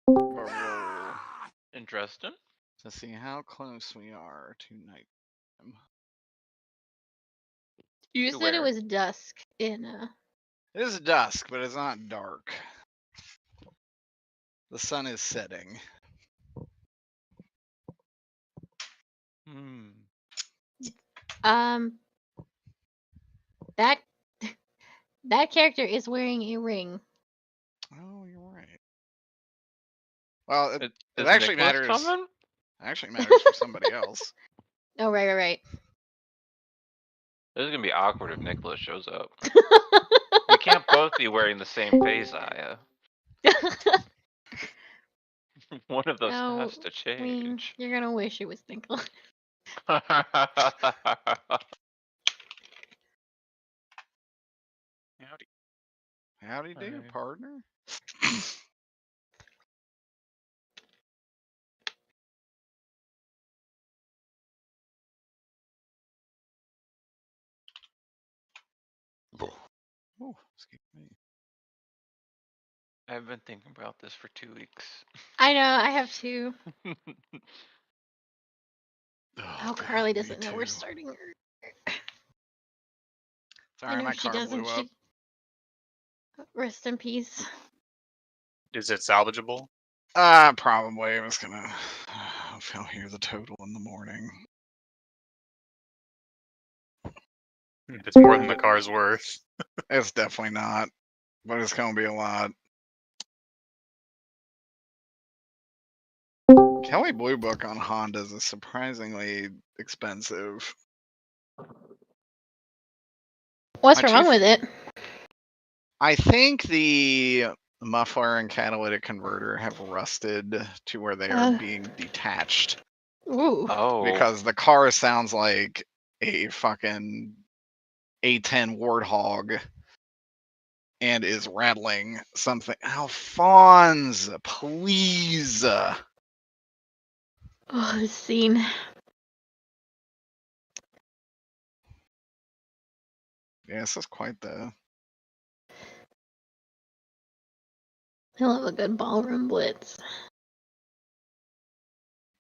roll Interesting. to see how close we are to nighttime. You To said it where? was dusk in It is dusk, but it's not dark. The sun is setting. that that character is wearing a ring. Oh, you're right. Well, it Is actually Nicholas matters. coming? Actually matters for somebody else. Oh, right. This is gonna be awkward if Nicholas shows up. We can't both be wearing the same face, Aya. One of those No, has to change. You're gonna wish it was Nicholas. Howdy. Howdy do, Hi. partner. Oh, excuse me. I've been thinking about this for 2 weeks. I know, I have two. Oh, Carly me doesn't know we're too. starting. Sorry, And my if she car doesn't, blew up. rest in peace. Is it salvageable? Probably. I was gonna. I'll hear the total in the morning. It's more than the car's worth. It's definitely not, but it's gonna be a lot. Kelly Blue Book on Hondas is surprisingly expensive. What's My wrong chief- with it? I think the muffler and catalytic converter have rusted to where they are being detached. Ooh. Oh. Because the car sounds like a fucking A10 Warthog and is rattling something. Alphonse, please. Oh, this scene. Yeah, this is quite the. I love a good ballroom blitz.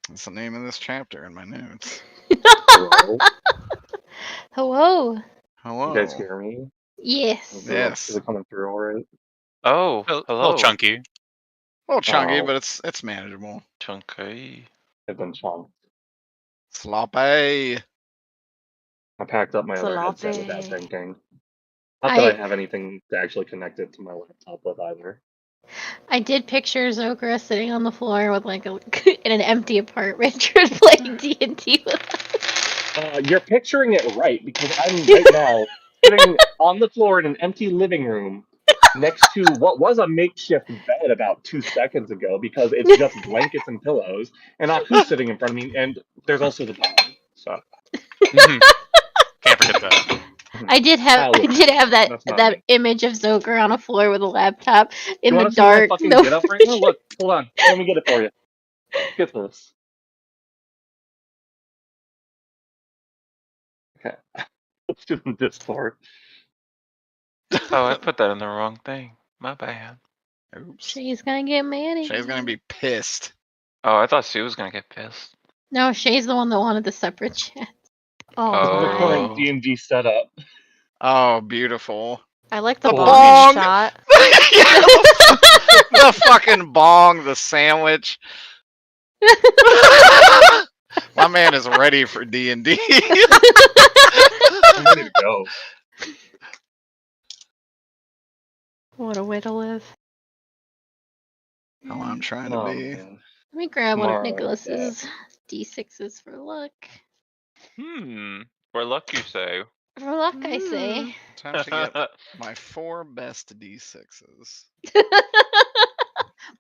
That's the name of this chapter in my notes. Hello? Hello. Hello. You guys hear me? Yes. Yes. Is it coming through all right? Oh, A hello. little chunky. A little chunky, Oh. but it's manageable. Chunky. I've been chunked. Sloppy. I packed up my other headset without Sloppy. thinking. Not that I have anything to actually connect it to my laptop with either. I did picture Zokra sitting on the floor with like in an empty apartment playing D&D with us. You're picturing it right, because I'm right now sitting on the floor in an empty living room next to what was a makeshift bed about 2 seconds ago, because it's just blankets and pillows, and Aku's sitting in front of me, and there's also the dog. So Can't forget that. I did have that image of Zokra on a floor with a laptop in the dark. See my fucking get up right now? Look, hold on. Let me get it for you. Get this. Okay. Let's do the Discord. Oh, I put that in the wrong thing. My bad. Oops. Shay's gonna get mad at Shay's gonna be pissed. Oh, I thought Sue was gonna get pissed. No, Shay's the one that wanted the separate chat. Oh. This is the current D&D setup. Oh, beautiful. I like the bong shot. The fucking bong, the sandwich. My man is ready for D&D. I'm ready to go. What a way to live. Oh, I'm trying to be. Man. Let me grab one of Tomorrow, Nicholas's D6s for luck. For luck, you say? For luck, I say. Time to get my 4 best D6s.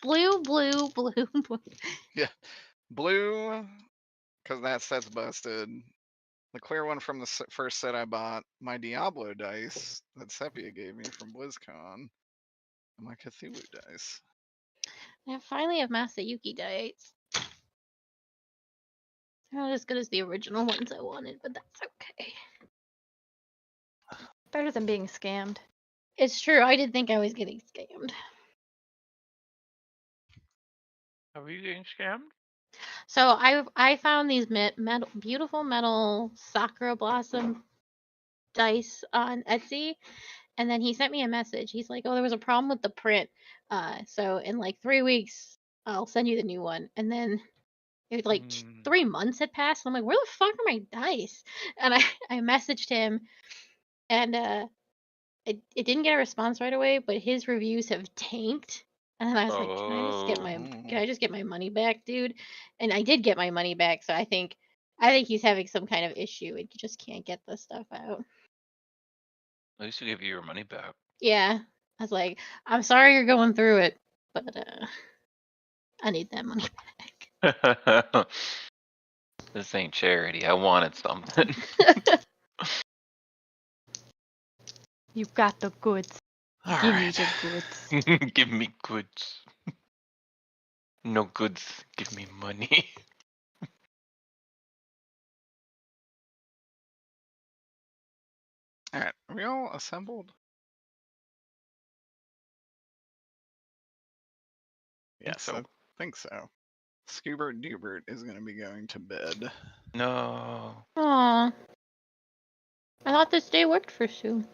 Blue. Yeah. Blue, because that set's busted. The clear one from the first set I bought. My Diablo dice that Sepia gave me from BlizzCon. And my Cthulhu dice. I finally have Masayuki dice. They're not as good as the original ones I wanted, but that's okay. Better than being scammed. It's true. I did think I was getting scammed. Are you getting scammed? So I found these beautiful metal Sakura Blossom dice on Etsy, and then he sent me a message. He's like, "Oh, there was a problem with the print. So in like 3 weeks, I'll send you the new one." And then it was like 3 months had passed. And I'm like, "Where the fuck are my dice?" And I messaged him, and it didn't get a response right away, but his reviews have tanked. And then I was like, can I just get my money back, dude? And I did get my money back, so I think he's having some kind of issue and just can't get the stuff out. At least you give you your money back. Yeah. I was like, I'm sorry you're going through it, but I need that money back. This ain't charity. I wanted something. You got the goods. All Give me right. the goods. Give me goods. No goods. Give me money. All right, are we all assembled? Yes, so. I think so. Scoobert Dubert is going to be going to bed. No. Aw. I thought this day worked for Sue.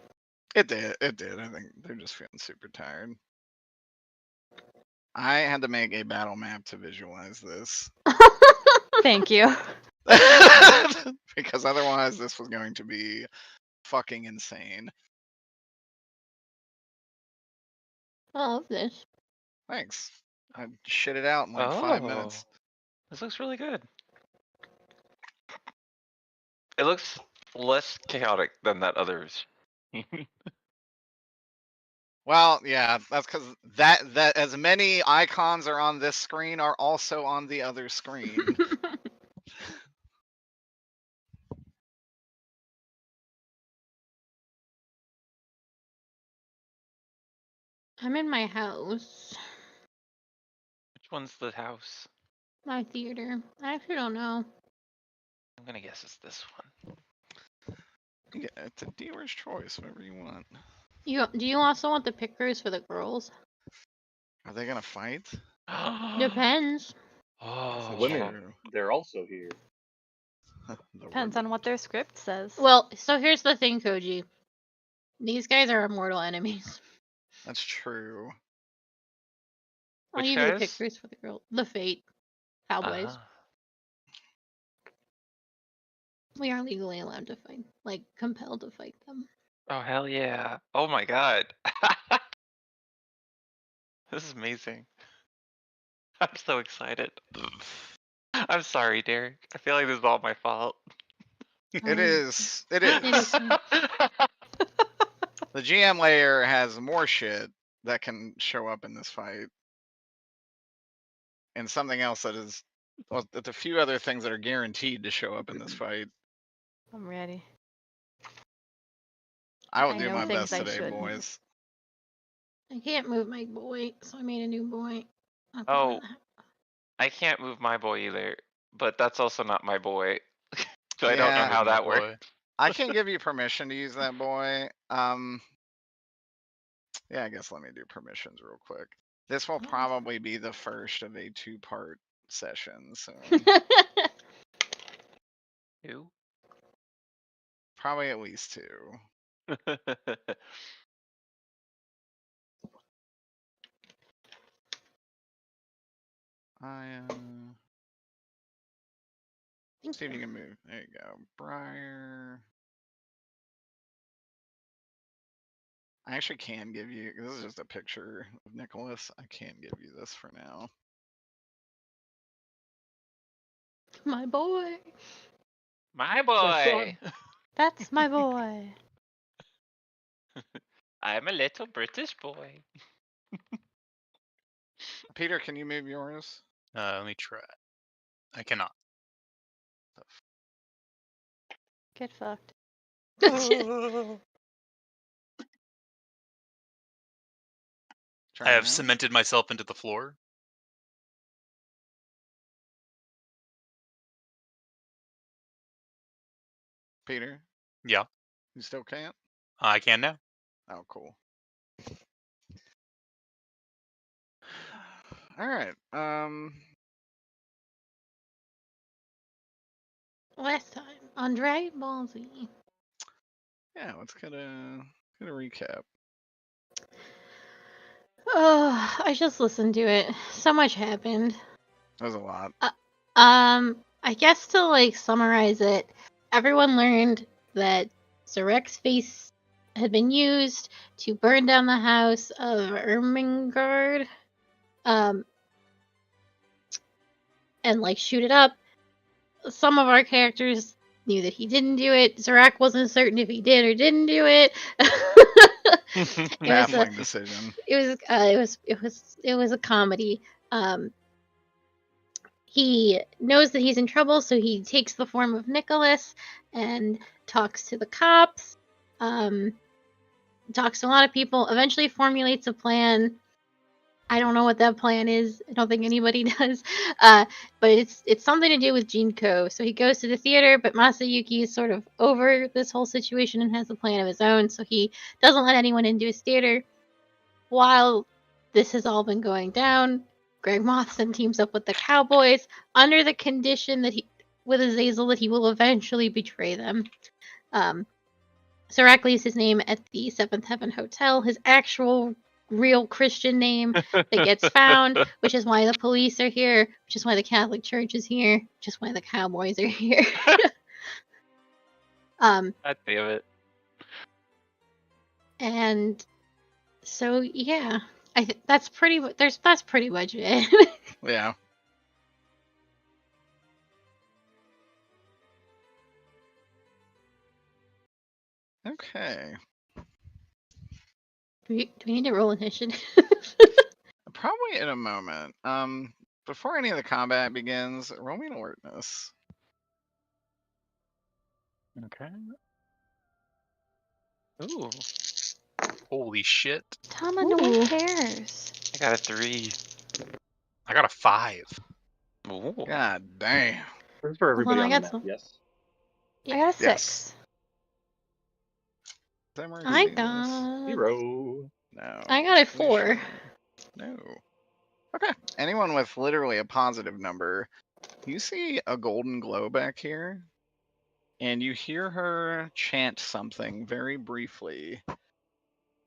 It did. I think they're just feeling super tired. I had to make a battle map to visualize this. Thank you. Because otherwise this was going to be fucking insane. I love this. Thanks. I shit it out in like 5 minutes. This looks really good. It looks less chaotic than that others. Well, yeah, that's because that as many icons are on this screen are also on the other screen. I'm in my house. Which one's the house? My theater. I actually don't know. I'm gonna guess it's this one. Yeah, it's a dealer's choice, whatever you want. Do you also want the pickers for the girls? Are they gonna fight? Depends. Oh, Women, they're also here. Depends on what their script says. Well, so here's the thing, Koji. These guys are our mortal enemies. That's true. I'll Which give you the guys? pickers for the girl. The Fate. Cowboys. Uh-huh. We are legally allowed to fight. Like, compelled to fight them. Oh, hell yeah. Oh my god. This is amazing. I'm so excited. I'm sorry, Derek. I feel like this is all my fault. It is. It It is. is. The GM layer has more shit that can show up in this fight. And something else that is, well, there's a few other things that are guaranteed to show up in this fight. I'm ready. I will I do know my things best I today, shouldn't. boys. I can't move my boy, so I made a new boy. Oh, I can't move my boy either, but that's also not my boy. So I don't know Yeah. how My that boy. works. I can give you permission to use that boy. Yeah, I guess let me do permissions real quick. This will probably be the first of a 2-part session, so Who? probably at least 2. See if you can move. There you go. Briar. I actually can give you, this is just a picture of Nicholas. I can give you this for now. My boy. My boy. That's my boy. I'm a little British boy. Peter, can you move yours? Let me try. I cannot. Get fucked. Try I have now. cemented myself into the floor. Peter, Yeah, you still can't? I can now. Oh, cool. All right. last time on Dragon Ball Z. Yeah, let's get a recap. Oh, I just listened to it. So much happened. That was a lot. I guess to like summarize it, everyone learned that Zarek's face had been used to burn down the house of Ermengarde, and like shoot it up. Some of our characters knew that he didn't do it. Zarek wasn't certain if he did or didn't do it. Baffling decision. It was a comedy. He knows that he's in trouble, so he takes the form of Nicholas and talks to the cops. Talks to a lot of people. Eventually formulates a plan. I don't know what that plan is. I don't think anybody does. But it's something to do with Jinko. So he goes to the theater, but Masayuki is sort of over this whole situation and has a plan of his own. So he doesn't let anyone into his theater. While this has all been going down, Greg Mothson teams up with the Cowboys under the condition that with Azazel, that he will eventually betray them. Zarek leaves his name at the Seventh Heaven Hotel. His actual real Christian name that gets found, which is why the police are here, which is why the Catholic Church is here, which is why the Cowboys are here. God damn it. And so yeah, that's pretty much it. Yeah. Okay. Do we need to roll initiative? Probably in a moment. Before any of the combat begins, roll me an alertness. Okay. Ooh. Holy shit. Tama, no one cares. I got a 3. I got a 5. Ooh. God damn. This is for everybody I on the got map, some. yes? I got a 6. Yes. I got 0. No. I got a Pretty 4. sure. No. Okay. Anyone with literally a positive number, you see a golden glow back here, and you hear her chant something very briefly.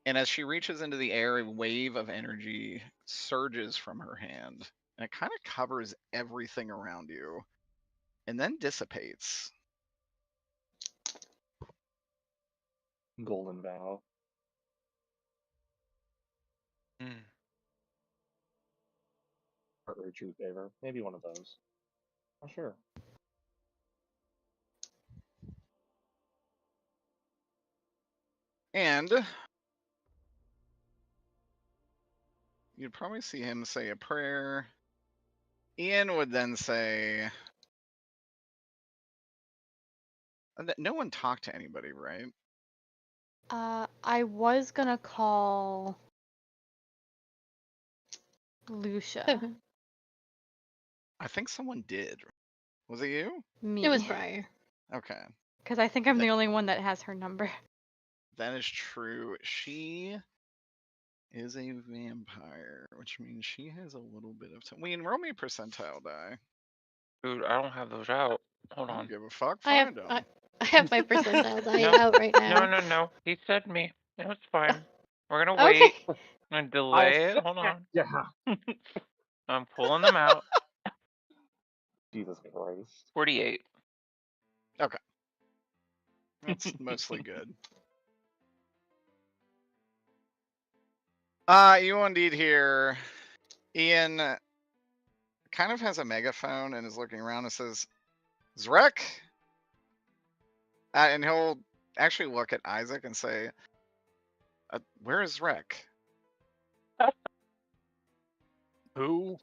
And as she reaches into the air, a wave of energy surges from her hand, and it kind of covers everything around you, and then dissipates. Golden Vow. Mm. Partly true favor. Maybe one of those. Not sure. And you'd probably see him say a prayer. Ian would then say, no one talked to anybody, right? I was gonna call Lucia. I think someone did. Was it you? Me. It was Briar. Okay. Because I think I'm the only one that has her number. That is true. She is a vampire, which means she has a little bit of time. Wayne, roll me a percentile die. Dude, I don't have those out. Hold I on. don't give a fuck. I have Find them. I have my percentile die No. out right now. No. He said me. It was fine. We're gonna Okay. wait and delay it. Hold on. Yeah. I'm pulling them out. Jesus Christ. 48. Okay. That's mostly good. You indeed hear Ian kind of has a megaphone and is looking around and says, Zrek? And he'll actually look at Isaac and say, where is Zrek? Who?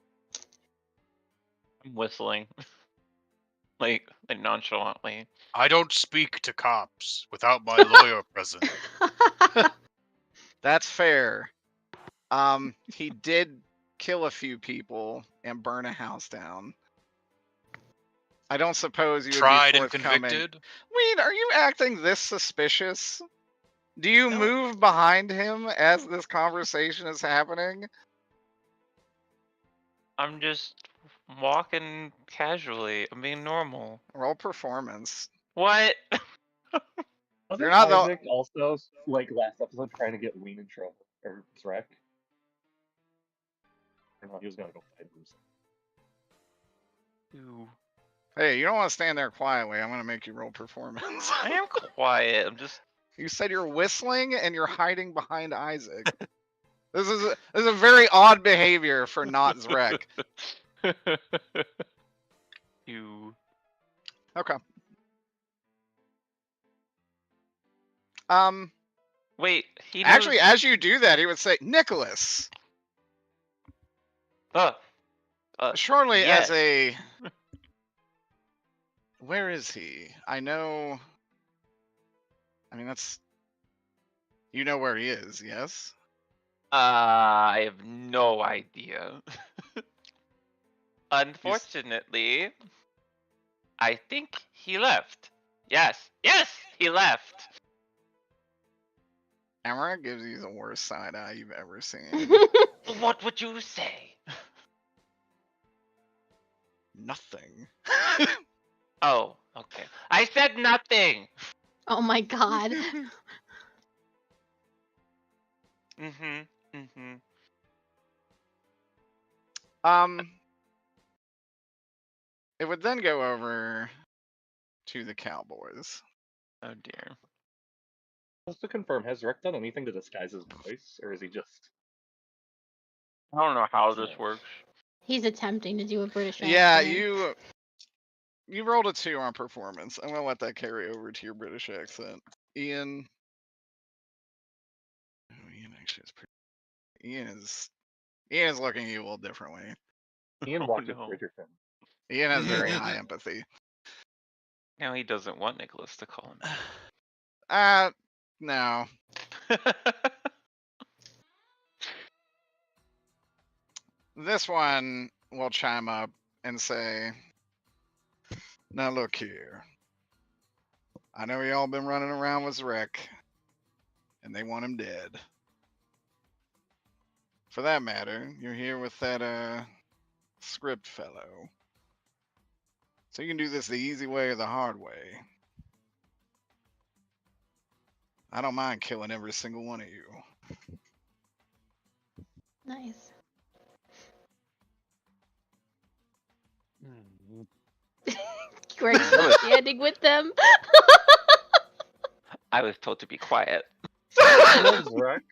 I'm whistling. like nonchalantly. I don't speak to cops without my lawyer present. That's fair. He did kill a few people and burn a house down. I don't suppose you would Tried be and forthcoming. convicted? Wait, are you acting this suspicious? Do you No. move behind him as this conversation is happening? I'm just I'm walking casually. I'm being normal. Roll performance. What? Wasn't You're not the- Isaac also, like, last episode trying to get Ween in trouble? Or Zrek? Or no, he was gonna go fight himself. Ew. Hey, you don't want to stand there quietly. I'm gonna make you roll performance. I am quiet. I'm just. You said you're whistling and you're hiding behind Isaac. This is a very odd behavior for not Zrek. You. Okay. Wait. He knows... Actually, as you do that, he would say, Nicholas. Surely yes. as a... Where is he? I know... I mean, that's... You know where he is, yes? I have no idea. Unfortunately, I think he left. Yes, he left. Emmerich gives you the worst side eye you've ever seen. What would you say? Nothing. Oh, okay. I said nothing. Oh my god. It would then go over to the Cowboys. Oh dear. Just to confirm, has Zrek done anything to disguise his voice, or is he just... I don't know how this works. He's attempting to do a British accent. Yeah, you rolled a 2 on performance. I'm gonna let that carry over to your British accent. Ian. Oh, Ian actually is pretty. Ian is looking at you a little differently. Ian Oh, watches no. Bridgerton. Ian has very high empathy. Now he doesn't want Nicholas to call him. No. This one will chime up and say, now look here. I know y'all been running around with Zrek, and they want him dead. For that matter, you're here with that, script fellow. So you can do this the easy way or the hard way. I don't mind killing every single one of you. Nice. Greg standing with them. I was told to be quiet. Zrek.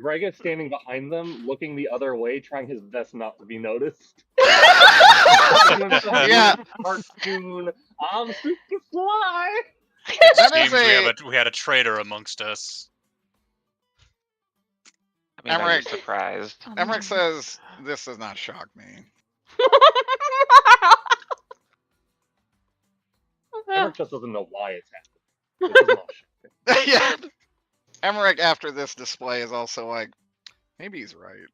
Greg is standing behind them, looking the other way, trying his best not to be noticed. Yeah. Cartoon. I'm super fly. That Seems is we had a traitor amongst us. I mean, I was Emmerich. surprised. Emmerich says, this does not shock me. Emmerich just doesn't know why it's happening. It does not. Yeah. Emmerich, after this display, is also like, maybe he's right.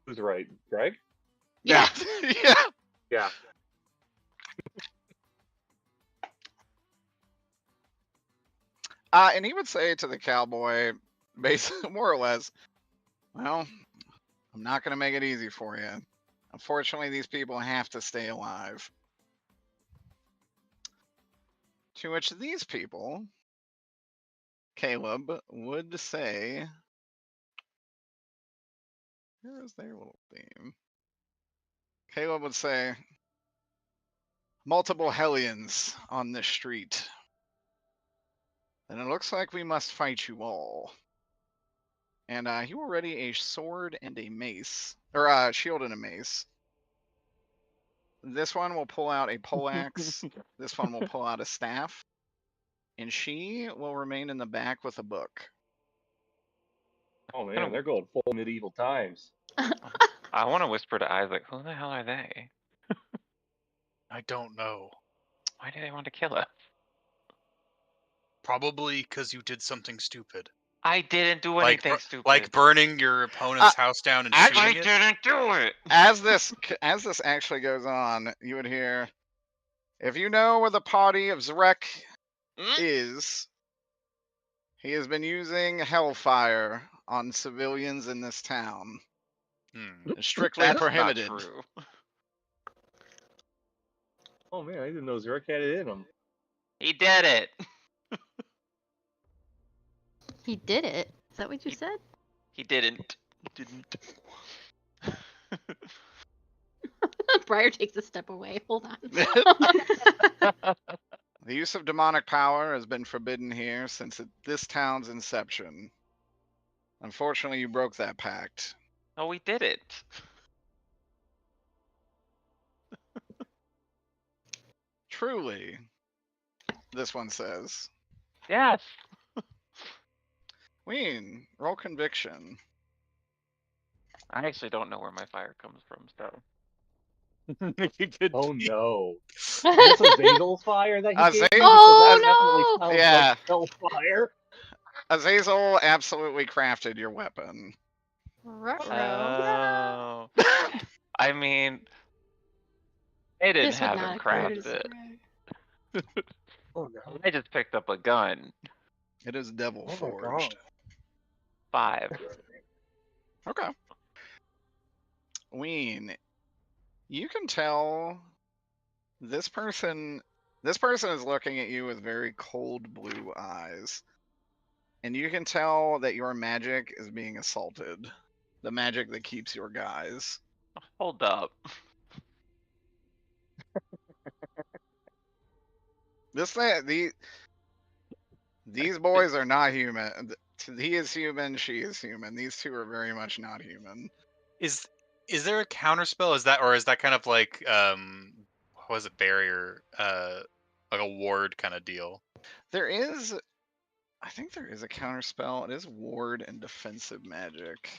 Who's right? Greg? Yeah. Yeah. Yeah. And he would say to the cowboy, basically, more or less, well, I'm not going to make it easy for you. Unfortunately, these people have to stay alive. To which these people, Caleb, would say, here is their little theme. Caleb would say, multiple Hellions on this street. And it looks like we must fight you all. And he will ready a sword and a mace, or a shield and a mace. This one will pull out a poleaxe. This one will pull out a staff. And she will remain in the back with a book. Oh man, they're going full medieval times. I want to whisper to Isaac, who the hell are they? I don't know. Why do they want to kill us? Probably because you did something stupid. I didn't do anything stupid. Like burning your opponent's house down and shooting I it? didn't do it. As this actually goes on, you would hear, if you know where the party of Zrek is, he has been using hellfire on civilians in this town. Strictly That's prohibited. not true. Oh man, I didn't know Zurich had it in him. He did it. He did it. Is that what you He- said? He didn't. Didn't. Briar takes a step away. Hold on. The use of demonic power has been forbidden here since this town's inception. Unfortunately, you broke that pact. No, we did it. Truly, this one says. Yes. Ween, roll conviction. I actually don't know where my fire comes from, so. You could Oh be- no. Is this Azazel's fire that he gave you? Azazel? Because that definitely Oh, sounds Yeah. like hellfire. Azazel absolutely crafted your weapon. Oh. I mean, they didn't this would have not him have craft occurred. it. Oh no. I just picked up a gun. It is devil Oh my forged. 5. Okay. Ween, you can tell this person is looking at you with very cold blue eyes. And you can tell that your magic is being assaulted. The magic that keeps your guys. Hold up. These boys are not human. He is human, she is human. These two are very much not human. Is there a counterspell? Is that kind of like what was it, barrier? Like a ward kind of deal? I think there is a counterspell. It is ward and defensive magic.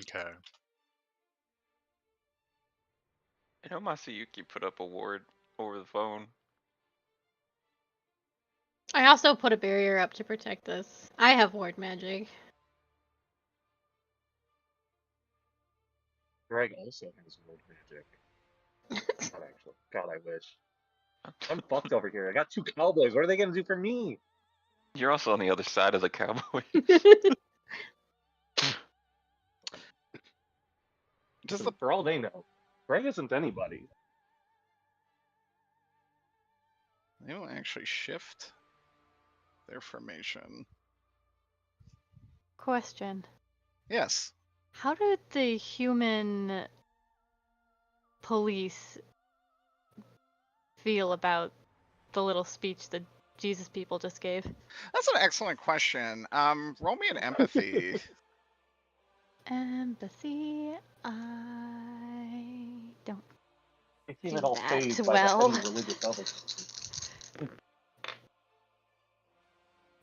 Okay. You know Masayuki put up a ward over the phone. I also put a barrier up to protect us. I have ward magic. Greg also has ward magic. Not actually. God, I wish. I'm fucked over here. I got 2 cowboys. What are they gonna do for me? You're also on the other side of the cowboy. For all they know, Greg isn't anybody. They don't actually shift their formation. Question. Yes. How did the human police feel about the little speech the Jesus people just gave? That's an excellent question. Roll me an empathy. Empathy. I don't. They seem Do at all that phased well. by the heavy religious elements.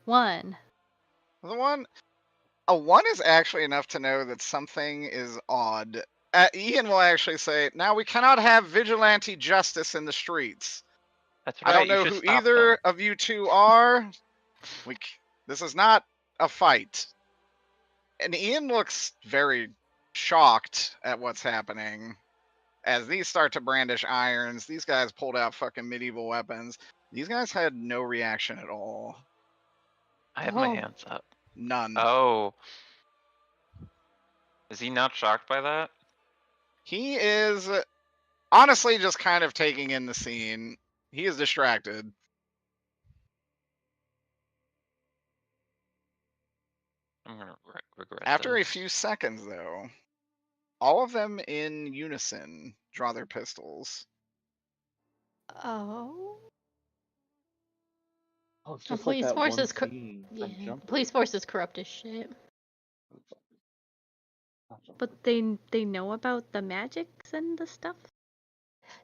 1. A 1 is actually enough to know that something is odd. Ian will actually say, now we cannot have vigilante justice in the streets. That's right. I don't know you should who stop either them. of you two are. This is not a fight. And Ian looks very shocked at what's happening. As these start to brandish irons, these guys pulled out fucking medieval weapons. These guys had no reaction at all. I have my Oh. hands up. None. Oh. Is he not shocked by that? He is honestly just kind of taking in the scene. He is distracted. I'm gonna regret After a this. few seconds, though, all of them in unison draw their pistols. Oh. Oh, it's The just like police that force one is scene yeah, from the Jumper. police force is corrupt as shit. But they know about the magics and the stuff?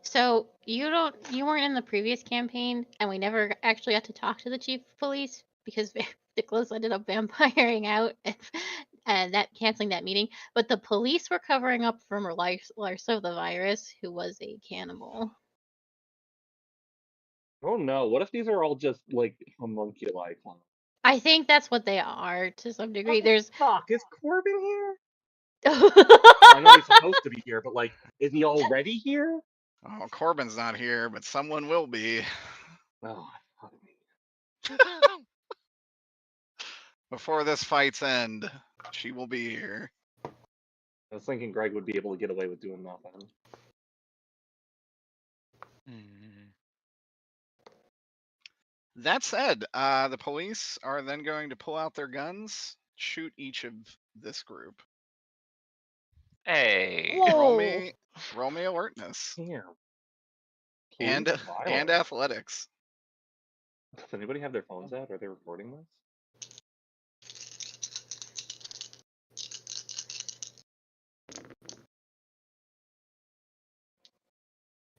So you weren't in the previous campaign, and we never actually got to talk to the chief of police because Nicholas ended up vampiring out and that canceling that meeting. But the police were covering up from Larsa the virus, who was a cannibal. Oh no, what if these are all just like homunculi clones? I think that's what they are to some degree. There's Fuck, is Corbin here? I know he's supposed to be here, but like, is he already here? Oh, Corbin's not here, but someone will be. Oh, fuck me. Before this fight's end, she will be here. I was thinking Greg would be able to get away with doing nothing. That said, the police are then going to pull out their guns, shoot each of this group. Hey. Whoa. Roll me alertness Damn. and Police violence. athletics. Does anybody have their phones out? Are they recording this?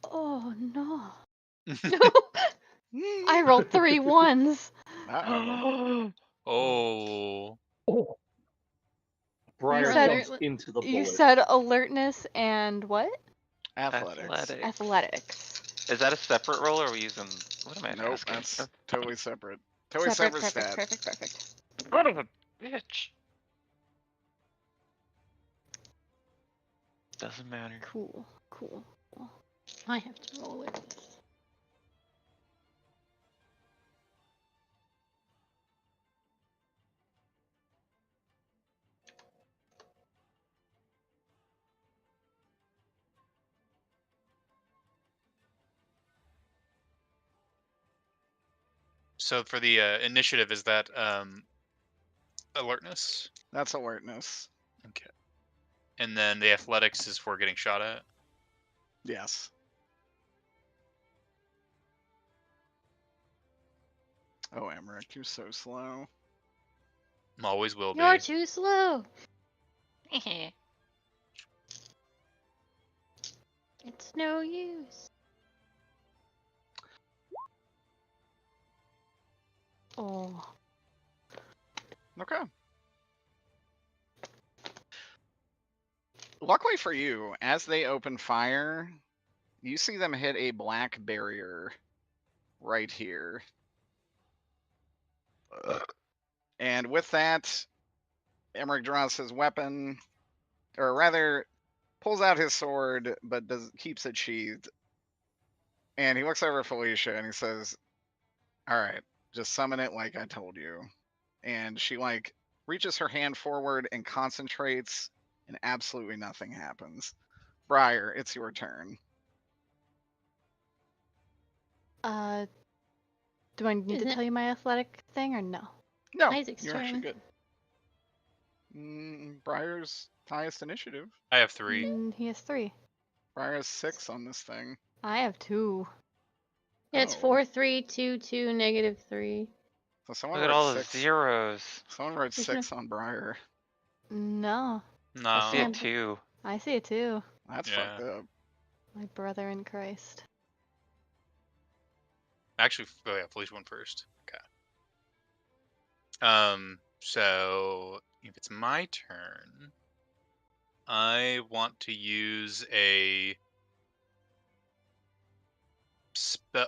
Oh no. No. I rolled 3 1s. Uh-oh. Oh. Oh. Briar said- jumps into the You bullet. said alertness and what? Athletics. Athletics. Is that a separate roll, or are we using? What am I Nope, asking? that's totally separate. Totally separate stat. Perfect. Son of a bitch. Doesn't matter. Cool. I have to roll it. So for the initiative, is that alertness? That's alertness. Okay. And then the athletics is for getting shot at. Yes. Oh, Emmerich, you're so slow. Always will be. You're too slow. It's no use. Oh. Okay. Luckily for you, as they open fire, you see them hit a black barrier right here. And with that, Emmerich draws his weapon, or rather, pulls out his sword, but keeps it sheathed. And he looks over at Felicia and he says, "All right, just summon it like I told you." And she reaches her hand forward and concentrates, and absolutely nothing happens. Briar, it's your turn. Do I need Isn't to it- tell you my athletic thing or no? No, Isaac's you're actually turn. good. Briar's highest initiative. I have 3. He has 3. Briar has 6 on this thing. I have 2. It's Oh. 4, 3, 2, 2, -3. So someone Look at wrote all the 6. zeros. Someone wrote There's 6 on Briar. No. No. I see Yeah. it too. I see it too. That's Yeah. fucked up. My brother in Christ. Actually, oh yeah, Felicia went first. Okay. So if it's my turn, I want to use a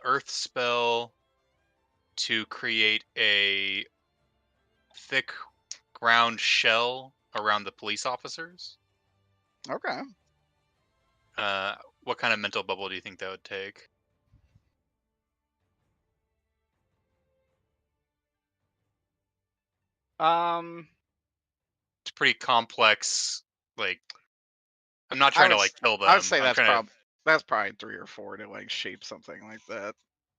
earth spell to create a thick ground shell around the police officers. Okay. What kind of mental bubble do you think that would take? It's pretty complex. Like, I'm not trying to kill them. I would say I'm that's trying to- that's probably 3 or 4 to shape something like that.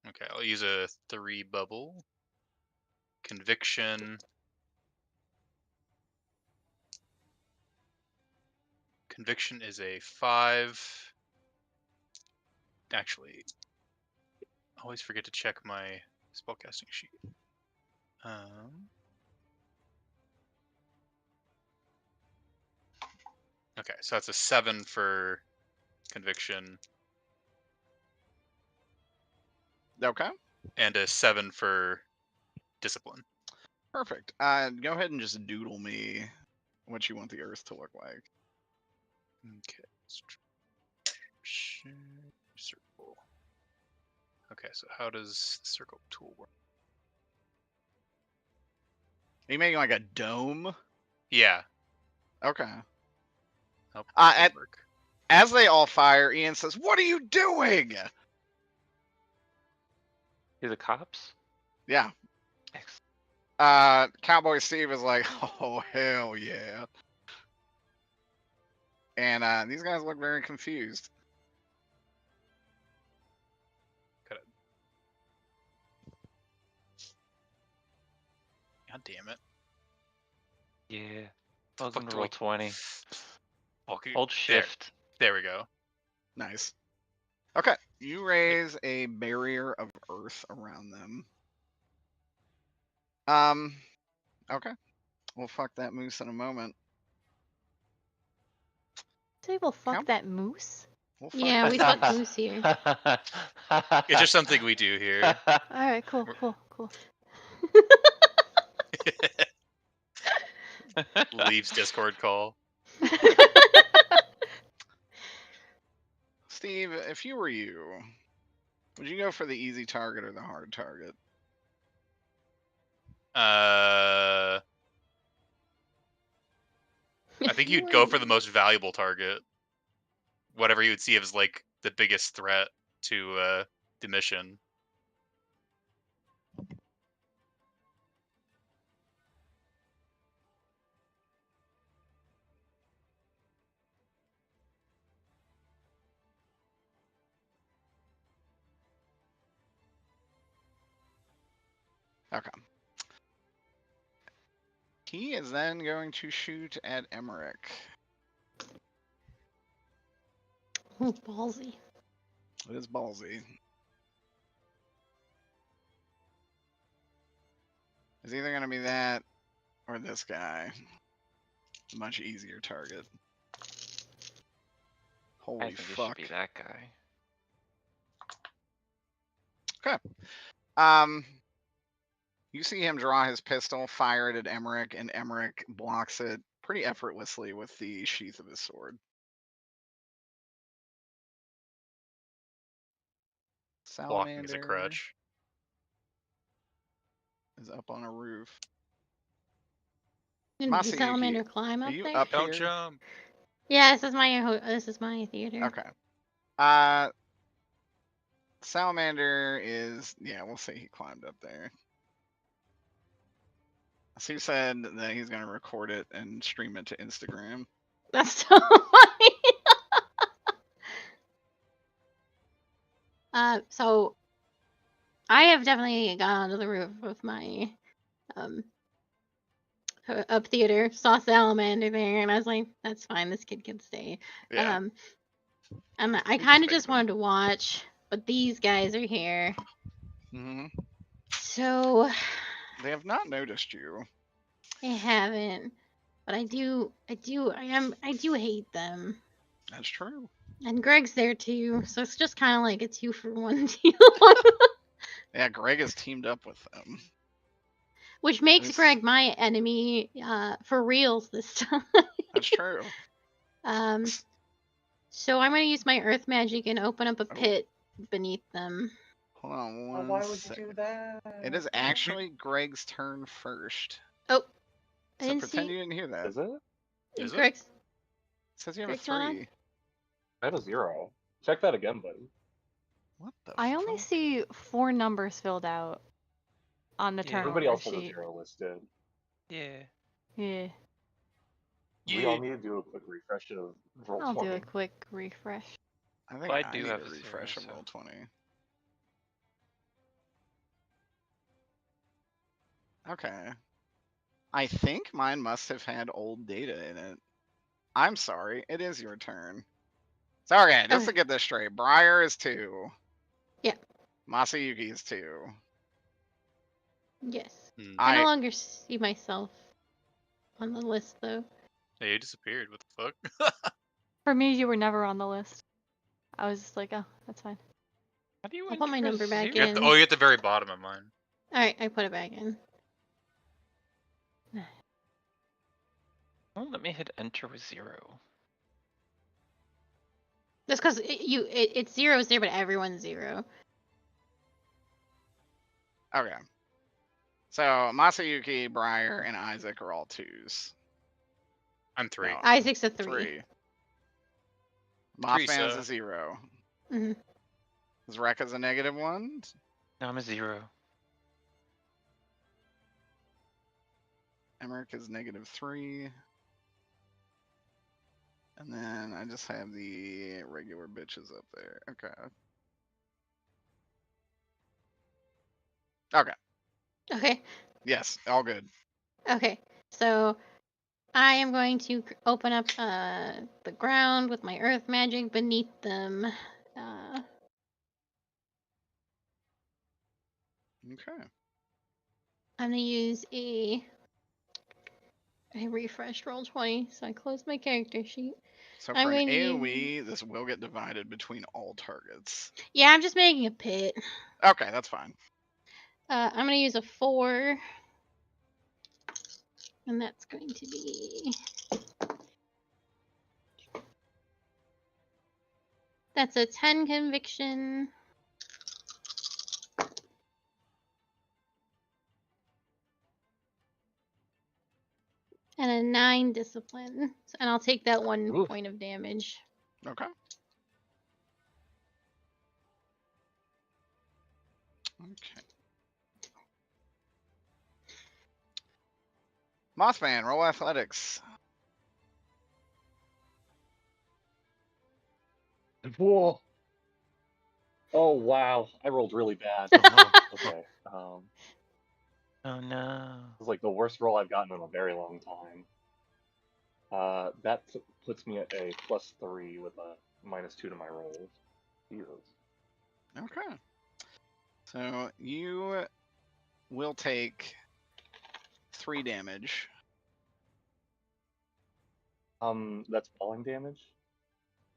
Okay, I'll use a 3 bubble. Conviction. Conviction is a 5. Actually, I always forget to check my spellcasting sheet. Okay, so that's a 7 for conviction Okay. and a 7 for discipline. Perfect. Go ahead and just doodle me what you want the earth to look like. Okay. Circle. Okay, so how does the circle tool work? Are you making like a dome? Yeah. Okay. Nope, work. As they all fire, Ian says, "What are you doing?" You the cops? Yeah. Excellent. Cowboy Steve is like, "Oh hell yeah." And these guys look very confused. God damn it. Yeah. Welcome Fuck to do roll I- 20. Okay, Hold shift. There we go. Nice. Okay, you raise a barrier of earth around them. Okay. We'll fuck that moose in a moment. Say we'll fuck How- that moose. We'll fuck Yeah, that we moose. fucked Moose here. It's just something we do here. All right, cool. Leaves Discord call. Steve, if you were you, would you go for the easy target or the hard target? I think you'd go for the most valuable target. Whatever you would see as like the biggest threat to the mission. Okay. He is then going to shoot at Emmerich. Ooh, ballsy. It is ballsy. It's either going to be that or this guy. Much easier target. Holy I think it fuck. should be that guy. You see him draw his pistol, fire it at Emmerich, and Emmerich blocks it pretty effortlessly with the sheath of his sword. Blocking is a Salamander crutch. is up on a roof. Did Masayuki, Salamander climb Are up you there? up Don't here? jump. Yeah, this is my theater. Okay. Salamander is, yeah, we'll say he climbed up there. Sue said that he's going to record it and stream it to Instagram. That's so funny. So I have definitely gone onto the roof of my up theater, saw Salamander there, and I was like, that's fine, this kid can stay. Yeah. And I We kind of just just faked him. wanted to watch, but these guys are here. Hmm. So They have not noticed you. I haven't. But I do hate them. That's true. And Greg's there too, so it's just kind of like a 2-for-1 deal. Yeah, Greg has teamed up with them. Which makes Nice. Greg my enemy for reals this time. That's true. So I'm gonna use my earth magic and open up a Oh. pit beneath them. Hold on one Why would second. you do that? It is actually Greg's turn first. Oh, I So didn't pretend see. you didn't hear that. Is it? Is it? Greg's. It says you have Greg's a not on? 3. I had a 0. Check that again, buddy. What the I only fuck? see 4 numbers filled out on the Yeah. turnover Everybody else has a sheet. 0 listed. Yeah. Yeah, We all need to do a quick refresh of roll I'll 20. do a quick refresh. I think Well, I I do need have a a 0, refresh of so- roll 20. Okay. I think mine must have had old data in it. I'm sorry. It is your turn. So, okay, just to Okay. get this straight, Briar is 2. Yeah. Masayuki is 2. Yes. Hmm. I no I longer see myself on the list though. Hey, you disappeared. What the fuck? For me, you were never on the list. I was just like, oh, that's fine. How do you I'll put my enter a number back 0? in. Oh, you're at the very bottom of mine. Alright, I put it back in. Oh, let me hit enter with 0. Just because it's 0's there, but everyone's 0. okay. So Masayuki, Briar, and Isaac are all 2s. I'm 3. No, Isaac's a 3. 3. Teresa. Mothman is a 0. Mhm. Is Rekka's a -1? No, I'm a 0. Emmerich is -3. And then I just have the regular bitches up there. Okay. Okay. Okay. Yes, all good. Okay. So I am going to open up the ground with my earth magic beneath them. Okay. I'm gonna use a refreshed roll 20, so I closed my character sheet. So I'm for an going to AoE, this will get divided between all targets. Yeah, I'm just making a pit. Okay, that's fine. I'm gonna use a 4, and that's going to be. That's a 10 conviction. And a 9 discipline. And I'll take that 1 Oof. point of damage. Okay. Okay. Mothman, roll athletics. Whoa. Oh wow, I rolled really bad. Okay. Oh no. This is like the worst roll I've gotten in a very long time. That puts me at a +3 with a -2 to my rolls. Jesus. Okay. So you will take 3 damage. That's falling damage.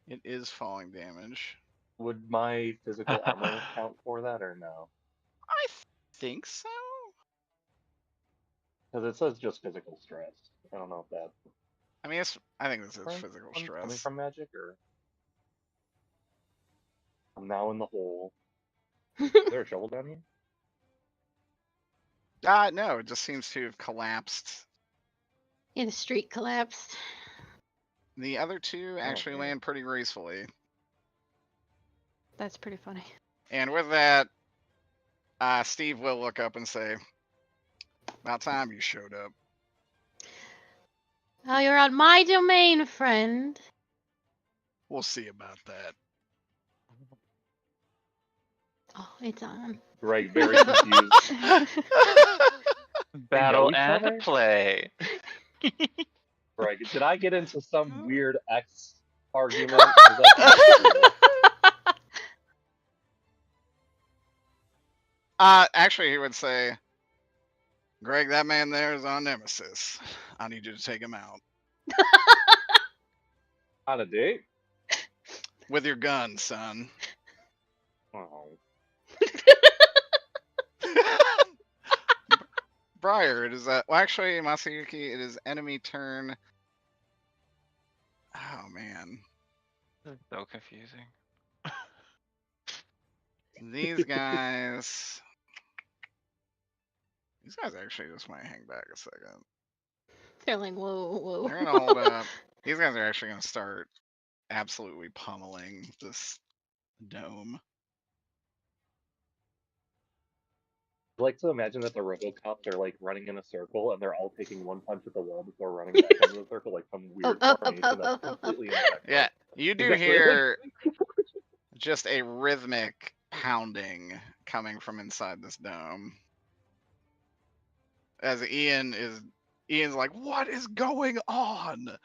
It is falling damage. Would my physical armor count for that or no? I think so. Because it says just physical stress. I don't know if that I mean, I think this is coming physical coming stress. from magic or. I'm now in the hole. Is there a shovel down here? No, it just seems to have collapsed. Yeah, the street collapsed. The other 2 actually man. land pretty gracefully. That's pretty funny. And with that, Steve will look up and say, "About time you showed up." Oh, you're on my domain, friend. We'll see about that. Oh, it's on. Greg, very confused. Battle each and other? play. Greg, did I get into some weird X argument? Is that Actually, he would say, "Greg, that man there is our nemesis. I need you to take him out on a date? with your gun, son." Oh. Briar, it is that. Well, actually, Masayuki, it is enemy turn. Oh man, This is so confusing. these guys. These guys actually just might hang back a second. They're like, whoa, whoa. They're gonna hold up. These guys are actually gonna start absolutely pummeling this dome. I like to imagine that the RoboCops are like running in a circle and they're all taking one punch at the wall before running back into the circle, like some weird formation that's completely ineffective. Yeah, you do Exactly. hear just a rhythmic pounding coming from inside this dome. As Ian's like, "What is going on?"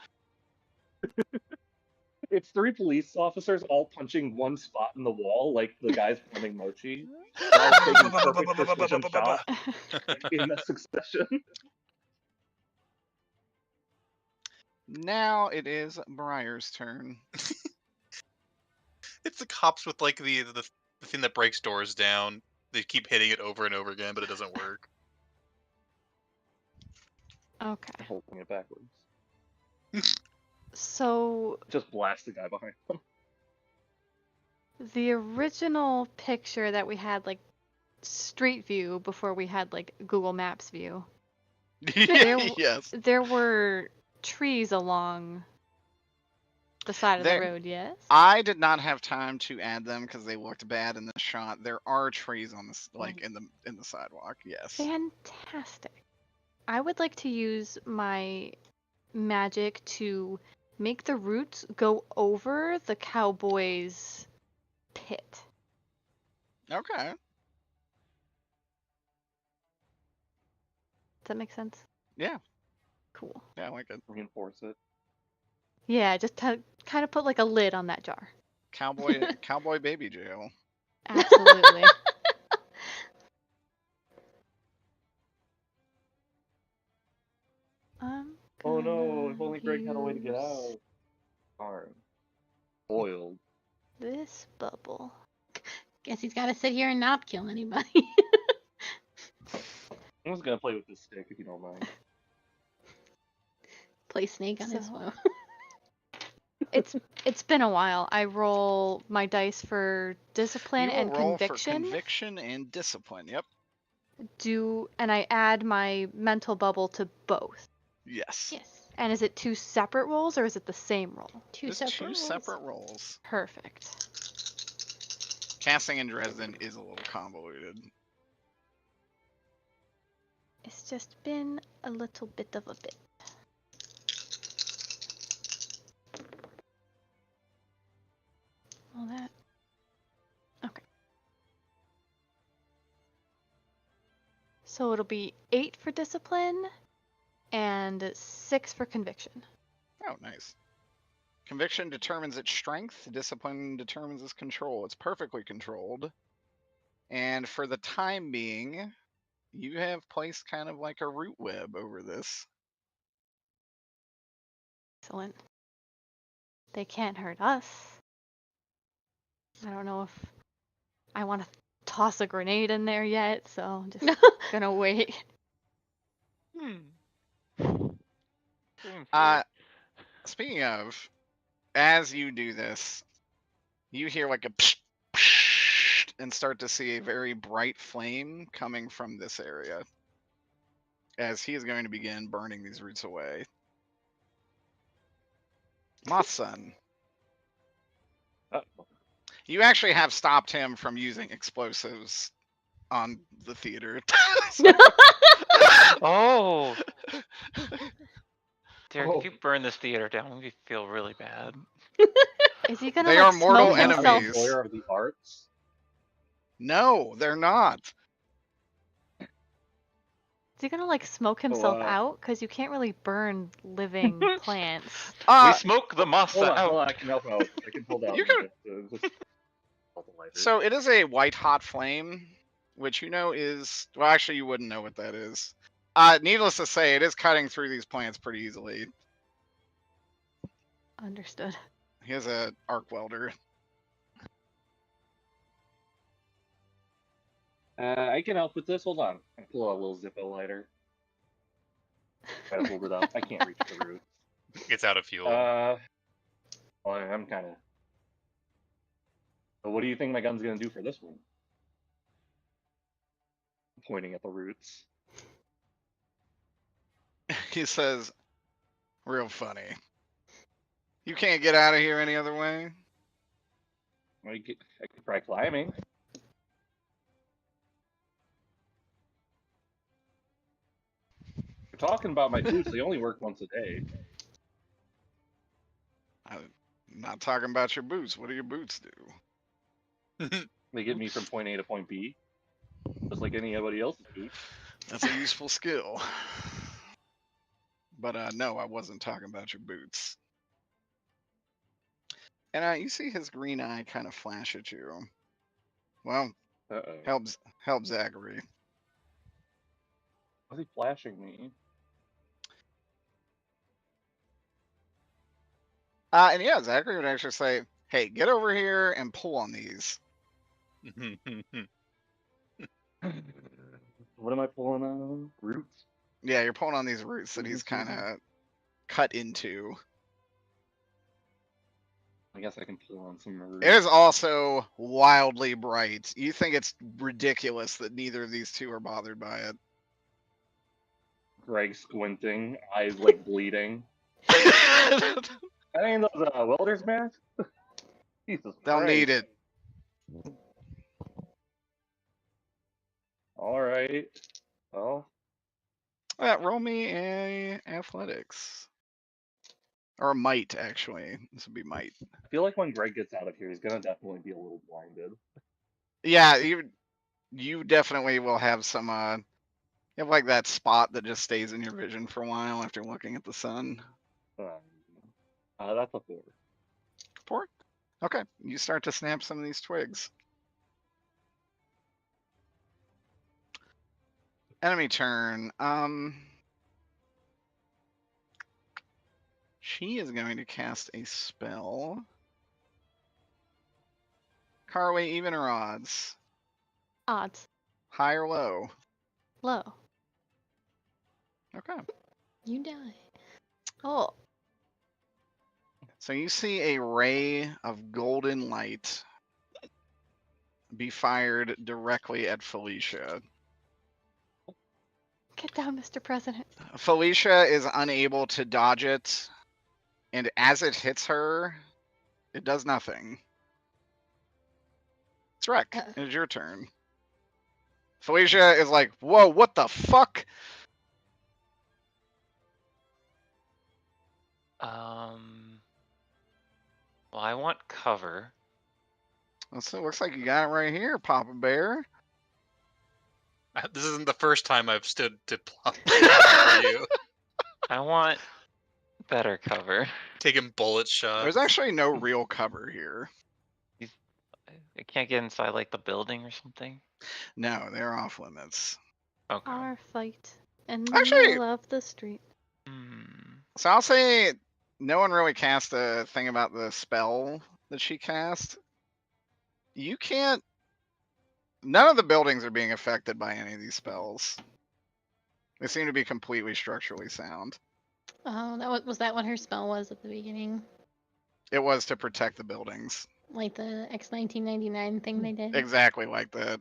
It's 3 police officers all punching one spot in the wall, like the guys playing Mochi. They're all taking perfect precision shots in a succession. Now it is Briar's turn. It's the cops with like the thing that breaks doors down. They keep hitting it over and over again, but it doesn't work. Okay. Holding it backwards. So Just blast the guy behind them. the original picture that we had, like street view before we had like Google Maps view, Yes. there were trees along the side of the road. Yes. I did not have time to add them because they looked bad in the shot. There are trees on this, like in the sidewalk. Yes. Fantastic. I would like to use my magic to make the roots go over the cowboy's pit. Okay. Does that make sense? Yeah. Cool. Yeah, I like it. Reinforce it. Yeah, just kind of put like a lid on that jar. Cowboy baby jail. Absolutely. Oh no, if only Greg had a way to get out. Darn. Spoiled. This bubble. Guess he's got to sit here and not kill anybody. I'm just gonna play with this stick if you don't mind. Play Snake on his So- phone. It's been a while. I roll my dice for discipline You will and roll conviction. for conviction and discipline. Yep. And I add my mental bubble to both. Yes. Yes. And is it 2 separate rolls or is it the same roll? There's two separate rolls. Perfect. Casting in Dresden is a little convoluted. It's just been a little bit of a bit. All that. Okay. So it'll be 8 for discipline and 6 for conviction. Oh, nice. Conviction determines its strength. Discipline determines its control. It's perfectly controlled. And for the time being, you have placed kind of like a root web over this. Excellent. They can't hurt us. I don't know if I want to toss a grenade in there yet, so I'm just gonna wait. Speaking of, as you do this, you hear like a psh, psh, and start to see a very bright flame coming from this area as he is going to begin burning these roots away. Moth Son, Uh-oh. you actually have stopped him from using explosives on the theater. Oh! Derek, Oh. if you burn this theater down, we feel really bad. Is he gonna They like are mortal smoke himself? enemies. Employer of the arts. No, they're not. Is he gonna like smoke himself uh, out? Because you can't really burn living plants. We smoke the masa out. Hold on, I can help out. I can hold out. You can- Just hold the lighter. So it is a white hot flame, which you know is, well, actually you wouldn't know what that is. Needless to say, it is cutting through these plants pretty easily. Understood. He has a arc welder. I can help with this. Hold on. I pull out a little Zippo lighter. Try to hold it up. I can't reach the root. It's out of fuel. Well, I'm kind of. So what do you think my gun's gonna do for this one? Pointing at the roots. He says, real funny. You can't get out of here any other way? I could try climbing. You're talking about my boots. They only work once a day. I'm not talking about your boots. What do your boots do? They get me from point A to point B, just like anybody else's boots. That's a useful skill. But no, I wasn't talking about your boots. And you see his green eye kind of flash at you. Well, Uh-oh. help Zachary. Why's he flashing me? And yeah, Zachary would actually say, hey, get over here and pull on these. What am I pulling on? Roots? Yeah, you're pulling on these roots that he's kind of cut into. I guess I can pull on some roots. It is also wildly bright. You think it's ridiculous that neither of these two are bothered by it. Greg squinting, eyes like bleeding. That ain't those welder's masks? Jesus They'll Christ. need it. Alright. Well, Roll me a athletics. Or might, actually. This would be might. I feel like when Greg gets out of here, he's gonna definitely be a little blinded. Yeah, you definitely will have some, you have like that spot that just stays in your vision for a while after looking at the sun. That's a 4. 4? Okay, you start to snap some of these twigs. Enemy turn. She is going to cast a spell. Carway, even or odds? Odds. High or low? Low. Okay. You die. Oh. So you see a ray of golden light be fired directly at Felicia. Get down, Mr. President. Felicia is unable to dodge it, and as it hits her, it does nothing. It's Rek. It is your turn. Felicia is like, whoa, what the fuck? Well, I want cover. So it looks like you got it right here, Papa Bear. This isn't the first time I've stood to plot for you. I want better cover. Taking bullet shots. There's actually no real cover here. I can't get inside like the building or something. No, they're off limits. Okay. Our fight in the Actually- middle of the street. So I'll say no one really cast a thing about the spell that she cast. You can't. None of the buildings are being affected by any of these spells. They seem to be completely structurally sound. Oh, was that what her spell was at the beginning? It was to protect the buildings. Like the X1999 thing they did? Exactly like that.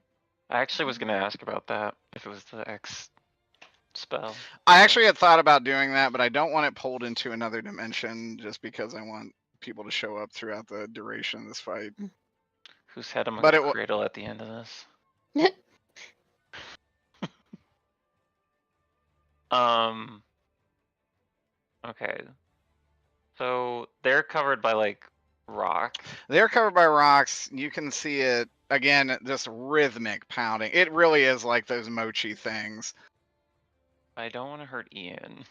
I actually was gonna ask about that if it was the X spell. I actually had thought about doing that, but I don't want it pulled into another dimension just because I want people to show up throughout the duration of this fight. Whose head am I But gonna it cradle at the end of this? Okay. So they're covered by like rock. They're covered by rocks. You can see it again, just rhythmic pounding. It really is like those mochi things. I don't want to hurt Ian.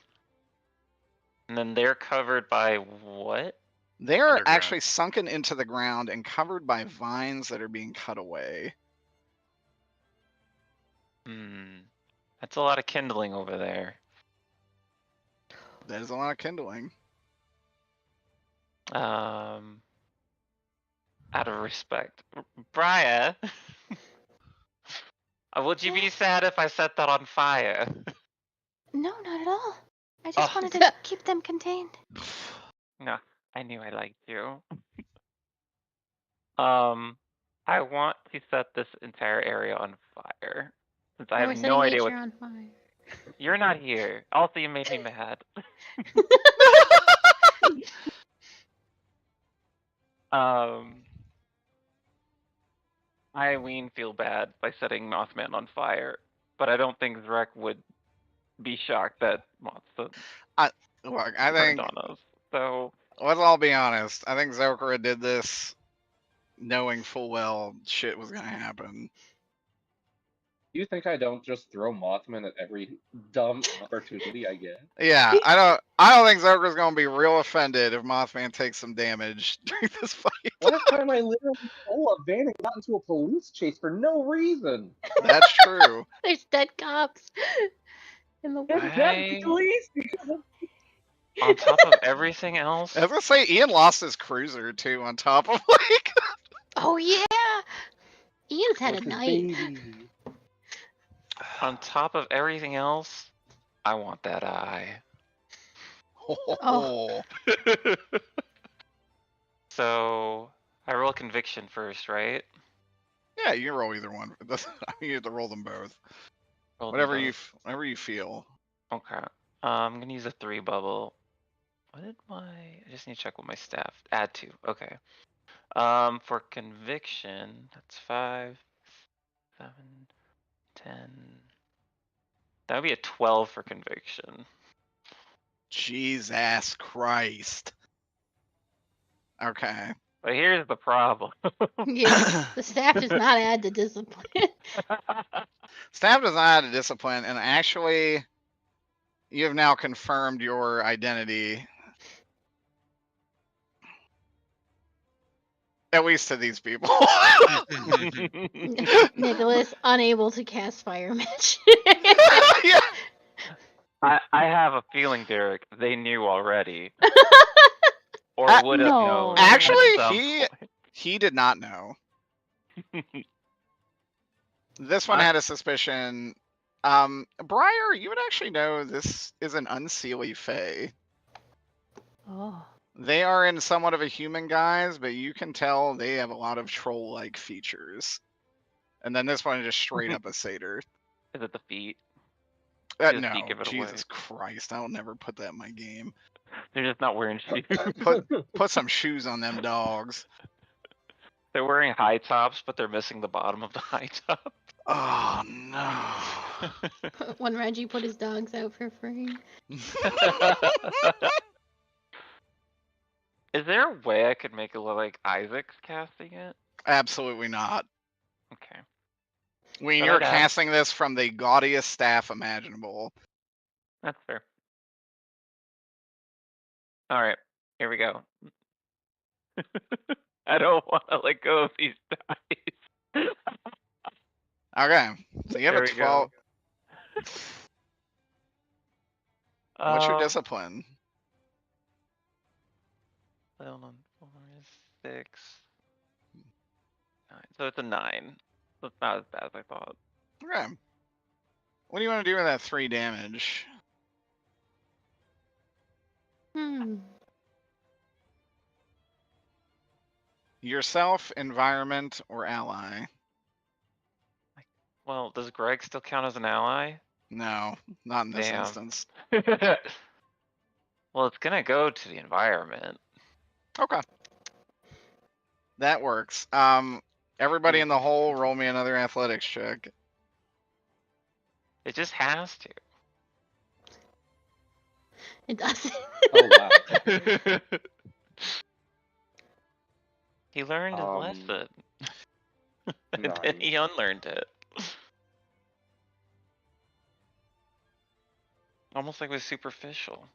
And then they're covered by what? They're Underground. actually sunken into the ground and covered by vines that are being cut away. That's a lot of kindling over there. That is a lot of kindling. Out of respect. Brian, would you be sad if I set that on fire? No, not at all. I just Oh. wanted to keep them contained. No, I knew I liked you. I want to set this entire area on fire. Since I We're have setting no idea nature what. on fire. You're not here. Also, you made me mad. I feel bad by setting Mothman on fire, but I don't think Zrek would be shocked that Mothman Look, I turned think, on us. So let's all be honest. I think Zokra did this knowing full well shit was gonna happen. You think I don't just throw Mothman at every dumb opportunity I get? Yeah, I don't think Zokra's gonna be real offended if Mothman takes some damage during this fight. Last time I literally stole a van and got into a police chase for no reason. That's true. There's dead cops in the It's woods. that police because of on top of everything else, I was gonna say Ian lost his cruiser too on top of like Oh yeah! Ian's had a with his night. baby. on top of everything else, I want that eye. Oh. So I roll conviction first, right? Yeah, you can roll either one. It doesn't- I mean, you have to roll them both. Roll them Whatever both. whatever you feel. Okay. I'm gonna use a 3 bubble. What did I just need to check what my staff. Add 2. Okay. For conviction, that's 5, 7, 10. That would be a 12 for conviction. Jesus Christ. Okay. But here's the problem. Yeah, the staff does not add to discipline. Staff does not add a discipline, and actually, you have now confirmed your identity. At least to these people. Nicholas, unable to cast fire magic. Yeah. I have a feeling, Derek, they knew already. Or would have No. known. Actually, at some he did not know. point. This one had a suspicion. Briar, you would actually know this is an unseelie fae. Oh. They are in somewhat of a human guise, but you can tell they have a lot of troll-like features. And then this one is just straight up a satyr. Is it the feet? Just No, give it Jesus away. Christ, I'll never put that in my game. They're just not wearing shoes. Put some shoes on them dogs. They're wearing high tops, but they're missing the bottom of the high top. Oh no. When Reggie put his dogs out for free. Is there a way I could make it look like Isaac's casting it? Absolutely not. Okay. I mean, But you're I'd ask. casting this from the gaudiest staff imaginable. That's fair. Alright, here we go. I don't want to let go of these dice. Okay, so you have There a we 12. go. What's your discipline? 4 is 6. 9. So it's a 9. So it's not as bad as I thought. Okay. What do you want to do with that 3 damage? Yourself, environment, or ally? Well, does Greg still count as an ally? No, not in this Damn. instance. Well, it's gonna go to the environment. Okay. That works. Everybody in the hole, roll me another athletics check. It just has to. It doesn't. Oh wow. He learned his lesson. And then Nice. he unlearned it. Almost like it was superficial.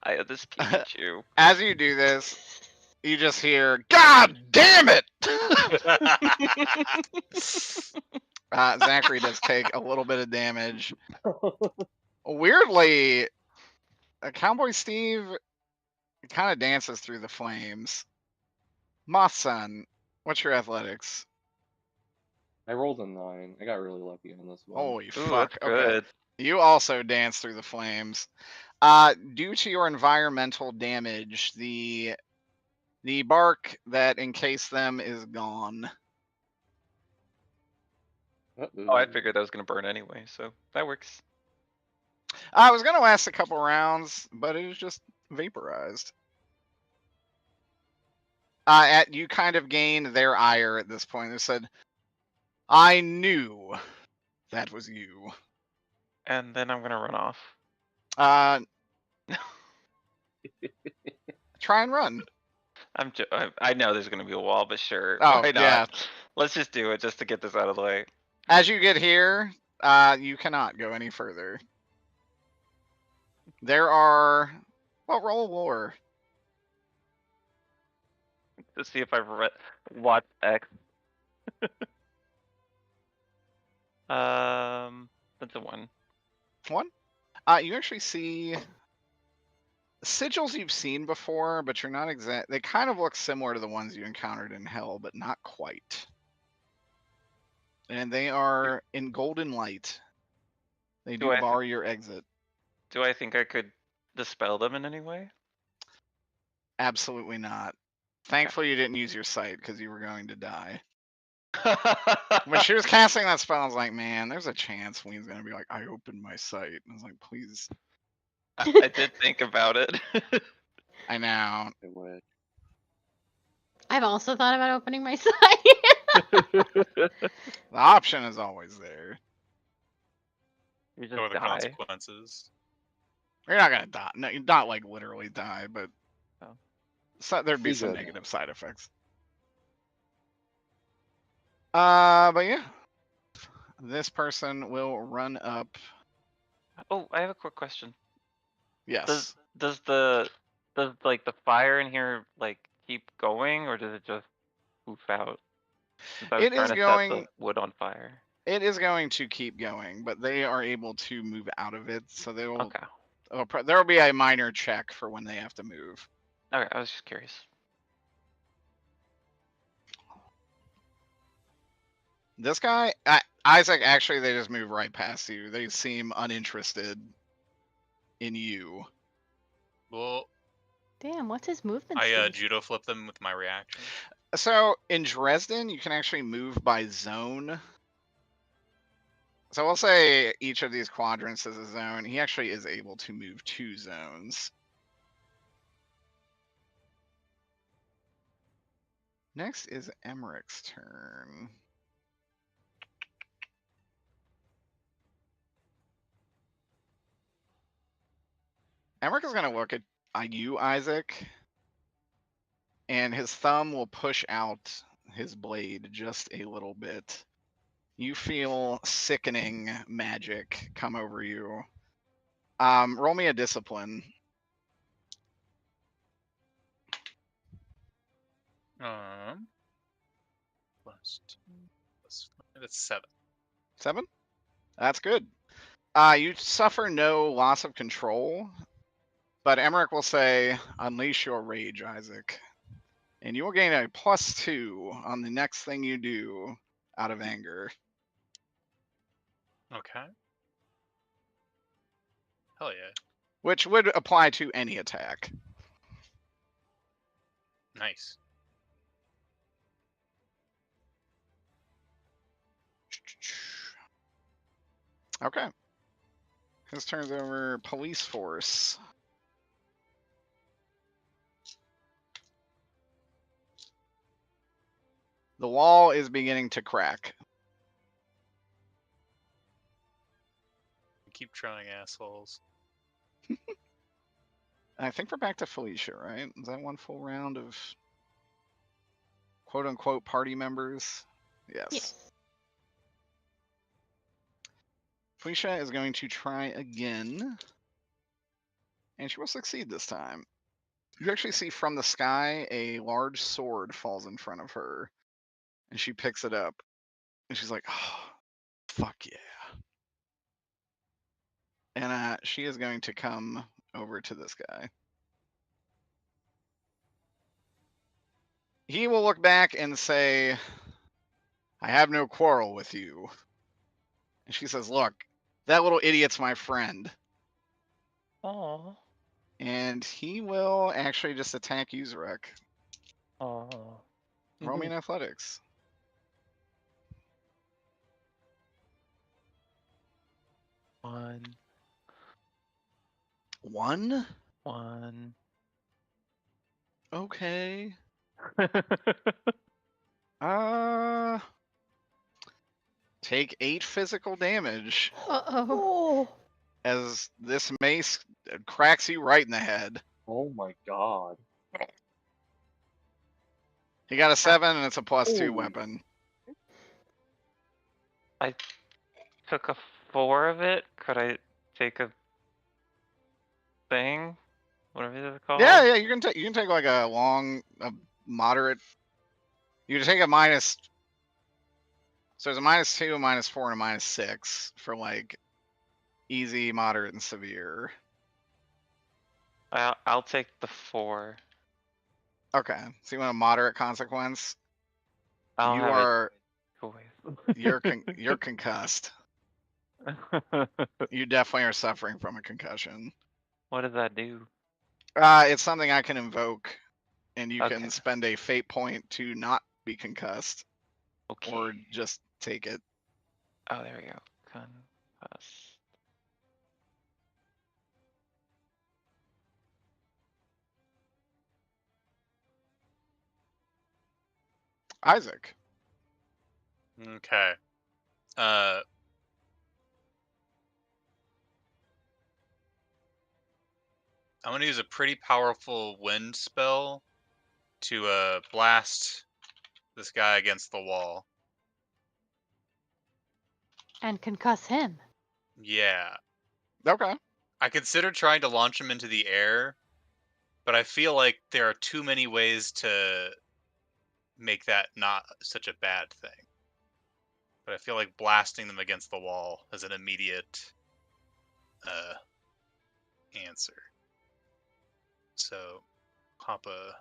I had this Pikachu. As you do this, you just hear, "God damn it!" Zachary does take a little bit of damage. Weirdly, Cowboy Steve kind of dances through the flames. Moth-san, what's your athletics? I rolled a 9. I got really lucky on this one. Holy Ooh, fuck. that's Okay. good. You also dance through the flames. Due to your environmental damage, the bark that encased them is gone. Oh, I figured that was gonna burn anyway, so that works. I was gonna last a couple rounds, but it was just vaporized. You kind of gained their ire at this point. They said, "I knew that was you." And then I'm gonna run off. Try and run. I know there's gonna be a wall, but sure. Oh, why not? yeah. Let's just do it just to get this out of the way. As you get here, you cannot go any further. There are... Well, roll lore. To see if I've watched X. That's a 1. 1? You actually see sigils you've seen before, but you're not exact. They kind of look similar to the ones you encountered in Hell, but not quite. And they are in golden light. They do bar your exit. Do I think I could dispel them in any way? Absolutely not. Thankfully, you didn't use your sight because you were going to die. When she was casting that spell, I was like, man, there's a chance Ween's going to be like, I opened my sight. I was like, please. I did think about it. I know. It would. I've also thought about opening my site. The option is always there. You What are just the die. consequences? You're not gonna die. No, you're not like literally die, but Oh. there'd be Be some good. negative side effects. But yeah, this person will run up. Oh, I have a quick question. Yes, Does like the fire in here like keep going, or does it just poof out? 'Cause I was it trying is to set going. the wood on fire. It is going to keep going, but they are able to move out of it, so they will. Okay. There will be a minor check for when they have to move. Okay, I was just curious. This guy, Isaac, actually, they just move right past you. They seem uninterested in you. Well, Damn, what's his movement I speed? judo flip them with my reaction. So in Dresden, you can actually move by zone. So we'll say each of these quadrants is a zone. He actually is able to move 2 zones. Next is Emmerich's turn. Emmerich is going to look at you, Isaac, and his thumb will push out his blade just a little bit. You feel sickening magic come over you. Roll me a discipline. That's 7. 7? That's good. You suffer no loss of control, but Emmerich will say, unleash your rage, Isaac. And you will gain a +2 on the next thing you do out of anger. Okay. Hell yeah. Which would apply to any attack. Nice. Okay. His turn's over. Police force. The wall is beginning to crack. Keep trying, assholes. I think we're back to Felicia, right? Is that one full round of quote unquote party members? Yes. Yes. Felicia is going to try again. And she will succeed this time. You actually see from the sky a large sword falls in front of her. And she picks it up. And she's like, oh, fuck yeah. And she is going to come over to this guy. He will look back and say, I have no quarrel with you. And she says, look, that little idiot's my friend. Oh. And he will actually just attack Uzurek. Oh. Roll me in athletics. 1. 1? 1. Okay. Take 8 physical damage Uh-oh. as this mace cracks you right in the head. Oh my god. He got a 7 and it's a +2 Holy. weapon. I took a 4 of it. Could I take a thing? Whatever it's called? Yeah, you can take like a moderate. You can take a minus. So there's a -2, a -4, and a -6 for like easy, moderate, and severe. I'll take the 4. Okay, so you want a moderate consequence? I'll You have are it. you're concussed. You definitely are suffering from a concussion. What does that do? It's something I can invoke, and you Okay. can spend a fate point to not be concussed, Okay. or just take it. Oh, there we go. Concuss. Isaac. Okay. I'm gonna use a pretty powerful wind spell to blast this guy against the wall. And concuss him. Yeah. Okay. I considered trying to launch him into the air, but I feel like there are too many ways to make that not such a bad thing. But I feel like blasting them against the wall is an immediate answer. So pop a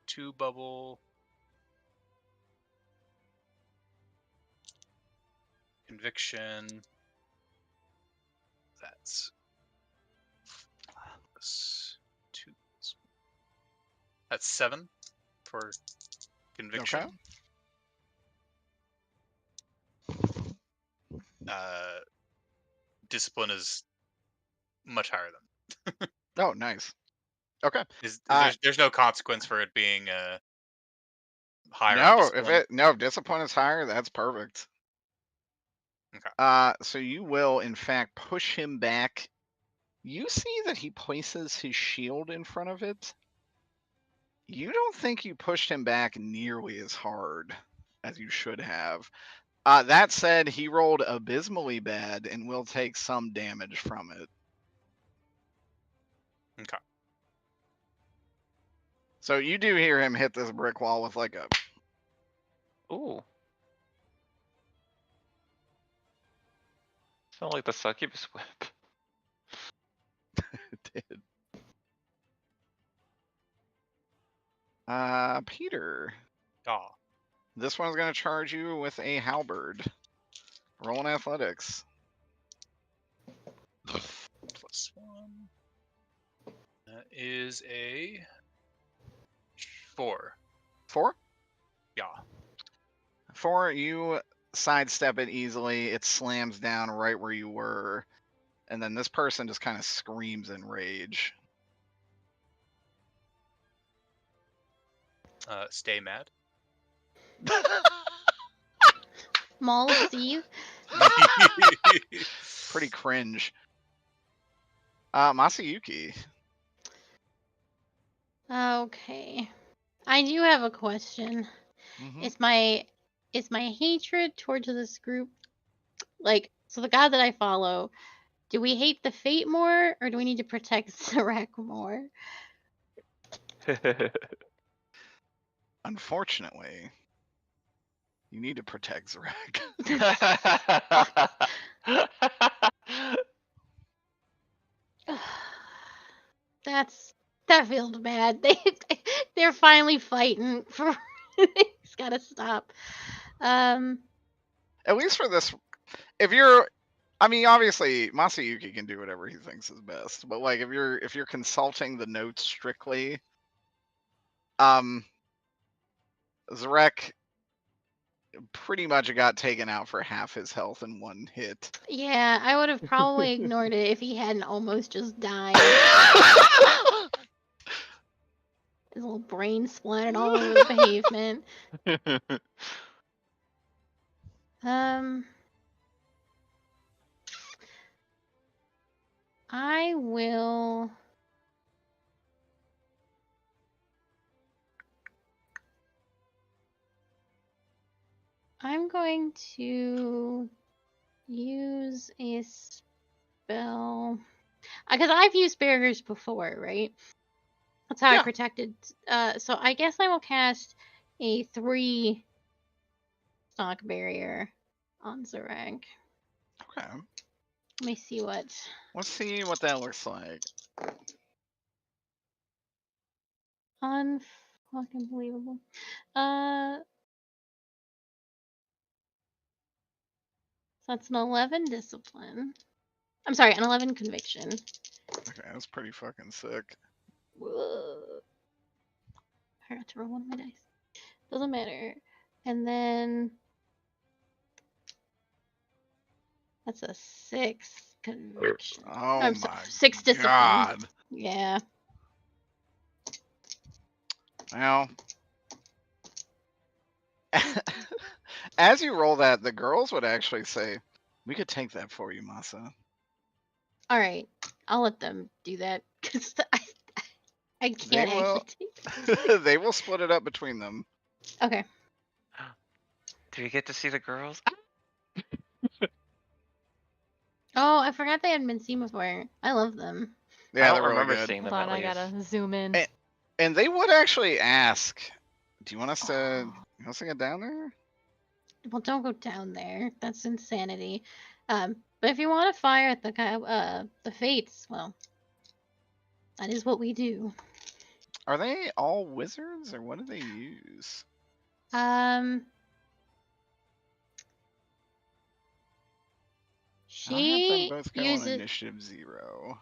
2 bubble. Conviction. That's 2. That's 7 for conviction. Okay. Discipline is much higher than. Oh, nice. Okay. There's no consequence for it being higher on No, discipline. if discipline is higher, that's perfect. Okay. So you will in fact push him back. You see that he places his shield in front of it. You don't think you pushed him back nearly as hard as you should have. That said, he rolled abysmally bad and will take some damage from it. Okay. So you do hear him hit this brick wall with like a... Ooh. Sound like the succubus whip. It did. Peter. Oh. This one's going to charge you with a halberd. Roll in athletics. +1. That is a 4. 4? Yeah. 4, you sidestep it easily. It slams down right where you were. And then this person just kind of screams in rage. Stay mad. Maul of Steve. Pretty cringe. Masayuki. Okay. I do have a question. Mhm. Is my hatred towards this group, like, so the god that I follow, do we hate the Fate more, or do we need to protect Zarek more? Unfortunately, you need to protect Zarek. That feels bad. They're finally fighting for. It's gotta stop. At least for this, if you're, I mean, obviously Masayuki can do whatever he thinks is best, but like if you're consulting the notes strictly, Zarek pretty much got taken out for half his health in one hit. Yeah, I would have probably ignored it if he hadn't almost just died. His little brain splattered all over the pavement. I will. I'm going to use a spell because I've used barriers before, right? That's how I protected. So I guess I will cast a 3 stock barrier on Zarek. Okay. Let me see what. Let's see what that looks like. Unfucking believable. So that's an 11 discipline. I'm sorry, an 11 conviction. Okay, that's pretty fucking sick. Whoa. I forgot to roll one of my dice. Doesn't matter. And then that's a 6 conviction. Oh I'm my sorry, 6 discipline. God. Yeah. Well, as you roll that, the girls would actually say, "We could take that for you, Masa." All right. I'll let them do that because I They can't will. actually take. They will split it up between them. Okay. Do we get to see the girls? Oh, I forgot they hadn't been seen before. I love them. I Yeah, don't they're really remember good. seeing Hold them on, at I least. gotta zoom in. And they would actually ask, "Do you want us to? Oh. You want us to get down there?" Well, don't go down there. That's insanity. But if you want to fire at the fates, well, that is what we do. Are they all wizards, or what do they use? I have them She both go on uses initiative 0.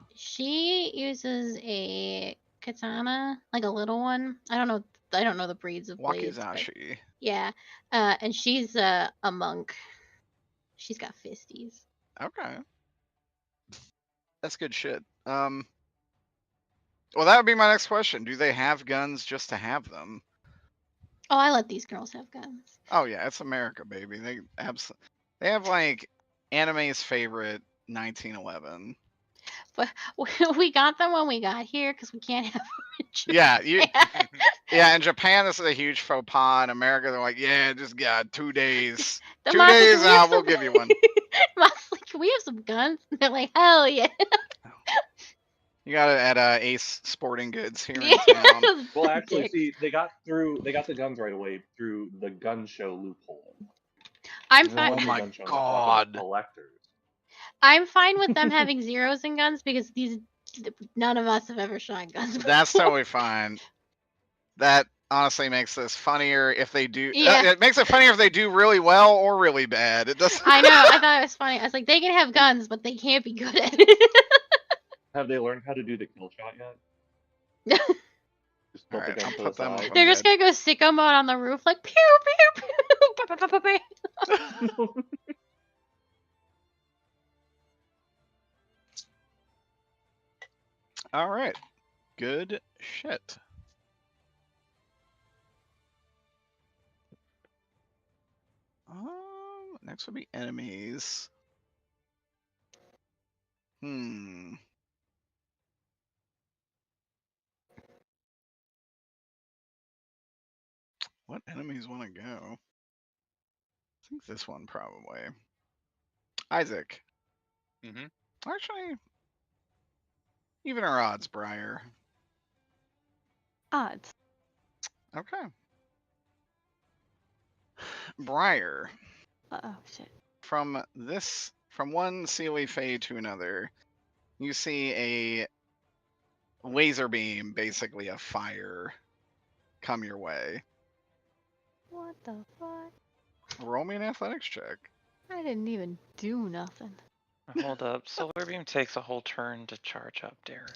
a katana, like a little one. I don't know the breeds of blades, but Wakizashi. yeah. And she's a monk. She's got fisties. Okay. That's good shit. Well, that would be my next question. Do they have guns just to have them? Oh, I let these girls have guns. Oh yeah, it's America, baby. They have like anime's favorite 1911. But we got them when we got here because we can't have them in Yeah, Japan. yeah. In Japan, this is a huge faux pas. In America, they're like, yeah, just got 2 days. The 2 Mon's like, days "Can we have out, we'll some-" give you one. Mom's like, "Can we have some guns?" And they're like, "Hell yeah!" You got it at Ace Sporting Goods here Yeah. in town. Well, actually, Dicks. see, they got the guns right away through the gun show loophole. I'm There fine. wasn't a my gun show until God. collectors. I'm fine with them having zeros and guns because none of us have ever shot guns. That's before. totally fine. That honestly makes this funnier if they do. Yeah. It makes it funnier if they do really well or really bad. It doesn't. I know. I thought it was funny. I was like, they can have guns, but they can't be good at it. Have they learned how to do the kill shot yet? Just tilt the Alright, gun I'll to the put them side. on They're just mid. gonna go sicko mode on the roof, like pew pew pew. Pa, pa, pa, pa, pa. All right. Good shit. Next would be enemies. What enemies want to go? I think this one probably. Isaac. Mhm. Actually, even our odds, Briar. Odds. Okay. Briar. Oh shit. From one COE Fey to another, you see a laser beam, basically a fire, come your way. What the fuck? Roll me an athletics check. I didn't even do nothing. Hold up. Solar beam takes a whole turn to charge up, Derek.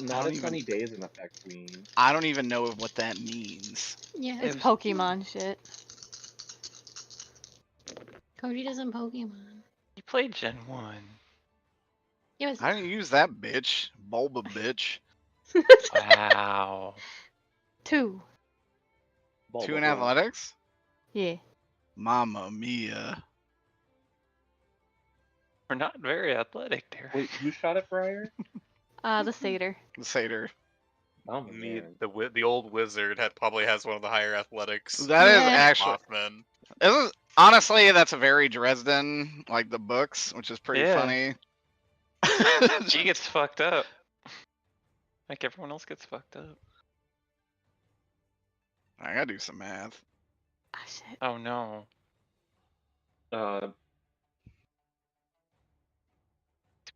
Not if Sunny Day is in effect, Queen. I don't even know what that means. Yeah. It's Pokemon shit. Koji doesn't Pokemon. You played Gen 1. It was I didn't use that bitch. Bulba bitch. Wow. 2. 2 in athletics? Yeah. Mamma mia. We're not very athletic, Derek. Wait, who shot at Briar? The satyr. The satyr. Oh Me, man. the old wizard probably has one of the higher athletics. That is Yeah. actually. Mothman. Honestly, that's a very Dresden, like the books, which is pretty Yeah. funny. She gets fucked up. Like everyone else gets fucked up. I gotta do some math. Ah shit. Oh no.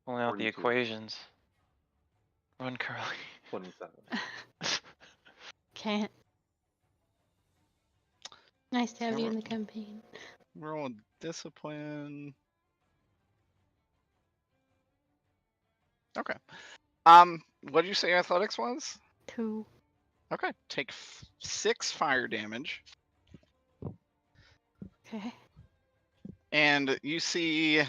Pulling out the 42. equations. Run, Curly. 27. Can't. nice to have you in the campaign. Roll discipline. Okay. What did you say athletics was? 2. Okay. Take 6 fire damage. Okay. And you see,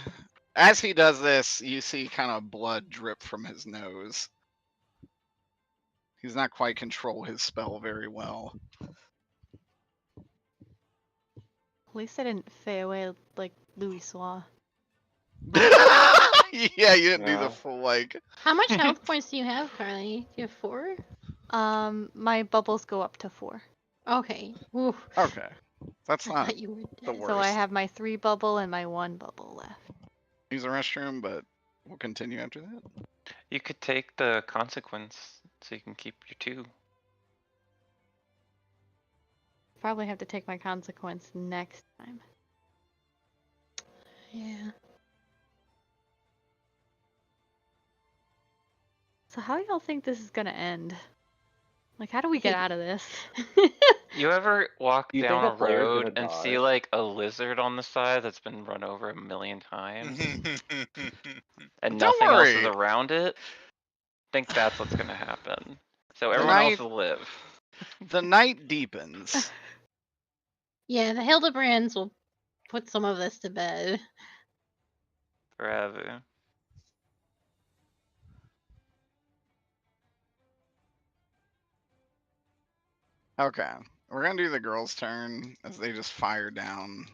as he does this, you see kind of blood drip from his nose. He's not quite control his spell very well. At least I didn't fade away like Louis Soir. Yeah, you didn't do Yeah. the full like. How much health points do you have, Carly? Do you have 4? My bubbles go up to 4. Okay. Ooh, Okay, that's I not thought you were the dead. worst. So I have my 3 bubble and my 1 bubble left. Use the restroom, but we'll continue after that. You could take the consequence so you can keep your 2. Probably have to take my consequence next time. Yeah. So how y'all think this is gonna end? Like, how do we get out of this? You ever walk You think down a a player's road gonna and see die? like a lizard on the side that's been run over a million times and Don't nothing else is worry. around it? Think that's what's gonna happen. So The everyone else night- will live. The night deepens. Yeah, the Hildebrands will put some of this to bed. Forever. Okay, we're gonna do the girls' turn as they just fire down.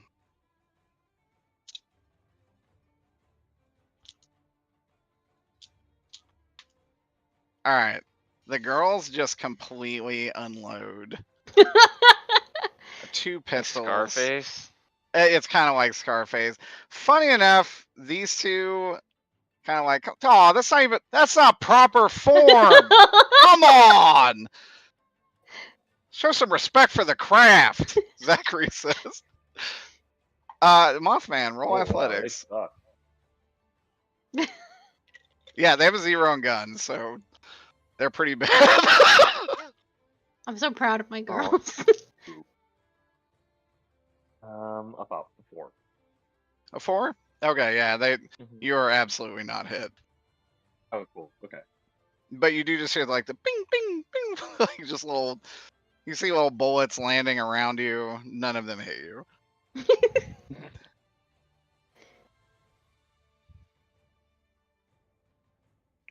All right, the girls just completely unload 2 Like pistols. Scarface. It's kind of like Scarface. Funny enough, these 2 kind of like, oh, that's not proper form. Come on, show some respect for the craft. Zachary says. Mothman, roll Oh, athletics. wow, they suck. Yeah, they have a 0 on guns, so they're pretty bad. I'm so proud of my Oh. girls. About 4. A 4? Okay, yeah, Mhm. you are absolutely not hit. Oh, cool. Okay. But you do just hear like the bing, bing, bing, like just little. You see little bullets landing around you. None of them hit you.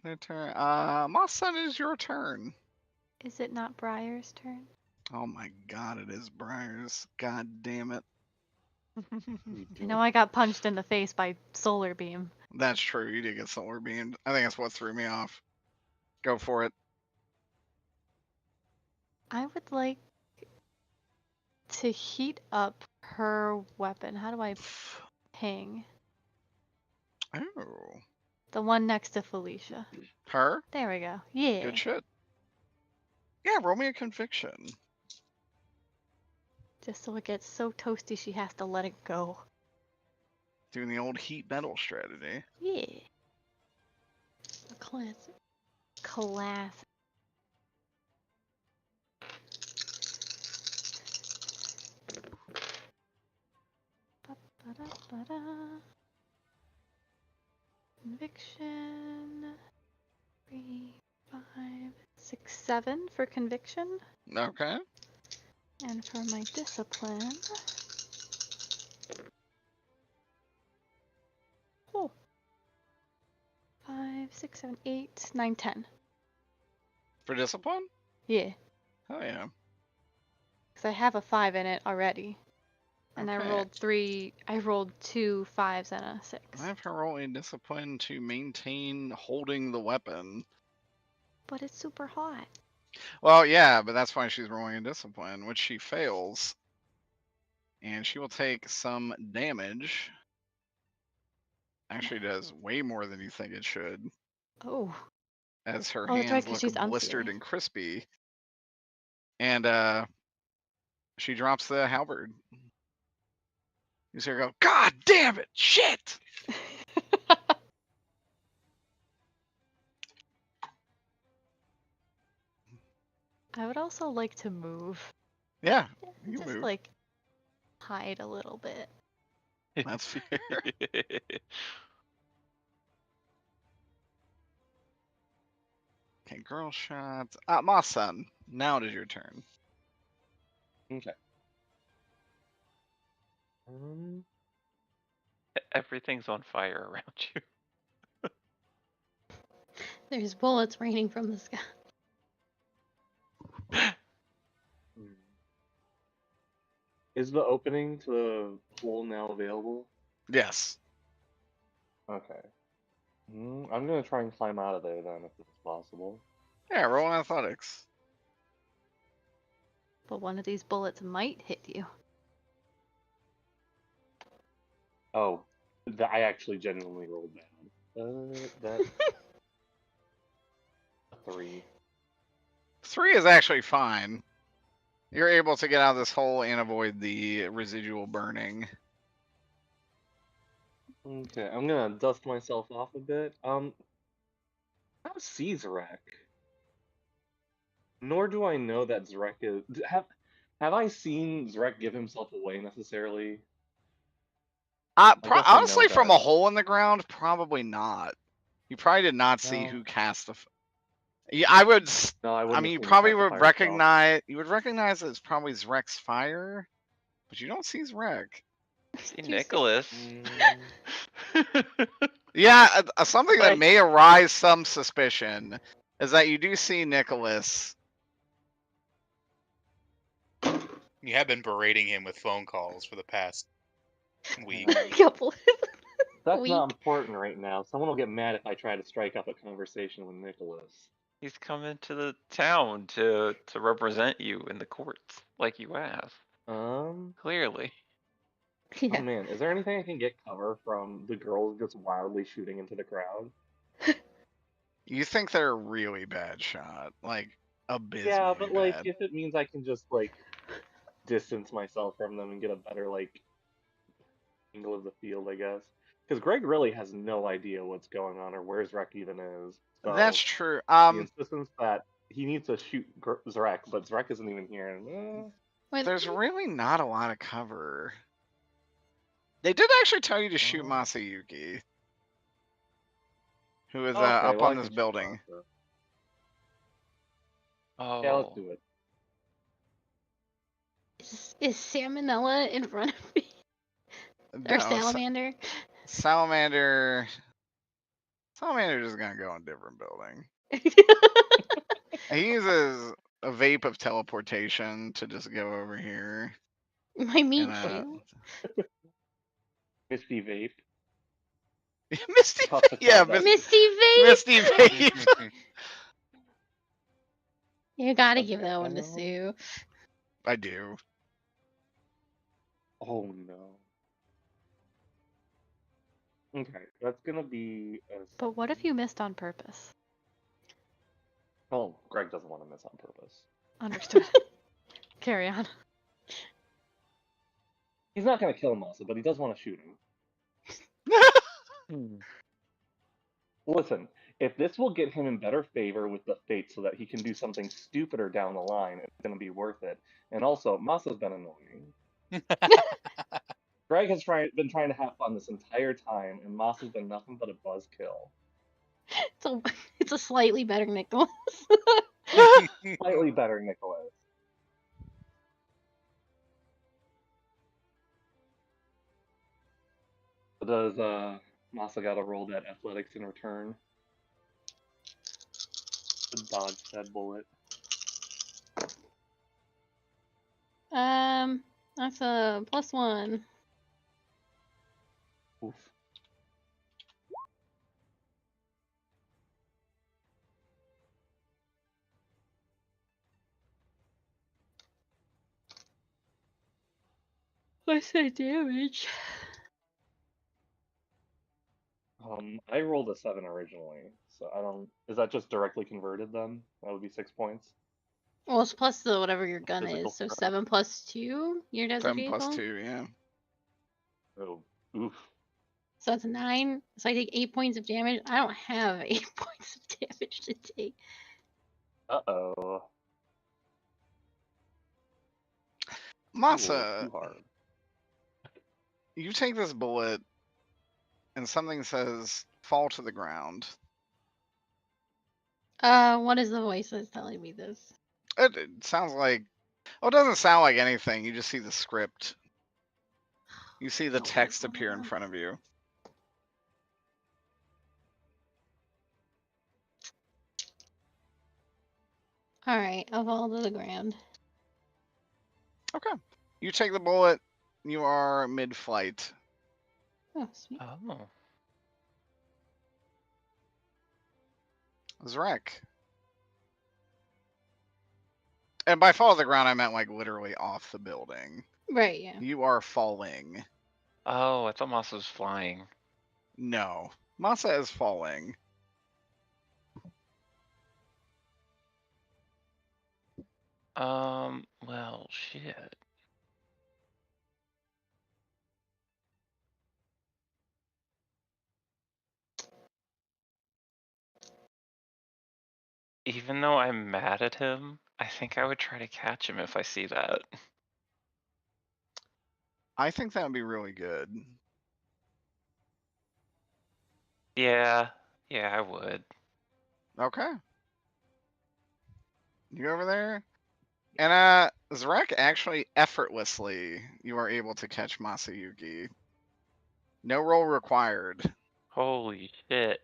Their turn. Moss Sun, is your turn. Is it not Briar's turn? Oh my God, it is Briar's. God damn it. I know I got punched in the face by solar beam. That's true. You did get solar beamed. I think that's what threw me off. Go for it. I would like to heat up her weapon. How do I ping? Oh, The one next to Felicia. her? There we go. Yeah. Good shit. Yeah, roll me a conviction. Just so it gets so toasty she has to let it go. Doing the old heat metal strategy. Yeah. A classic. Class. Ba-da-ba-da. Conviction. 3, 5, 6, 7 for conviction. Okay. And for my discipline. Oh. 5, 6, 7, 8, 9, 10. For discipline? Yeah. Oh yeah. Because I have a 5 in it already. And Okay. I rolled 2 5s and a 6. I have her roll a discipline to maintain holding the weapon. But it's super hot. Well, yeah, but that's why she's rolling a discipline, which she fails. And she will take some damage. Actually does way more than you think it should, Oh. as her Oh, that's right, hands 'cause look she's blistered unseelie. and crispy. And she drops the halberd. You see her go, God damn it, shit! I would also like to move. Yeah, you Just move. like hide a little bit. That's fair. Okay, girl shots. Moss-san, now it is your turn. Okay. Um, Everything's on fire around you. There's bullets raining from the sky. hmm. Is the opening to the pool now available? Yes. Okay. I'm gonna try and climb out of there then, if it's possible. Yeah, roll in athletics. But one of these bullets might hit you. Oh, I actually genuinely rolled bad. That 3. 3 is actually fine. You're able to get out of this hole and avoid the residual burning. Okay, I'm gonna dust myself off a bit. How see Zrek? Nor do I know that Zrek is. Have I seen Zrek give himself away necessarily? I guess I know Honestly, from that. a hole in the ground, probably not. You probably did not see No. who cast the. Yeah, I would. No, I I wouldn't mean, have you seen him probably cast the would fire spell. recognize. You would recognize that it's probably Zrek's fire, but you don't see Zrek. See Nicholas. Yeah, something that Right. may arise some suspicion is that you do see Nicholas. You have been berating him with phone calls for the past week. Couple. That's Weak. not important right now. Someone will get mad if I try to strike up a conversation with Nicholas. He's coming to the town to represent you in the courts, like you asked. Clearly. Yeah. Oh man, is there anything I can get cover from the girls just wildly shooting into the crowd? You think they're a really bad shot, like abysmally Yeah, but like bad. if it means I can just like distance myself from them and get a better like angle of the field, I guess. Because Greg really has no idea what's going on or where Zrek even is. So That's true. the insistence that he needs to shoot Zrek, but Zrek isn't even here. And, There's really not a lot of cover. They did actually tell you to shoot Masayuki, who is okay, up well, on I this can shoot building. Masa. Oh. Yeah, let's do it. Is Salmonella in front of me? Or No, Salamander? Salamander's just gonna go in a different building. He uses a vape of teleportation to just go over here. My meat And, shoe. Misty Vape. Misty, Tough to yeah, call that. Misty Vape! Misty vape. You gotta Okay, give that one to now- Sue. I do. Oh no. Okay, that's gonna be a... But what if you missed on purpose? Oh, Greg doesn't want to miss on purpose. Understood. Carry on. He's not gonna kill Masa, but he does want to shoot him. Listen, if this will get him in better favor with the Fates so that he can do something stupider down the line, it's gonna be worth it. And also, Masa's been annoying. Greg has been trying to have fun this entire time, and Masa's been nothing but a buzzkill. It's a slightly better Nicholas. Slightly better, Nicholas. Does Masa gotta roll that athletics in return? To dodge that bullet. That's a +1. Oof. What's the damage? I rolled a 7 originally, so I don't. Is that just directly converted then? That would be 6 points. Well, it's plus the whatever your gun Physical is. So threat. 7 plus 2, your desert 7 vehicle. plus 2, yeah. Oh, oof. So that's 9. So I take 8 points of damage. I don't have 8 points of damage to take. Uh-oh. Masa, Too hard. you take this bullet, and something says, fall to the ground. What is the voice that's telling me this? It sounds like... Oh, it doesn't sound like anything. You just see the script. You see the text appear in front of you. Alright, I'll fall to the ground. Okay. You take the bullet. You are mid-flight. Oh, sweet. Oh. Zrek. And by fall to the ground, I meant like literally off the building. Right, yeah. You are falling. Oh, I thought Moss was flying. No. Masa is falling. Well, shit. Even though I'm mad at him, I think I would try to catch him if I see that. I think that would be really good. Yeah, I would. Okay. You over there? And Zrek actually effortlessly you are able to catch Masayuki. No roll required. Holy shit.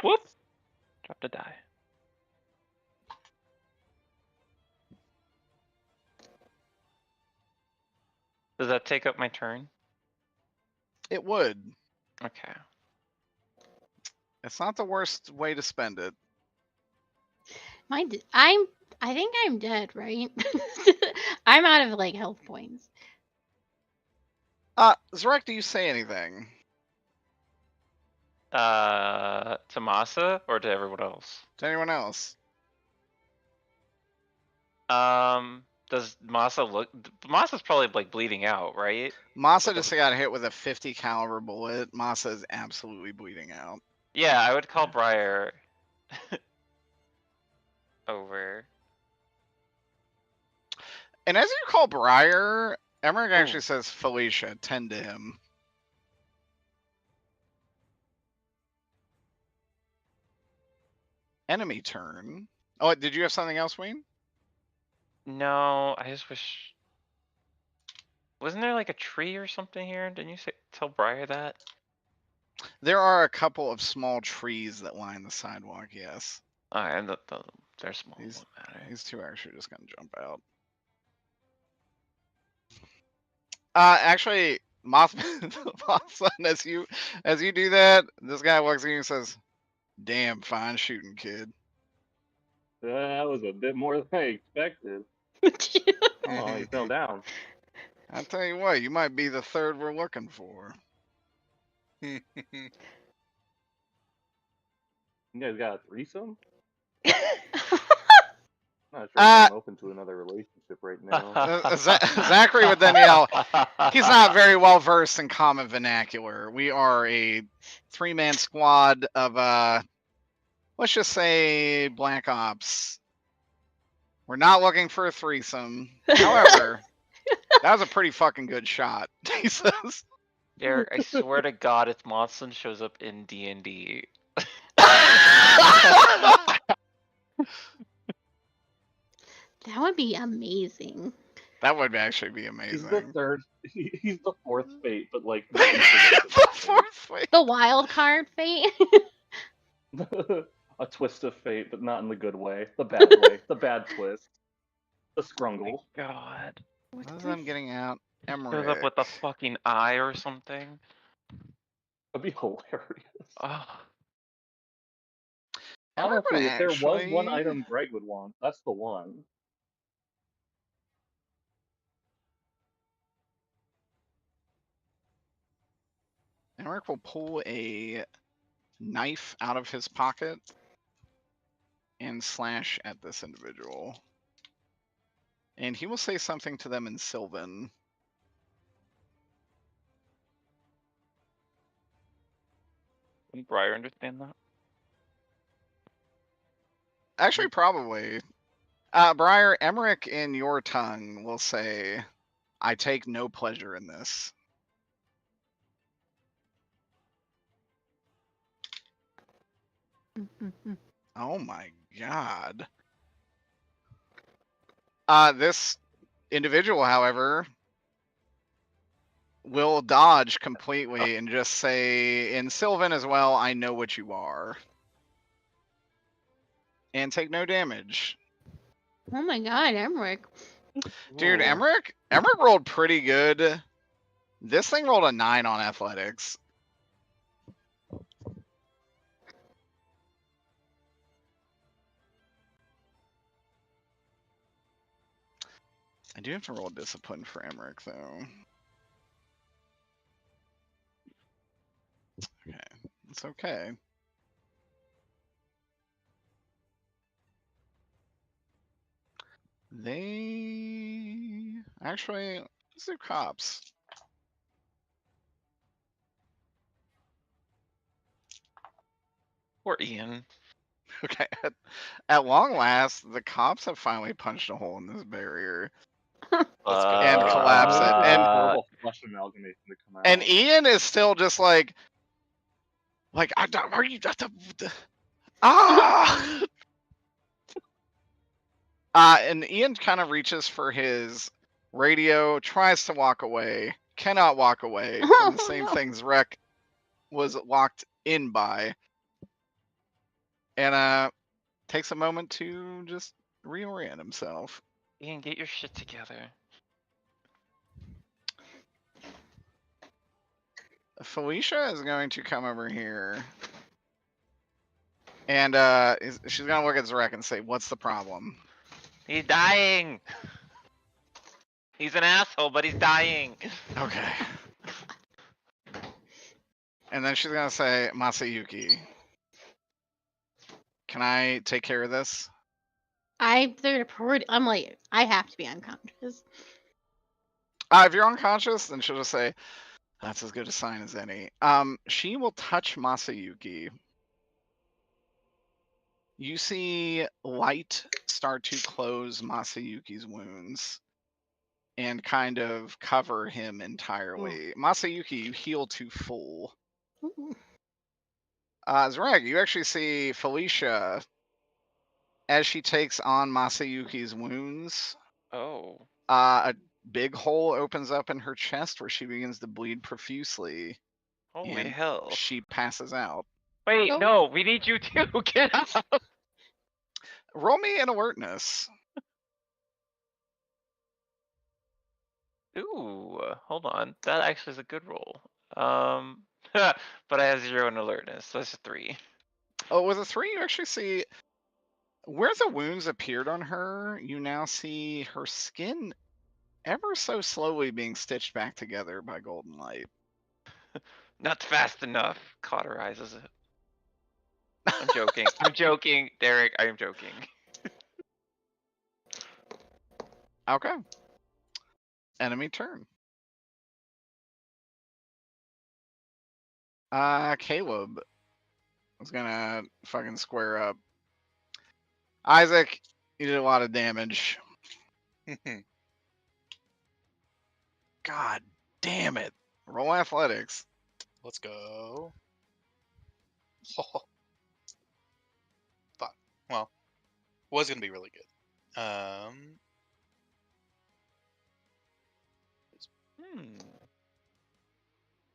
Whoop! Dropped a die. Does that take up my turn? It would. Okay. It's not the worst way to spend it. I think I'm dead, right? I'm out of like health points. Zrek, do you say anything? To Masa or to everyone else? To anyone else? Does Masa look? Masa's probably like bleeding out, right? Masa Like just got hit with a 50 caliber bullet. Masa is absolutely bleeding out. Yeah, I would call Briar over. And as you call Briar, Emmerich actually Ooh. says, Felicia, tend to him. Enemy turn. Oh, did you have something else, Wayne? No, I just wish. Wasn't there like a tree or something here? Didn't you tell Briar that? There are a couple of small trees that line the sidewalk, yes. And they're small. These two are actually just gonna jump out. Actually, Mothman, as you do that, this guy walks in and says, "Damn, fine shooting, kid." That was a bit more than I expected. Oh, he fell down. I'll tell you what, you might be the third we're looking for. You guys got a threesome? I'm not sure if I'm open to another relationship right now. Zachary would then yell, he's not very well versed in common vernacular. We are a 3-man squad of, let's just say Black Ops. We're not looking for a threesome. However, that was a pretty fucking good shot, he says. Derek, I swear to God, if Monson shows up in D&D. That would be amazing. That would actually be amazing. He's the third. He's the fourth fate, but like the the fourth fate. The wild card fate. A twist of fate, but not in the good way. The bad way. The bad twist. The scrungle. God. What is I'm getting out? Shows up Emmerich. with a fucking eye or something. That'd be hilarious. Oh. Honestly, if there was one actually- item Greg would want, that's the one. Emmerich will pull a knife out of his pocket and slash at this individual. And he will say something to them in Sylvan. Wouldn't Briar understand that? Actually, probably. Briar, Emmerich in your tongue will say, I take no pleasure in this. Oh my god. This individual, however, will dodge completely and just say in Sylvan as well, I know what you are. And take no damage. Oh my god, Emmerich. Dude, Ooh. Emmerich rolled pretty good. This thing rolled a 9 on athletics. I do have to roll discipline for Emmerich, though. Okay, it's okay. They actually, let's do cops. Poor Ian. Okay, at long last, the cops have finally punched a hole in this barrier Let's go. and collapsed it. And horrible flush amalgamation to come out. and Ian is still just like I don't, are you ah and Ian kind of reaches for his radio, tries to walk away, cannot walk away from the same things Rek was locked in by, and takes a moment to just reorient himself. Ian, get your shit together. Felicia is going to come over here, and she's gonna look at Zarek and say, "What's the problem?" He's dying. He's an asshole, but he's dying. Okay. And then she's gonna say, "Masayuki, can I take care of this?" I'm like, I have to be unconscious. If you're unconscious, then she'll just say, "That's as good a sign as any." She will touch Masayuki. You see light start to close Masayuki's wounds and kind of cover him entirely. Masayuki, you heal to full. Zarek, you actually see Felicia as she takes on Masayuki's wounds. Oh. A big hole opens up in her chest where she begins to bleed profusely. Holy and hell. She passes out. Wait, Oh. no, we need you too. Get out. Roll me an alertness. Ooh, hold on. That actually is a good roll. But I have 0 in alertness, so it's a 3. Oh, with a 3, you actually see where the wounds appeared on her. You now see her skin ever so slowly being stitched back together by golden light. Not fast enough. Cauterizes it. I'm joking. I'm joking, Derek. I am joking. Okay. Enemy turn. Caleb is gonna fucking square up. Isaac, you did a lot of damage. God damn it. Roll athletics. Let's go. Oh. Fuck. Well, was gonna be really good.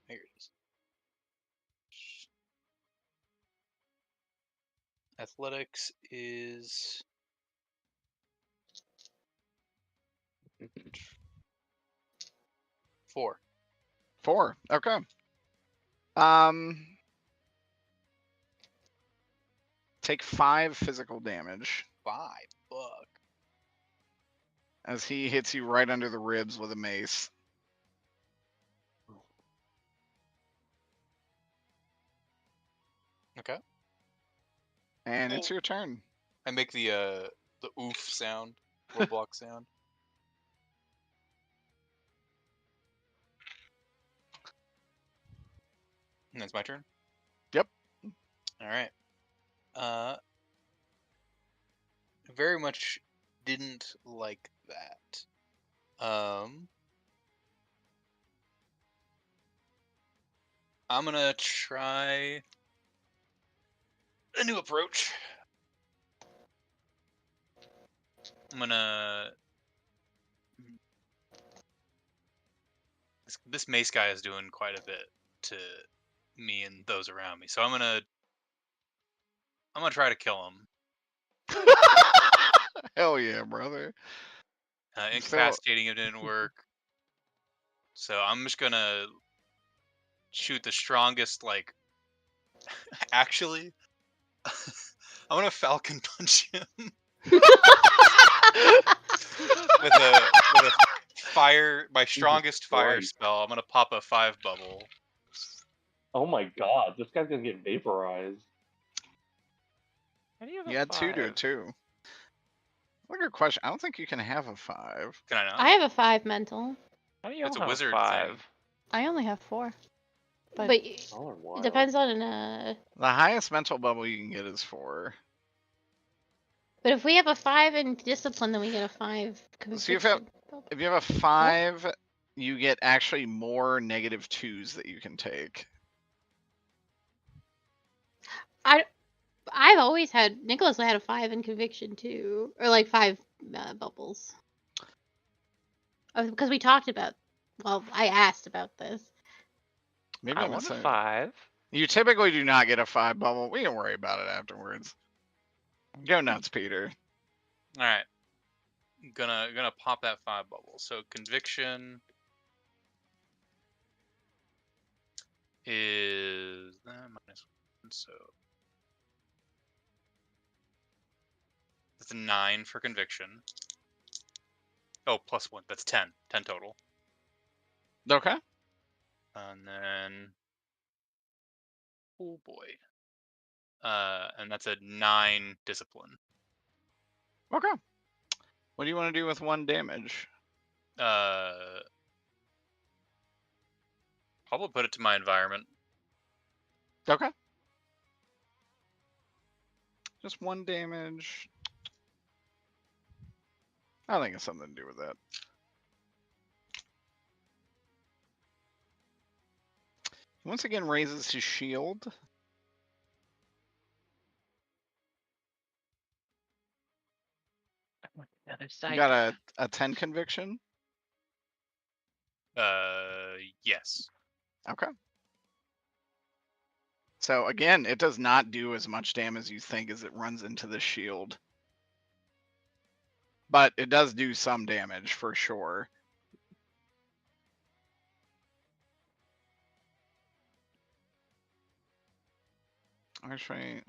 Here it is. Athletics is 4. 4. Okay. Take 5 physical damage 5. Fuck. as he hits you right under the ribs with a mace. Okay. And it's your turn. I make the oof sound, woodblock sound. And that's my turn? Yep. Alright. Very much didn't like that. I'm gonna try a new approach. I'm gonna... This mace guy is doing quite a bit to me and those around me, so I'm gonna try to kill him. Hell yeah, brother. Incapacitating him didn't work, so I'm just gonna shoot the strongest, like... Actually, I'm gonna Falcon Punch him. with a fire, my strongest fire Christ. spell. I'm gonna pop a 5 bubble. Oh my god, this guy's gonna get vaporized. How do you have You a had 2 to a 5? 2. What a good question. I don't think you can have a 5. Can I not? I have a 5 mental, How do you That's all a have wizard 5? thing. I only have 4. but, But it Oh, wow. depends on The highest mental bubble you can get is 4. But if we have a 5 in discipline, then we get a 5 So if you have, conviction. if you have a 5, you get actually more -2s that you can take. I've always had Nicholas had a 5 in conviction too, or like 5 bubbles. Because we talked about. Well, I asked about this. Maybe I I'm want a insane. 5. You typically do not get a 5 bubble. We can worry about it afterwards. Go nuts, Peter. All right. Gonna pop that 5 bubble. So conviction is -1, so that's a 9 for conviction. Oh, +1. That's 10. 10 total. Okay. And then, oh boy. And that's a 9 discipline. Okay. What do you want to do with 1 damage? Probably put it to my environment. Okay. Just 1 damage. I think it's something to do with that. He once again raises his shield. Other You side. got a 10 conviction? Yes. Okay. So again, it does not do as much damage as you think as it runs into the shield. But it does do some damage for sure. Actually,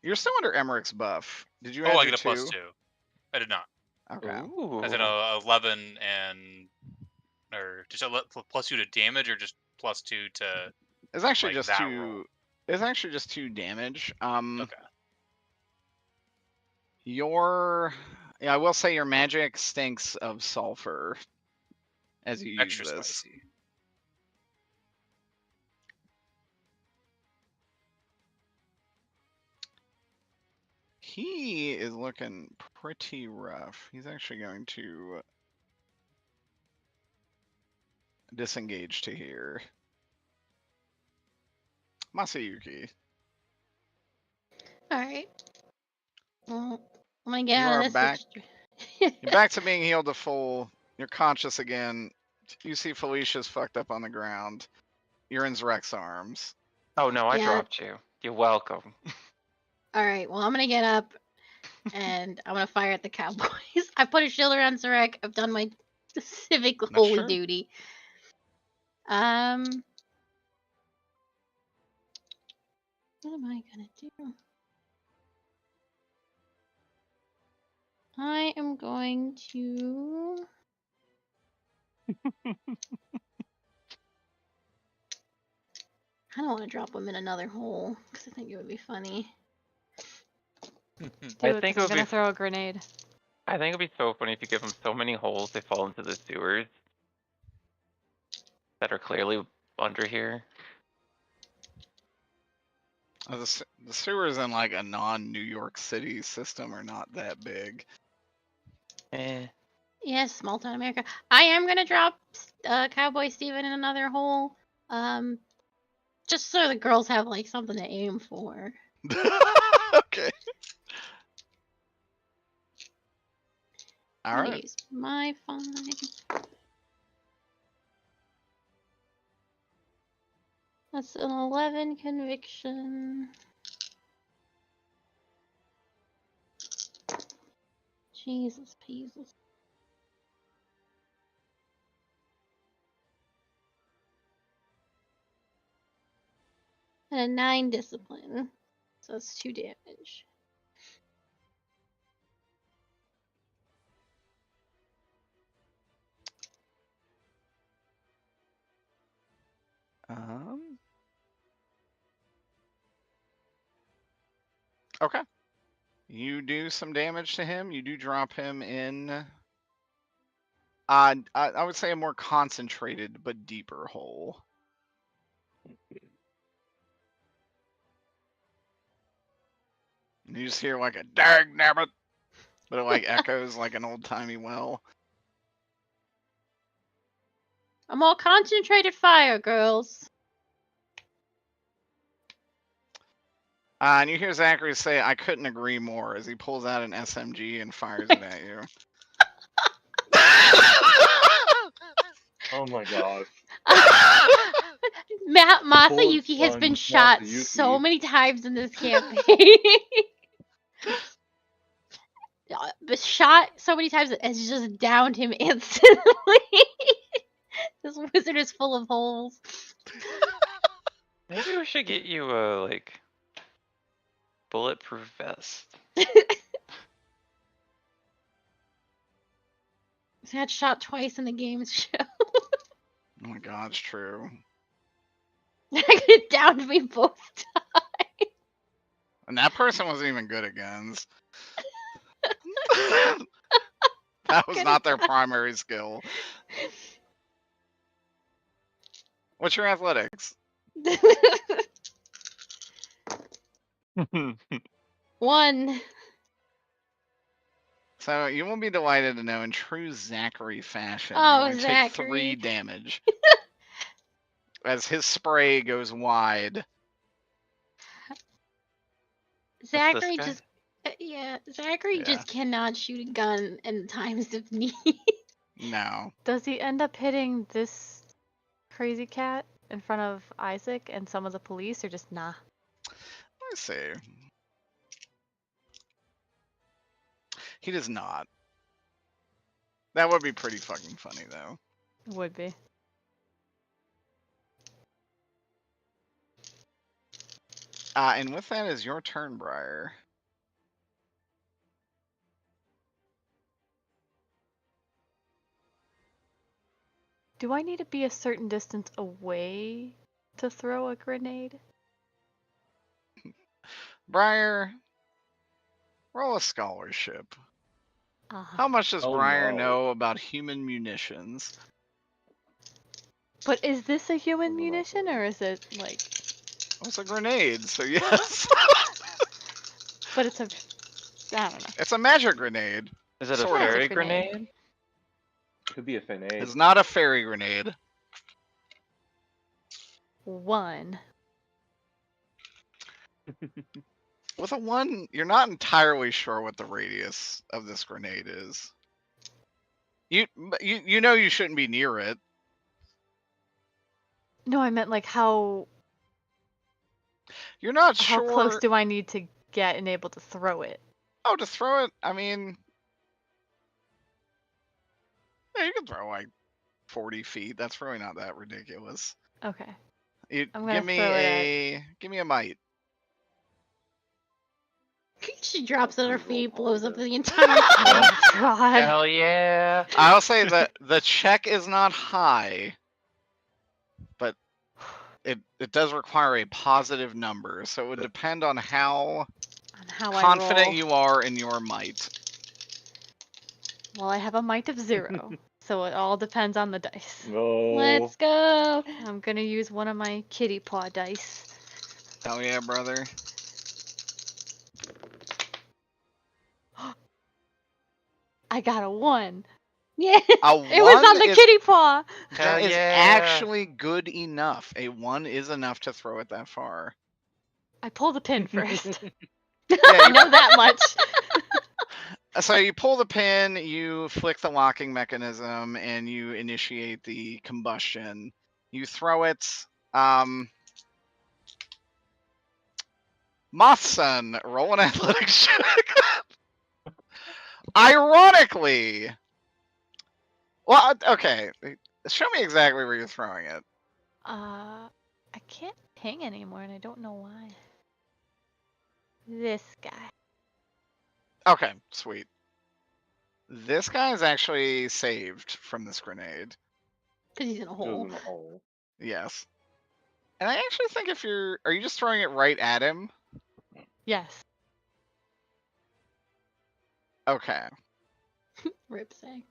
you're still under Emmerich's buff. Did you add Oh, I your get a 2? +2. I did not. Okay. Ooh. As in a 11 and, or just a +2 to damage, or just +2 to It's actually like just that 2. roll? It's actually just 2 damage. Okay. Yeah, I will say your magic stinks of sulfur as you use Extra this. spicy. He is looking pretty rough. He's actually going to disengage to here. Masayuki. Alright. Well, I'm gonna get You out are of this. back. You're back to being healed to full. You're conscious again. You see Felicia's fucked up on the ground. You're in Zrek's arms. Oh no, I Yeah. dropped you. You're welcome. Alright, well, I'm gonna get up and I'm gonna fire at the cowboys. I put a shield around Zarek. I've done my civic holy true. duty. What am I gonna do? I am going to. I don't want to drop them in another hole because I think it would be funny. do I it, think 'cause it I'm would be gonna throw a grenade. I think it'd be so funny if you give them so many holes they fall into the sewers that are clearly under here. The sewers in like a non-New York City system are not that big. Eh. Yes, small town America. I am gonna drop Cowboy Steven in another hole. Just so the girls have like something to aim for. Okay. All I'm gonna right. use my 5. That's an 11 conviction. Jesus, Jesus. And a 9 discipline. So that's 2 damage. Okay. You do some damage to him. You do drop him in. I would say a more concentrated but deeper hole. And you just hear like a dag nabbit, but it like echoes like an old timey well. I'm all concentrated fire, girls. And you hear Zachary say, "I couldn't agree more," as he pulls out an SMG and fires it at you. Oh my gosh. Masayuki has been shot so many times in this campaign. Shot so many times it has just downed him instantly. This wizard is full of holes. Maybe we should get you a like bulletproof vest. He's had shot twice in the game's show. Oh my god, it's true. It downed me both times. And that person wasn't even good at guns. That was not their primary skill. What's your athletics? 1. So you will be delighted to know, in true Zachary fashion, Oh, you only take 3 Zachary. damage. As his spray goes wide. Zachary just, Zachary Yeah. just cannot shoot a gun in times of need. No. Does he end up hitting this crazy cat in front of Isaac and some of the police, or just nah? Let's see. He does not. That would be pretty fucking funny, though. Would be. And with that is your turn, Briar. Do I need to be a certain distance away to throw a grenade? Briar, roll a scholarship. How much does Briar know about human munitions? But is this a human munition, or is it like... Oh, it's a grenade, so yes. But it's a... I don't know. It's a magic grenade. Is it a Sort of. fairy grenade? Could be a grenade. It's not a fairy grenade. 1. With a 1, you're not entirely sure what the radius of this grenade is. You know you shouldn't be near it. No, I meant like how... You're not How sure. close do I need to get and able to throw it? Oh, to throw it? I mean... Yeah, you can throw like 40 feet. That's really not that ridiculous. Okay. You, I'm gonna give me throw it give me a might. She drops at her feet, blows up the entire Oh god. Hell yeah! I'll say that the check is not high, but it does require a positive number, so it would depend on how confident you are in your might. Well, I have a might of 0, so it all depends on the dice. No. Let's go. I'm gonna use one of my kitty paw dice. Hell yeah, brother. I got a 1. Yeah. A It was on 1 the is, kitty paw. that is yeah. actually good enough. A 1 is enough to throw it that far. I pulled the pin first. Yeah, I know that much. So you pull the pin, you flick the locking mechanism, and you initiate the combustion. You throw it. Mothson, roll an athletics check. Ironically. Well, okay. Show me exactly where you're throwing it. I can't ping anymore, and I don't know why. This guy. Okay, sweet. This guy is actually saved from this grenade. Because he's in a hole. In the hole. Yes. And I actually think if are you just throwing it right at him? Yes. Okay. Rip say.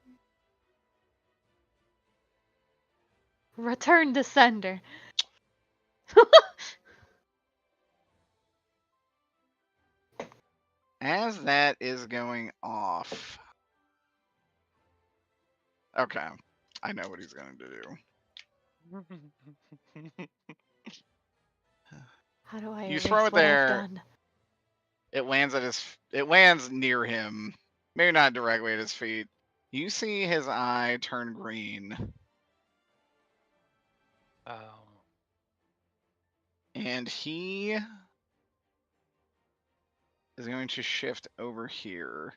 Return to sender. As that is going off. Okay. I know what he's going to do. How do I You erase throw it what I've there. done? It lands near him. Maybe not directly at his feet. You see his eye turn green. Oh. And he is going to shift over here.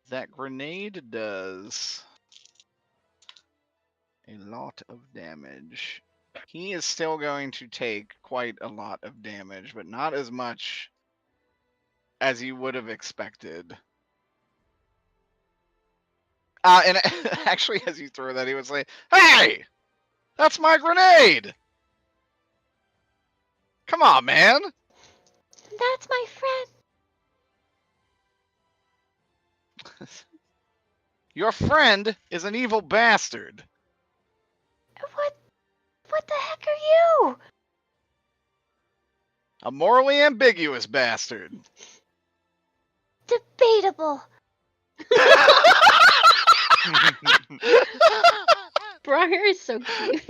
That grenade does a lot of damage. He is still going to take quite a lot of damage, but not as much as you would have expected. And actually, as you throw that, he would say, "Hey! That's my grenade! Come on, man!" That's my friend. Your friend is an evil bastard. What the heck are you? A morally ambiguous bastard. Debatable. Briar is so cute.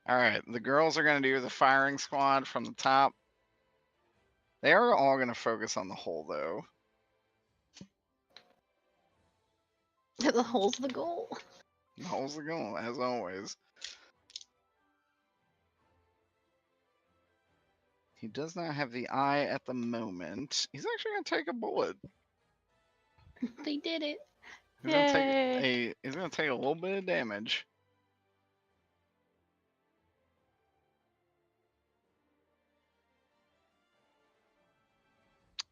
Alright, the girls are going to do the firing squad from the top. They are all going to focus on the hole, though. The hole's the goal. The hole's the goal, as always. He does not have the eye at the moment. He's actually going to take a bullet. They did it. He's going to take a little bit of damage.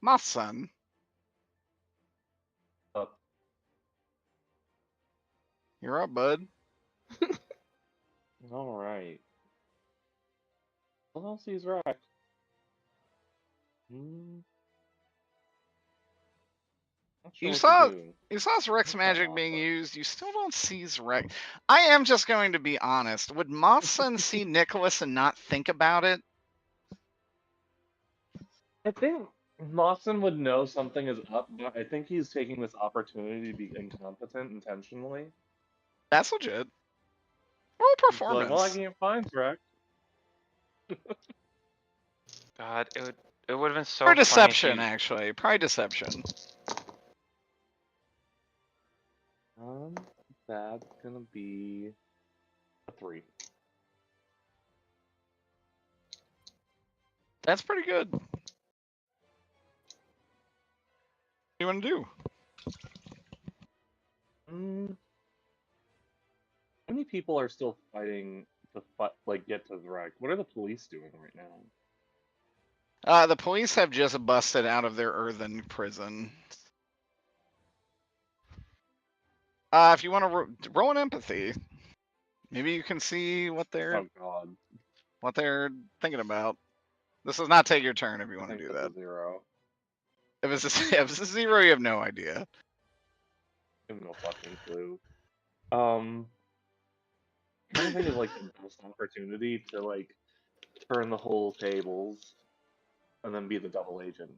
My son. Up. You're up, bud. All right. What else is right? Not sure You what saw to do. Zrek's magic being used. You still don't see Zrek. I am just going to be honest. Would Moth's son see Nicholas and not think about it? I think Lawson would know something is up, but I think he's taking this opportunity to be incompetent intentionally. That's legit. Roll He's like, well, I performance. can't find Zrek. God, it would have been so Or funny if deception, you... actually. Probably deception. That's gonna be a 3. That's pretty good. What do you want to do? How many people are still fighting to get to Zrek? What are the police doing right now? The police have just busted out of their earthen prison. If you want to roll an empathy, maybe you can see what they're Oh God. what they're thinking about. This does not take your turn if you I want to think do that's that. a 0. If it's a 0, you have no idea. I have no fucking clue. I'm trying to think of like the best opportunity to like turn the whole tables and then be the double agent.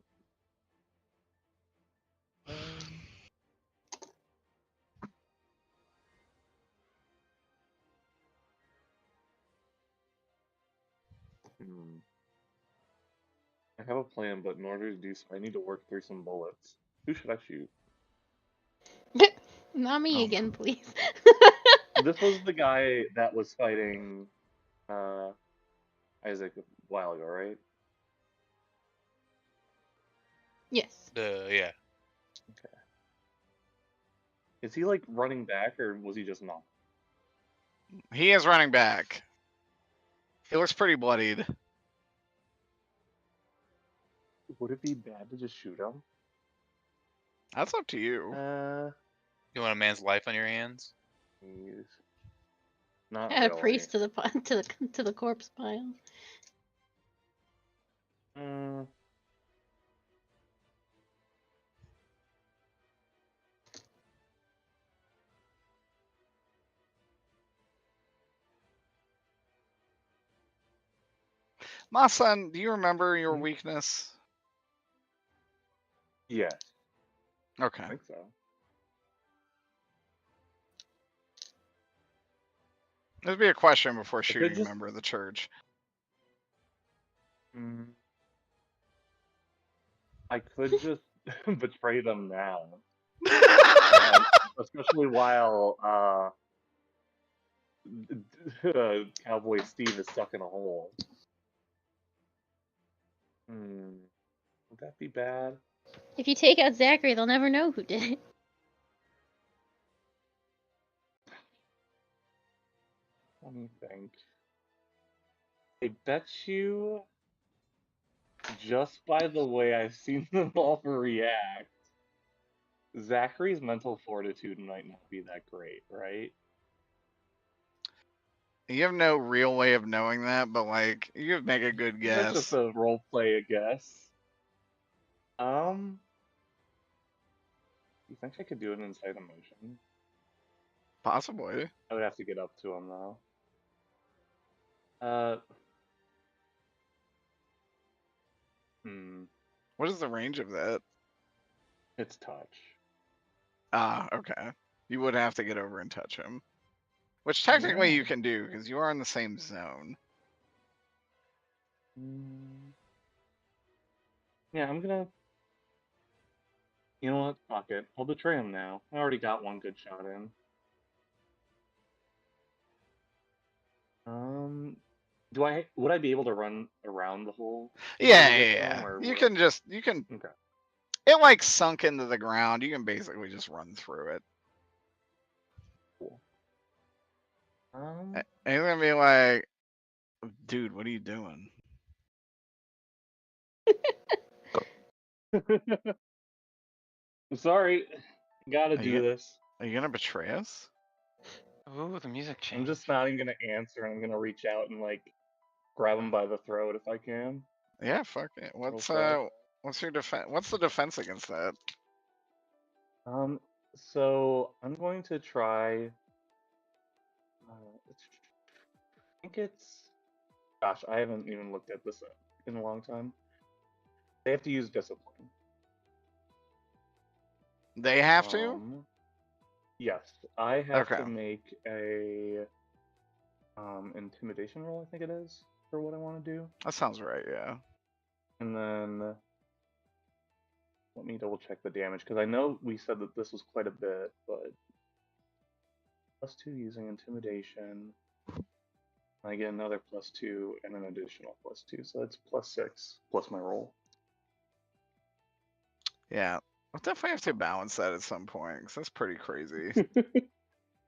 I have a plan, but in order to do so, I need to work through some bullets. Who should I shoot? Not me Oh. again, please. This was the guy that was fighting Isaac a while ago, right? Yes. Yeah. Okay. Is he like running back, or was he just not? He is running back. It looks pretty bloodied. Would it be bad to just shoot him? That's up to you. You want a man's life on your hands? Jeez. Not Add a really. priest to the to the corpse pile. Mm, Masan, do you remember your Mhm. weakness? yes, Okay. I think so. There'd be a question before could shooting a just- member of the church. I could just betray them now, especially while Cowboy Steve is stuck in a hole. Would that be bad? If you take out Zachary, they'll never know who did it. Let me think. I bet you, just by the way I've seen them all react, Zachary's mental fortitude might not be that great, right? You have no real way of knowing that, but like you could make a good That's guess. just a role play, I guess. You think I could do an insight emotion? Possibly. I would have to get up to him though. What is the range of that? It's touch. Ah, okay. You would have to get over and touch him. Which technically you Yeah. can do, because you are in the same zone. Yeah, I'm gonna. You know what? Fuck it. I'll betray him now. I already got one good shot in. Would I be able to run around the hole? Yeah. You Okay. can. It like sunk into the ground. You can basically just run through it. Cool. And he's gonna be like, dude, what are you doing? I'm sorry. Gotta Are do you, this. are you gonna betray us? Ooh, the music I'm changed. just not even gonna answer. I'm gonna reach out and like grab him by the throat if I can. Yeah, fuck it. What's your defense? What's the defense against that? So I'm going to try. I think it's. Gosh, I haven't even looked at this in a long time. They have to use discipline. They have to? Yes, I have Okay. to make a intimidation roll, I think it is, for what I want to do. That sounds right, yeah. And then let me double check the damage, because I know we said that this was quite a bit, but +2 using intimidation. I get another +2 and an additional +2, so it's +6 plus my roll. Yeah. I'll definitely have to balance that at some point, because that's pretty crazy.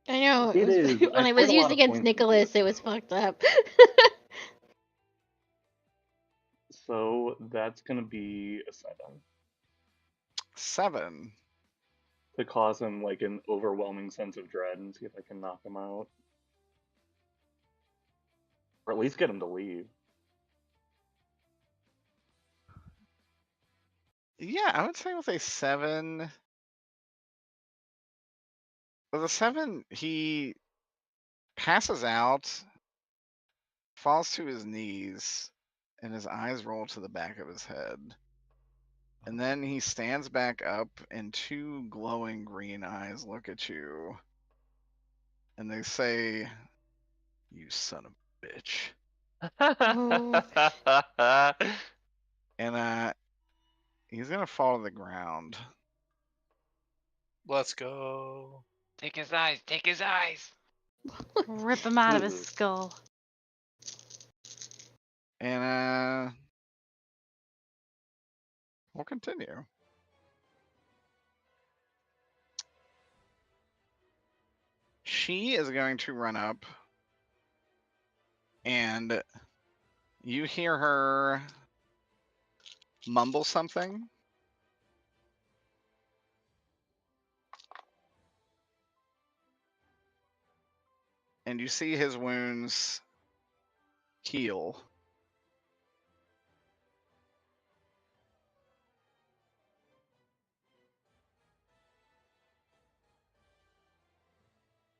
I know. It is. When I it was put a lot used of against points into Nicholas, this it was thing. fucked up. So that's gonna be a 7. 7. To cause him like an overwhelming sense of dread and see if I can knock him out. Or at least get him to leave. Yeah, I would say with a 7. With a 7, he passes out, falls to his knees, and his eyes roll to the back of his head. And then he stands back up, and 2 glowing green eyes look at you. And they say, "You son of a bitch." And he's gonna fall to the ground. Let's go. Take his eyes. Take his eyes. Rip him out of his skull. And we'll continue. She is going to run up, and you hear her mumble something. and you see his wounds heal.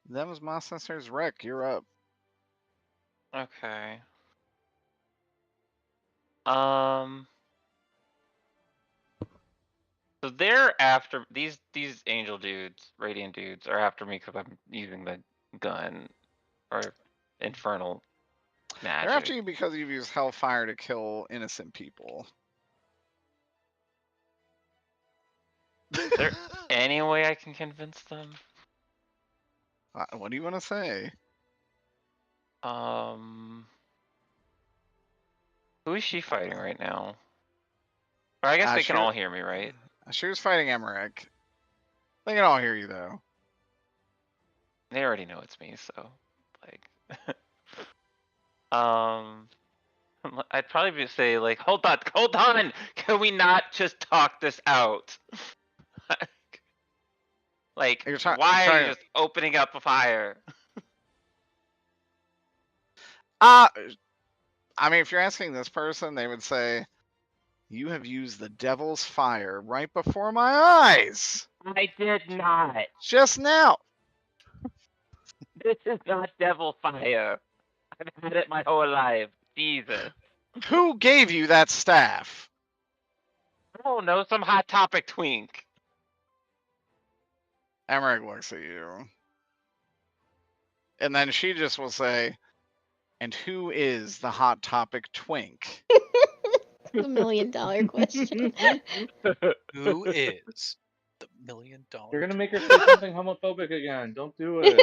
That was my sister's wreck. You're up. Okay. So they're after these angel dudes, radiant dudes, are after me because I'm using the gun or infernal magic. They're after you because you've used hellfire to kill innocent people. Is there any way I can convince them? What do you want to say? Who is she fighting right now? Or I guess they can all hear me, right? She was fighting Emmerich. They can all hear you though. They already know it's me, so like I'd probably say like, hold on, can we not just talk this out? Like, why are you just opening up a fire? I mean, if you're asking this person, they would say, you have used the devil's fire right before my eyes. I did not. Just now. This is not devil fire. I've had it my whole life. Jesus. Who gave you that staff? I don't know, some Hot Topic twink. Emmerich looks at you. And then she just will say, and who is the Hot Topic twink? The $1 million question. Who is the $1 million? You're gonna make her say something homophobic again. Don't do it.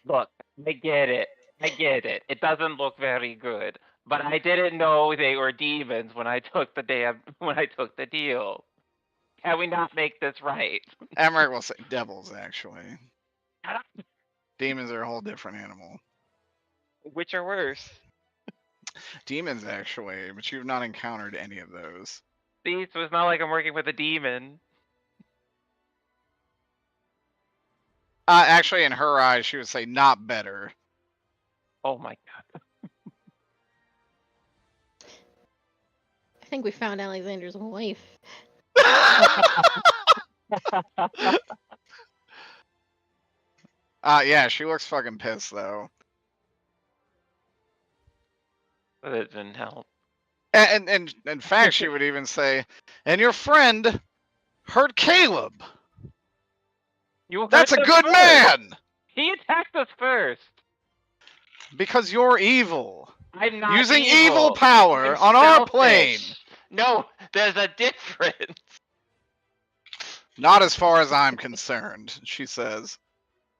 Look, I get it. It doesn't look very good. But I didn't know they were demons when I took the deal. Can we not make this right? Emmerich will say devils, actually. Demons are a whole different animal. Which are worse? Demons, actually, but you've not encountered any of those. See, so it's not like I'm working with a demon. Actually, in her eyes, she would say not better. Oh my god. I think we found Alexander's wife. Yeah, she looks fucking pissed, though. But it didn't help. And in fact, she would even say, and your friend hurt Caleb. That's a good man! He attacked us first. Because you're evil. I'm not using evil power on our plane. No, there's a difference. Not as far as I'm concerned, she says.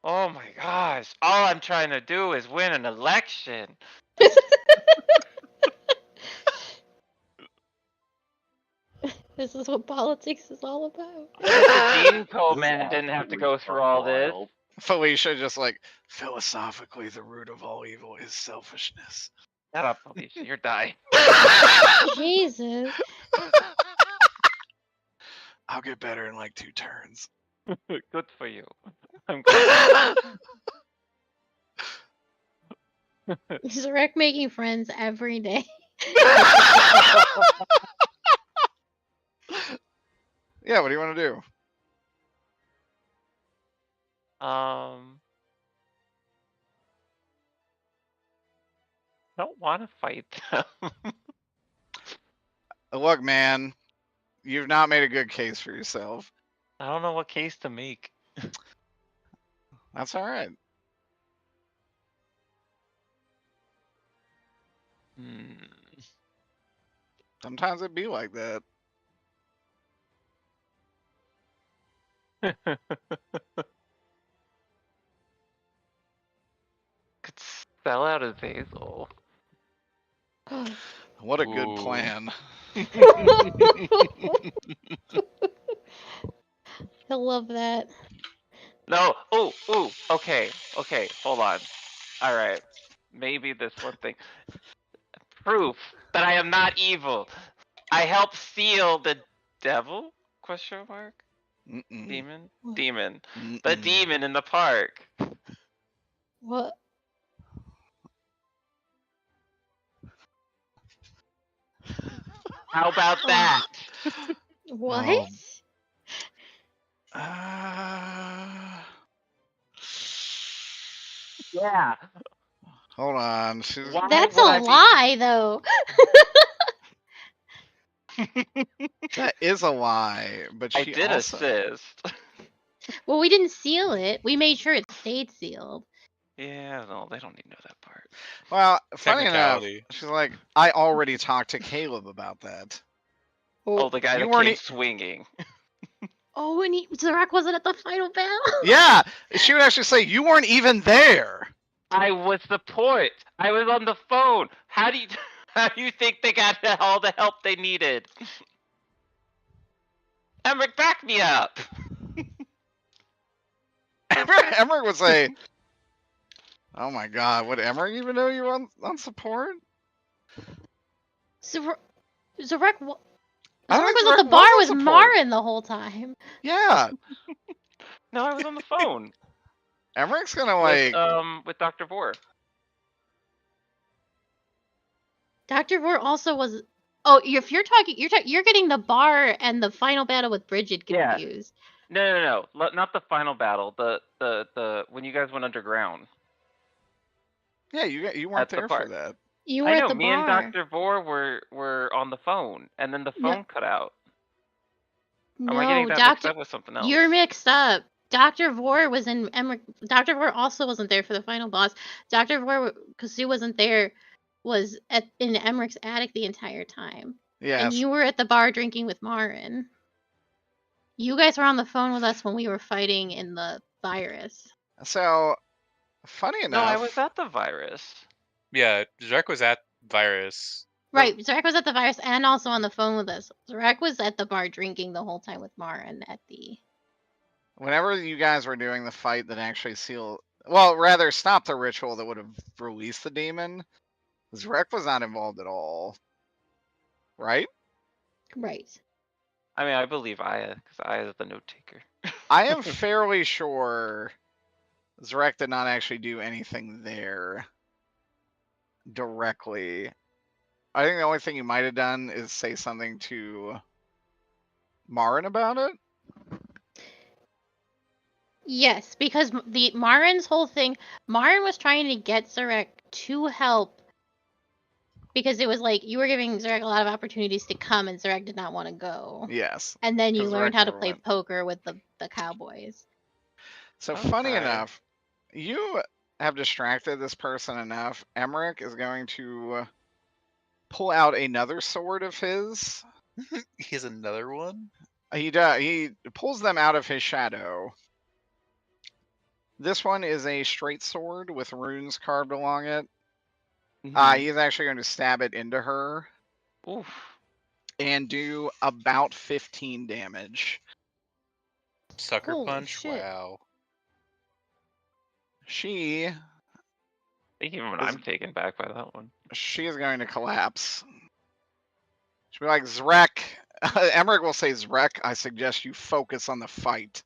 Oh my gosh. All I'm trying to do is win an election. This is what politics is all about. The Dean Coleman didn't have to go through all this. Felicia just like, philosophically, the root of all evil is selfishness. Shut up, Felicia. You're dying. Jesus. I'll get better in like 2 turns. Good for you. I'm glad. Zarek making friends every day. Yeah, what do you want to do? I don't want to fight them. Look, man, you've not made a good case for yourself. I don't know what case to make. That's all right. Sometimes it be like that. Could sell out a Basil. What a good plan. He'll love that. No. Oh, okay. Hold on. All right. Maybe this one thing. Proof that I am not evil. I help steal the devil? Question mark? Demon? Demon. The demon in the park. What? How about that? What? Oh. Yeah. Hold on. She's Why That's a would I be? lie, though. that is a lie, but I she did also assist. Well, we didn't seal it. We made sure it stayed sealed. Yeah, no, they don't need to know that part. Well, funny enough, Technicality. she's like, I already talked to Caleb about that. Oh, the guy you that weren't came e- swinging. Oh, and Zarak wasn't at the final battle. Yeah, she would actually say you weren't even there. I was the port. I was on the phone. How do you think they got all the help they needed? Emmerich, back me up. Emmerich would say, "Oh my God, would Emmerich even know you were on support?" Zarak I was think at the Zarek bar was on with support. Marin the whole time. Yeah, No, I was on the phone Emmerich's gonna like. with Dr. Vor. Dr. Vor also was. Oh, if you're talking, you're getting the bar and the final battle with Bridget Yeah. confused. No, not the final battle. The when you guys went underground. Yeah, you At weren't the there for park. that. You were I at know. the Me and bar. Dr. Vor were on the phone, and then the No. phone cut out. No, Am I getting that mixed up with something else? You're mixed up. Dr. Vor was in Emmerich. Dr. Vor also wasn't there for the final boss. Dr. Vor, because she wasn't there, was in Emmerich's attic the entire time. Yes. And you were at the bar drinking with Marin. You guys were on the phone with us when we were fighting in the virus. So, funny enough. No, I was at the virus. Yeah, Zarek was at Virus. Right, Zarek was at the virus and also on the phone with us. Zarek was at the bar drinking the whole time with Marin at the... Whenever you guys were doing the fight that actually rather stop the ritual that would have released the demon, Zarek was not involved at all. Right? Right. I mean, I believe Aya, because Aya is the note taker. I am fairly sure Zarek did not actually do anything there directly. I think the only thing he might have done is say something to Marin about it. Yes, because Marin's whole thing, Marin was trying to get Zarek to help because it was like you were giving Zarek a lot of opportunities to come and Zarek did not want to go. Yes. And then you 'Cause learned Zarek how to never play went. poker with the cowboys. So funny Okay. enough, you have distracted this person enough. Emmerich is going to pull out another sword of his. He has another one? He does. He pulls them out of his shadow. This one is a straight sword with runes carved along it. Mhm. He's actually going to stab it into her Oof. and do about 15 damage. Sucker Holy punch? shit. Wow. She I think even Is- I'm taken back by that one. is going to collapse. She'll be like, Zrek. Emmerich will say, Zrek, I suggest you focus on the fight.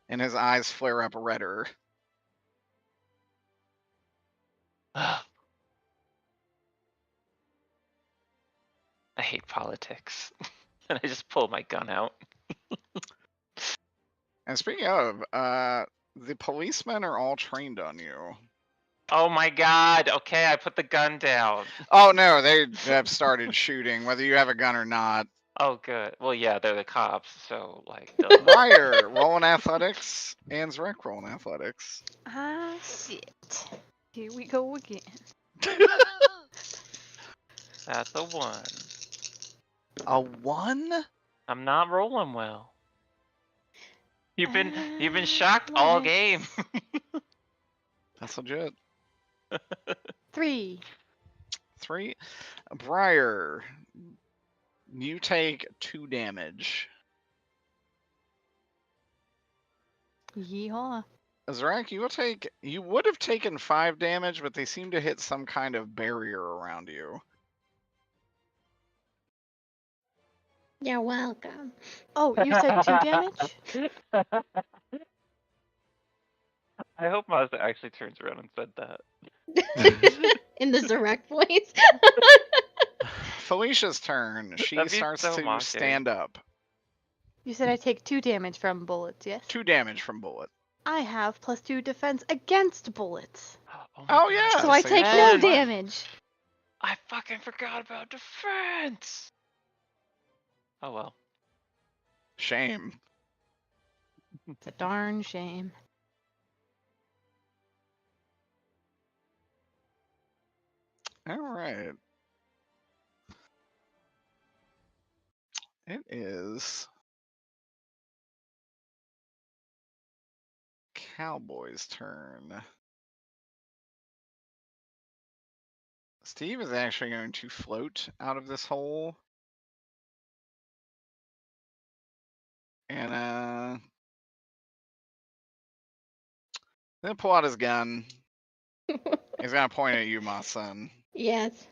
And his eyes flare up redder. I hate politics. And I just pull my gun out. And speaking of, the policemen are all trained on you. Oh my god. Okay, I put the gun down. Oh no, they have started shooting, whether you have a gun or not. Oh, good. Well, yeah, they're the cops, so like. duh. Wire, rolling athletics, and Zrek rolling athletics. Ah, shit. Here we go again. That's a 1. A 1? I'm not rolling well. You've been shocked all game. That's legit. 3. 3. Briar, you take 2 damage. Yeehaw. Zrek, you would have taken 5 damage, but they seem to hit some kind of barrier around you. You're welcome. Oh, you said 2 damage? I hope Mazda actually turns around and said that. In the direct voice. Felicia's turn. She That'd be starts so to mocking. stand up. You said I take 2 damage from bullets, yes? 2 damage from bullet. I have +2 defense against bullets. Oh, Oh, my yeah. God. So I so take you're no fine. damage. I fucking forgot about defense. Oh well. Shame. It's a darn shame. All right. It is Cowboy's turn. Steve is actually going to float out of this hole. And then pull out his gun. He's gonna point at you, my son. Yes.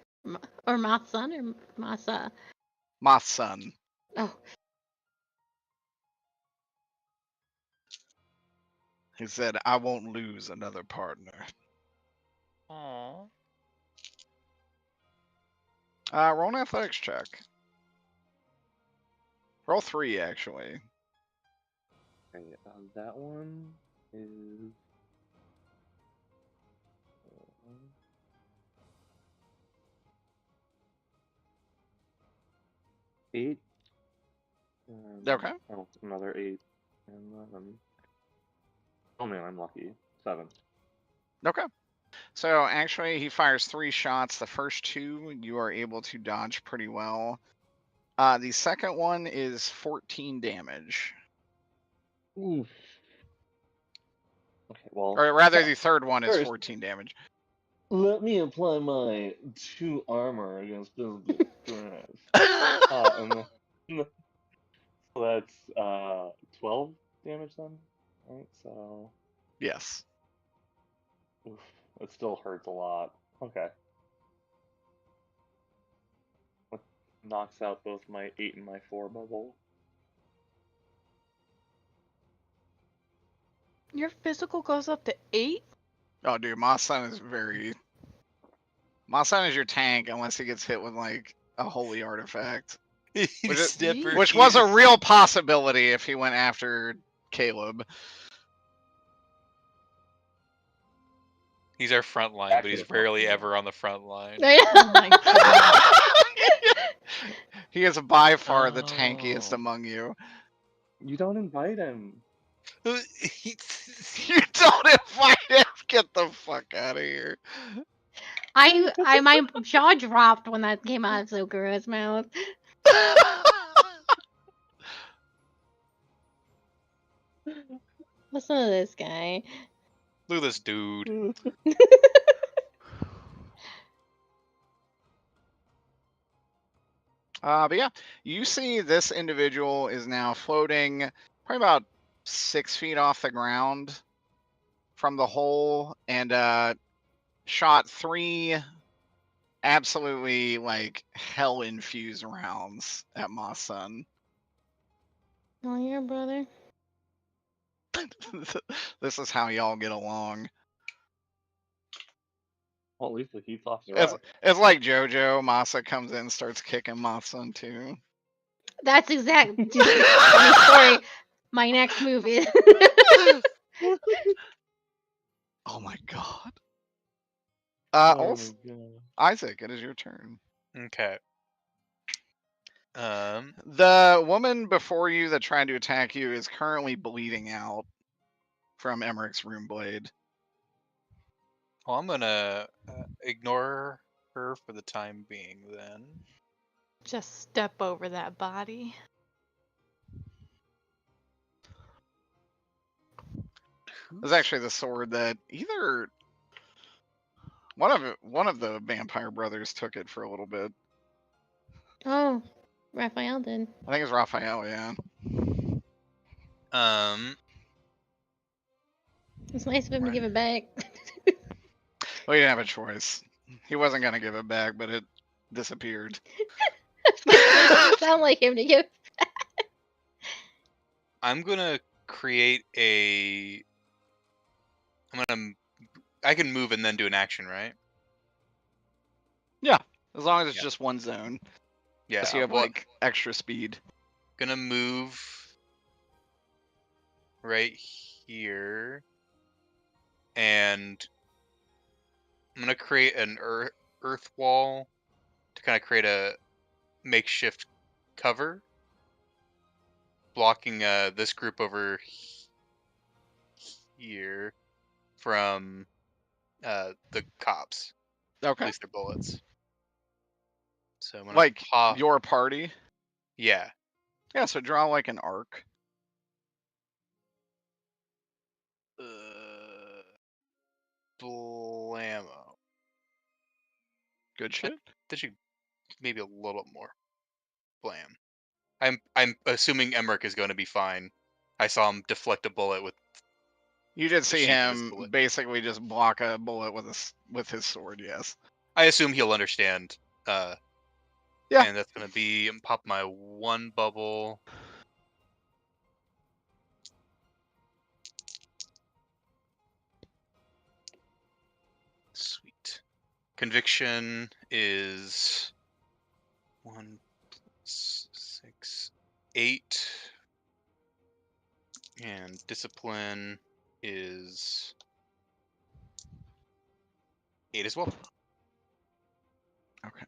Or my son or my son. My son. Oh. He said, I won't lose another partner. Aww. Roll an athletics check. Roll 3, actually. Okay, that one is 8. Okay. Oh, another 8. And 11. Oh man, I'm lucky. 7. Okay. So actually, he fires 3 shots. The first 2 you are able to dodge pretty well. The second one is 14 damage. Oof. Okay, well. Or rather, the third one is 14 damage. Let me apply my 2 armor against this stress. And then, so that's 12 damage then, right? So. Yes. Oof, it still hurts a lot. Okay. What knocks out both my 8 and my 4 bubble. Your physical goes up to 8? Oh, dude, my son is very... My son is your tank unless he gets hit with, like, a holy artifact. Which was a real possibility if he went after Caleb. He's our front line, but he's rarely ever on the front line. Oh my god. He is by far the tankiest among you. You don't invite him. You don't invite him. Get the fuck out of here. My jaw dropped when that came out of Zukuru's mouth. Listen to this guy. Look at this dude. But yeah, you see this individual is now floating probably about 6 feet off the ground from the hole and shot 3 absolutely like hell infused rounds at my son. Oh, yeah, brother. This is how y'all get along. Well, at least the heat's off the rock. It's like JoJo. Masa comes in and starts kicking my son too. That's exactly. Funny story. My next move is. Oh my god. Oh Also, my god. Isaac, it is your turn. Okay. The woman before you that tried to attack you is currently bleeding out from Emmerich's rune blade. Well, I'm gonna ignore her for the time being then. Just step over that body. This is actually the sword that either one of the vampire brothers took it for a little bit. Oh, Raphael did. I think it's Raphael, yeah. It's nice of him to give it back. Well, he didn't have a choice. He wasn't gonna give it back, but it disappeared. It sound like him to give. I'm gonna create a I can move and then do an action, right? Yeah, as long as it's Yeah. just one zone. Yeah. So you have well, like extra speed. gonna move right here, and I'm gonna create an earth wall to kind of create a makeshift cover, blocking this group over here from the cops. Okay. At least their bullets. So I'm gonna Like pop. your party. Yeah. Yeah. So draw like an arc. Blammo. Good shit. That should maybe a little more. Blam. I'm assuming Emmerich is going to be fine. I saw him deflect a bullet with. You did see sheath of his him bullet. basically just block a bullet with his sword. Yes. I assume he'll understand. Yeah. And that's gonna be pop my one bubble. Sweet. Conviction is 1 + 6, 8, and discipline is 8 as well. Okay.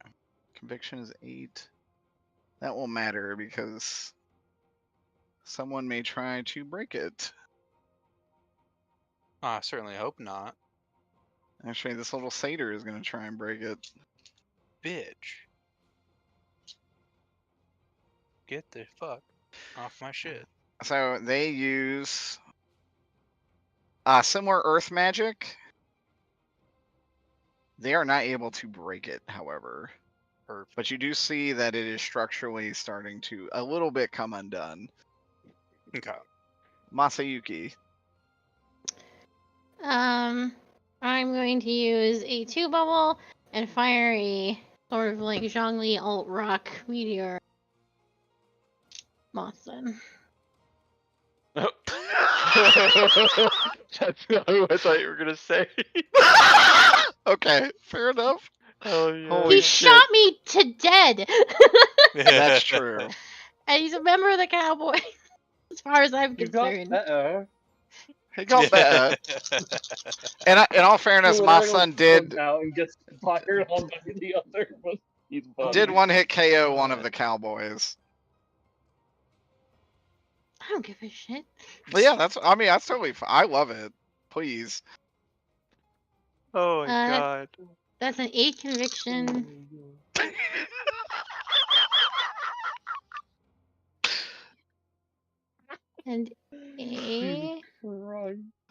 Conviction is 8. That won't matter because someone may try to break it. I certainly hope not. Actually, this little satyr is going to try and break it. Bitch. Get the fuck off my shit. So they use similar earth magic. They are not able to break it, however. Perfect. But you do see that it is structurally starting to a little bit come undone. Okay. Masayuki. I'm going to use a 2 bubble and fire a sort of like Zhongli alt rock meteor. Mothson. That's not what I thought you were gonna say. Okay, fair enough. Oh yeah. Holy He shit. shot me to dead! That's true. And he's a member of the Cowboys, as far as I'm You got concerned. better. He got better. And in all fairness, my son did out and gets fired on by the other. But he's did funny. one hit KO one of the Cowboys. I don't give a shit. But yeah, that's totally fine. I love it. Please. Oh my god. That's an 8 conviction. And a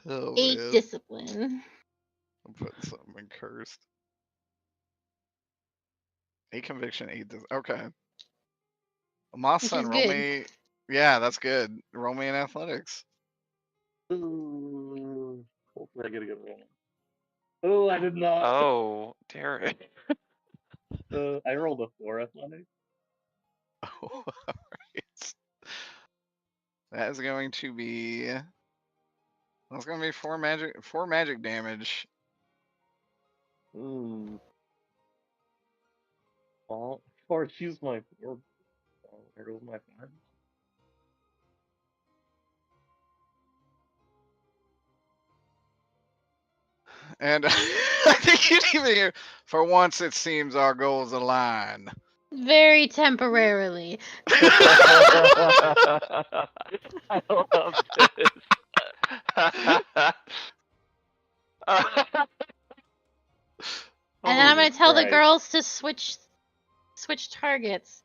Oh, 8 man. discipline. I'm putting something in cursed. 8 conviction, 8 okay. My Which son, is roll good. me. Yeah, that's good. Roll me in athletics. Ooh, hopefully I get a good roll. Oh, I did not. Oh, Derek. I rolled a 4 athletics. Oh, alright. That is going to be. That's going to be 4 magic damage. Ooh. Well, or use my 4. There goes my 5. And I think you didn't even hear. For once, it seems our goals align. Very temporarily. I love this. And then I'm Holy gonna tell the Christ. girls to switch targets.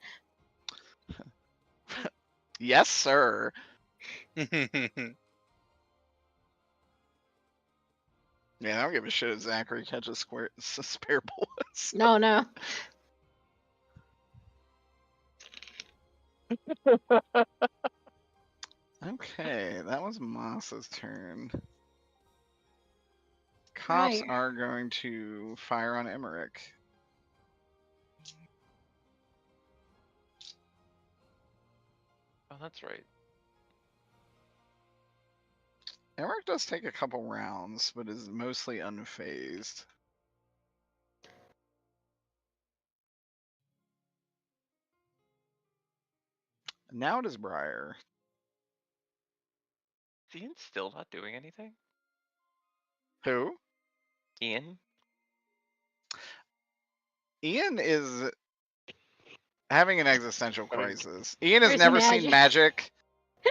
Yes, sir. Yeah, I don't give a shit if Zachary catches spare bullets. No. Okay, that was Moss's turn. Cops Right. are going to fire on Emmerich. Oh, that's right. Emmerich does take a couple rounds, but is mostly unfazed. Now it is Briar. Is Ian still not doing anything? Who? Ian? Ian is having an existential I mean- crisis. Ian has There's never seen magic. magic.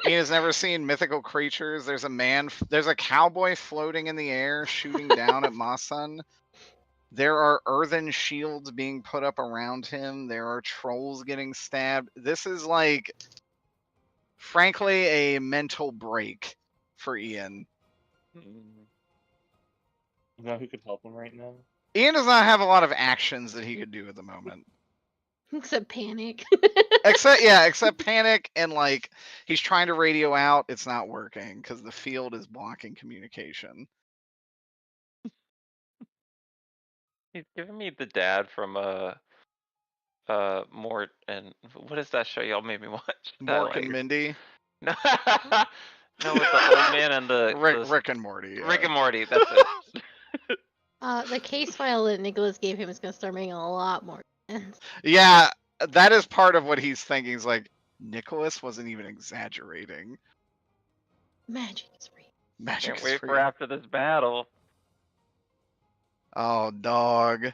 Ian has never seen mythical creatures. There's a cowboy floating in the air shooting down at Masan. There are earthen shields being put up around him. There are trolls getting stabbed. This is like, frankly, a mental break for Ian. You know who could help him right now? Ian does not have a lot of actions that he could do at the moment. Except panic. Except panic and like he's trying to radio out. It's not working because the field is blocking communication. He's giving me the dad from Mort and what is that show y'all made me watch? Mork and Mindy. No, no, with the old man and the Rick and Morty. Yeah. Rick and Morty. That's it. The case file that Nicholas gave him is gonna start making a lot more sense. Yeah, that is part of what he's thinking. He's like, Nicholas wasn't even exaggerating. Magic is real. Magic Can't is wait for real. after this battle. Oh, dog.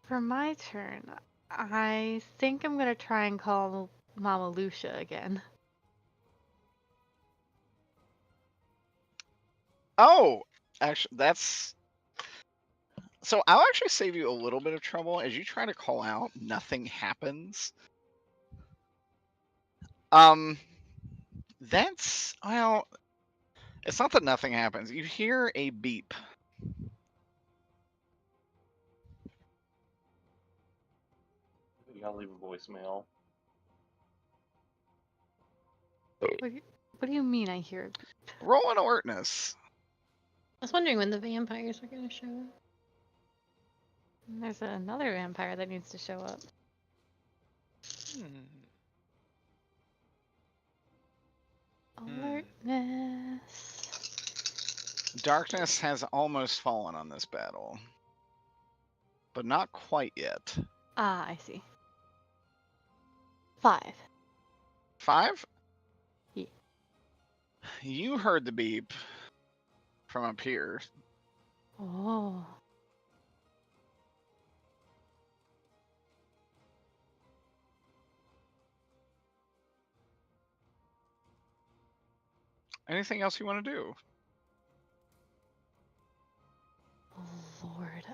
For my turn, I think I'm gonna try and call Mama Lucia again. Oh, actually, that's. So I'll actually save you a little bit of trouble as you try to call out. Nothing happens. That's well. It's not that nothing happens. You hear a beep. You gotta leave a voicemail. What do you mean I hear? Roll an alertness. I was wondering when the vampires were gonna show up. There's another vampire that needs to show up. Alertness. Darkness has almost fallen on this battle, but not quite yet. Ah, I see. 5. 5? Yeah. You heard the beep from up here. Oh. Anything else you want to do? Lord.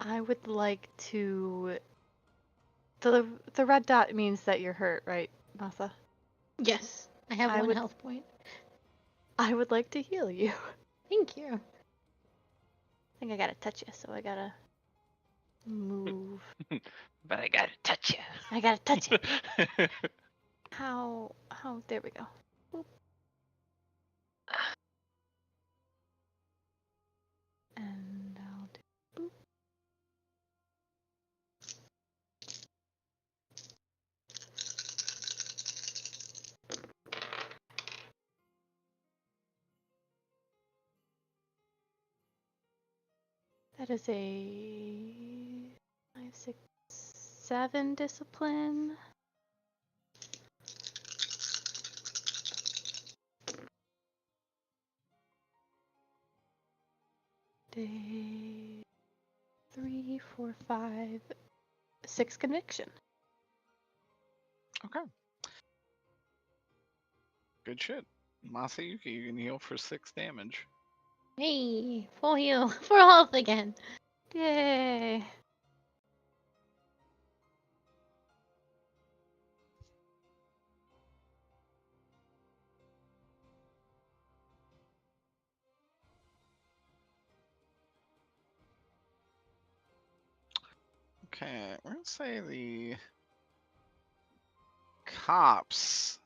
I would like to. The red dot means that you're hurt, right, Masa? Yes, I have one health point. I would like to heal you. Thank you. I think I gotta touch you, so I gotta move. But I gotta touch you. I gotta touch it. How? There we go. Boop. And I'll do boop. That is a 5, 6, 7 discipline. Day 3, 4, 5, 6 conviction. Okay. Good shit. Masayuki, you can heal for 6 damage. Hey, full heal, full health again. Yay! Okay, we're gonna say the cops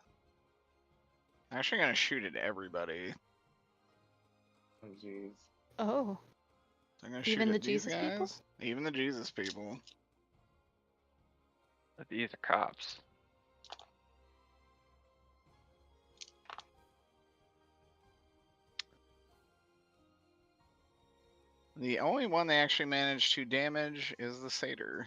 actually gonna shoot at everybody. Oh, jeez. Oh. They're gonna Even shoot the at these Jesus people? guys. Even the Jesus people. These are cops. The only one they actually managed to damage is the satyr.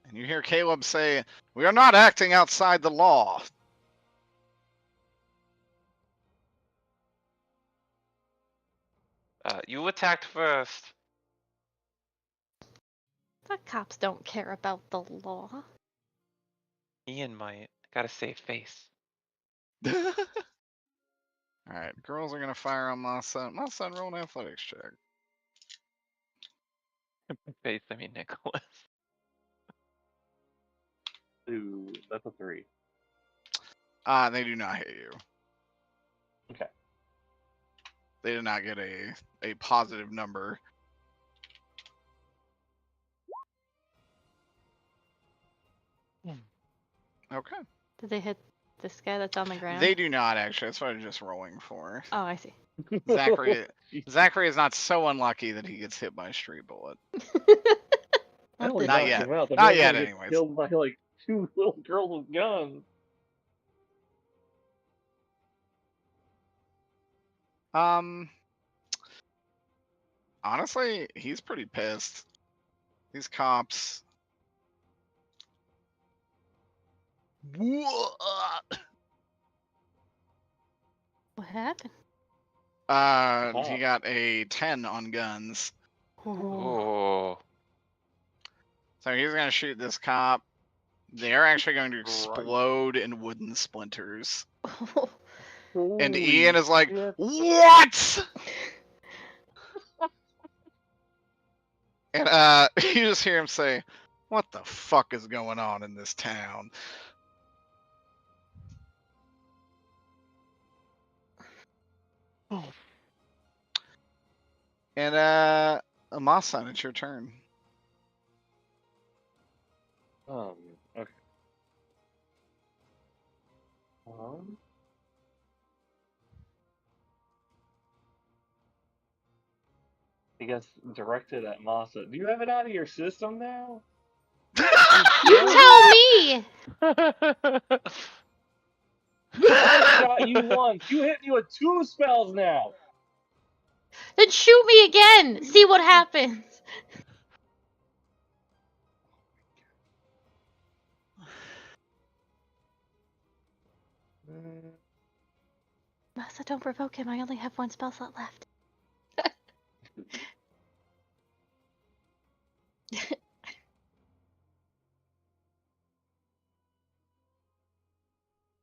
And you hear Caleb say, "We are not acting outside the law." You attacked first. The cops don't care about the law. Ian might. Gotta save face. Alright, girls are gonna fire on my son. My son, roll an athletics check. Face, I mean Nicholas. Ooh, that's a 3. They do not hit you. Okay. They did not get a positive number. Okay. Did they hit this guy that's on the ground? They do not actually. That's what I'm just rolling for. Oh, I see. Zachary is not so unlucky that he gets hit by a street bullet. I only Not knocked yet. him out. The Not man's yet, gonna get anyways. Killed by like 2 little girls with guns. Honestly, he's pretty pissed. These cops. What happened? He got a 10 on guns. Oh. So he's gonna shoot this cop. They're actually going to explode in wooden splinters. And Holy Ian is like, shit. "What?" And you just hear him say, "What the fuck is going on in this town?" And Amasan, it's your turn. Okay. I guess directed at Masa. Do you have it out of your system now? You tell me. I shot you once. You hit me with 2 spells now. Then shoot me again. See what happens. Masa, don't provoke him. I only have 1 spell slot left.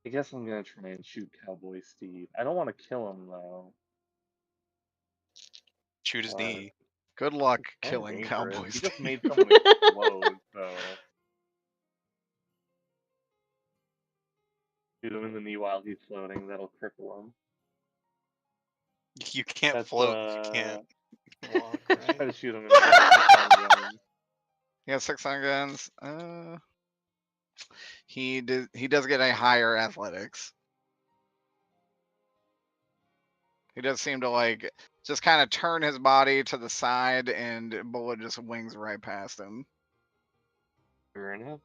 I guess I'm gonna try and shoot Cowboy Steve. I don't want to kill him though. Shoot his knee. Good luck Kinda killing dangerous. Cowboys. He just made someone explode, so. Shoot him in the knee while he's floating. That'll cripple him. You can't That's, float. You can't walk. Let's try Right? to shoot him in the He has 6 on guns. He does get a higher athletics. He does seem to like just kind of turn his body to the side, and bullet just wings right past him. Fair enough.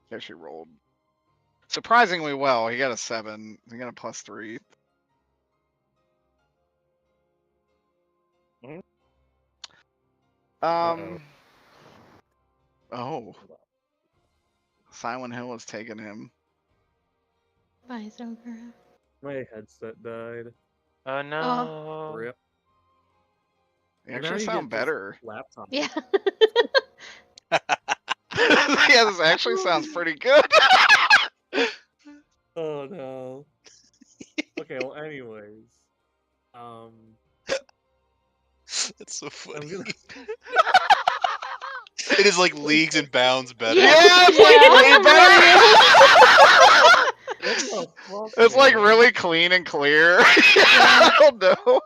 He actually rolled surprisingly well. He got a 7. He got a +3. Oh. Silent Hill has taken him. Bye, Zoker. My headset died. Oh no. Rip. They And now actually you sound get this better. Laptop. Yeah. Yeah, this actually sounds pretty good. Oh no. Okay, well anyways. That's so I'm funny. gonna It is like leagues and bounds better. Yeah, it's like way better. what the fuck, It's like man? really clean and clear. I don't know. Oh,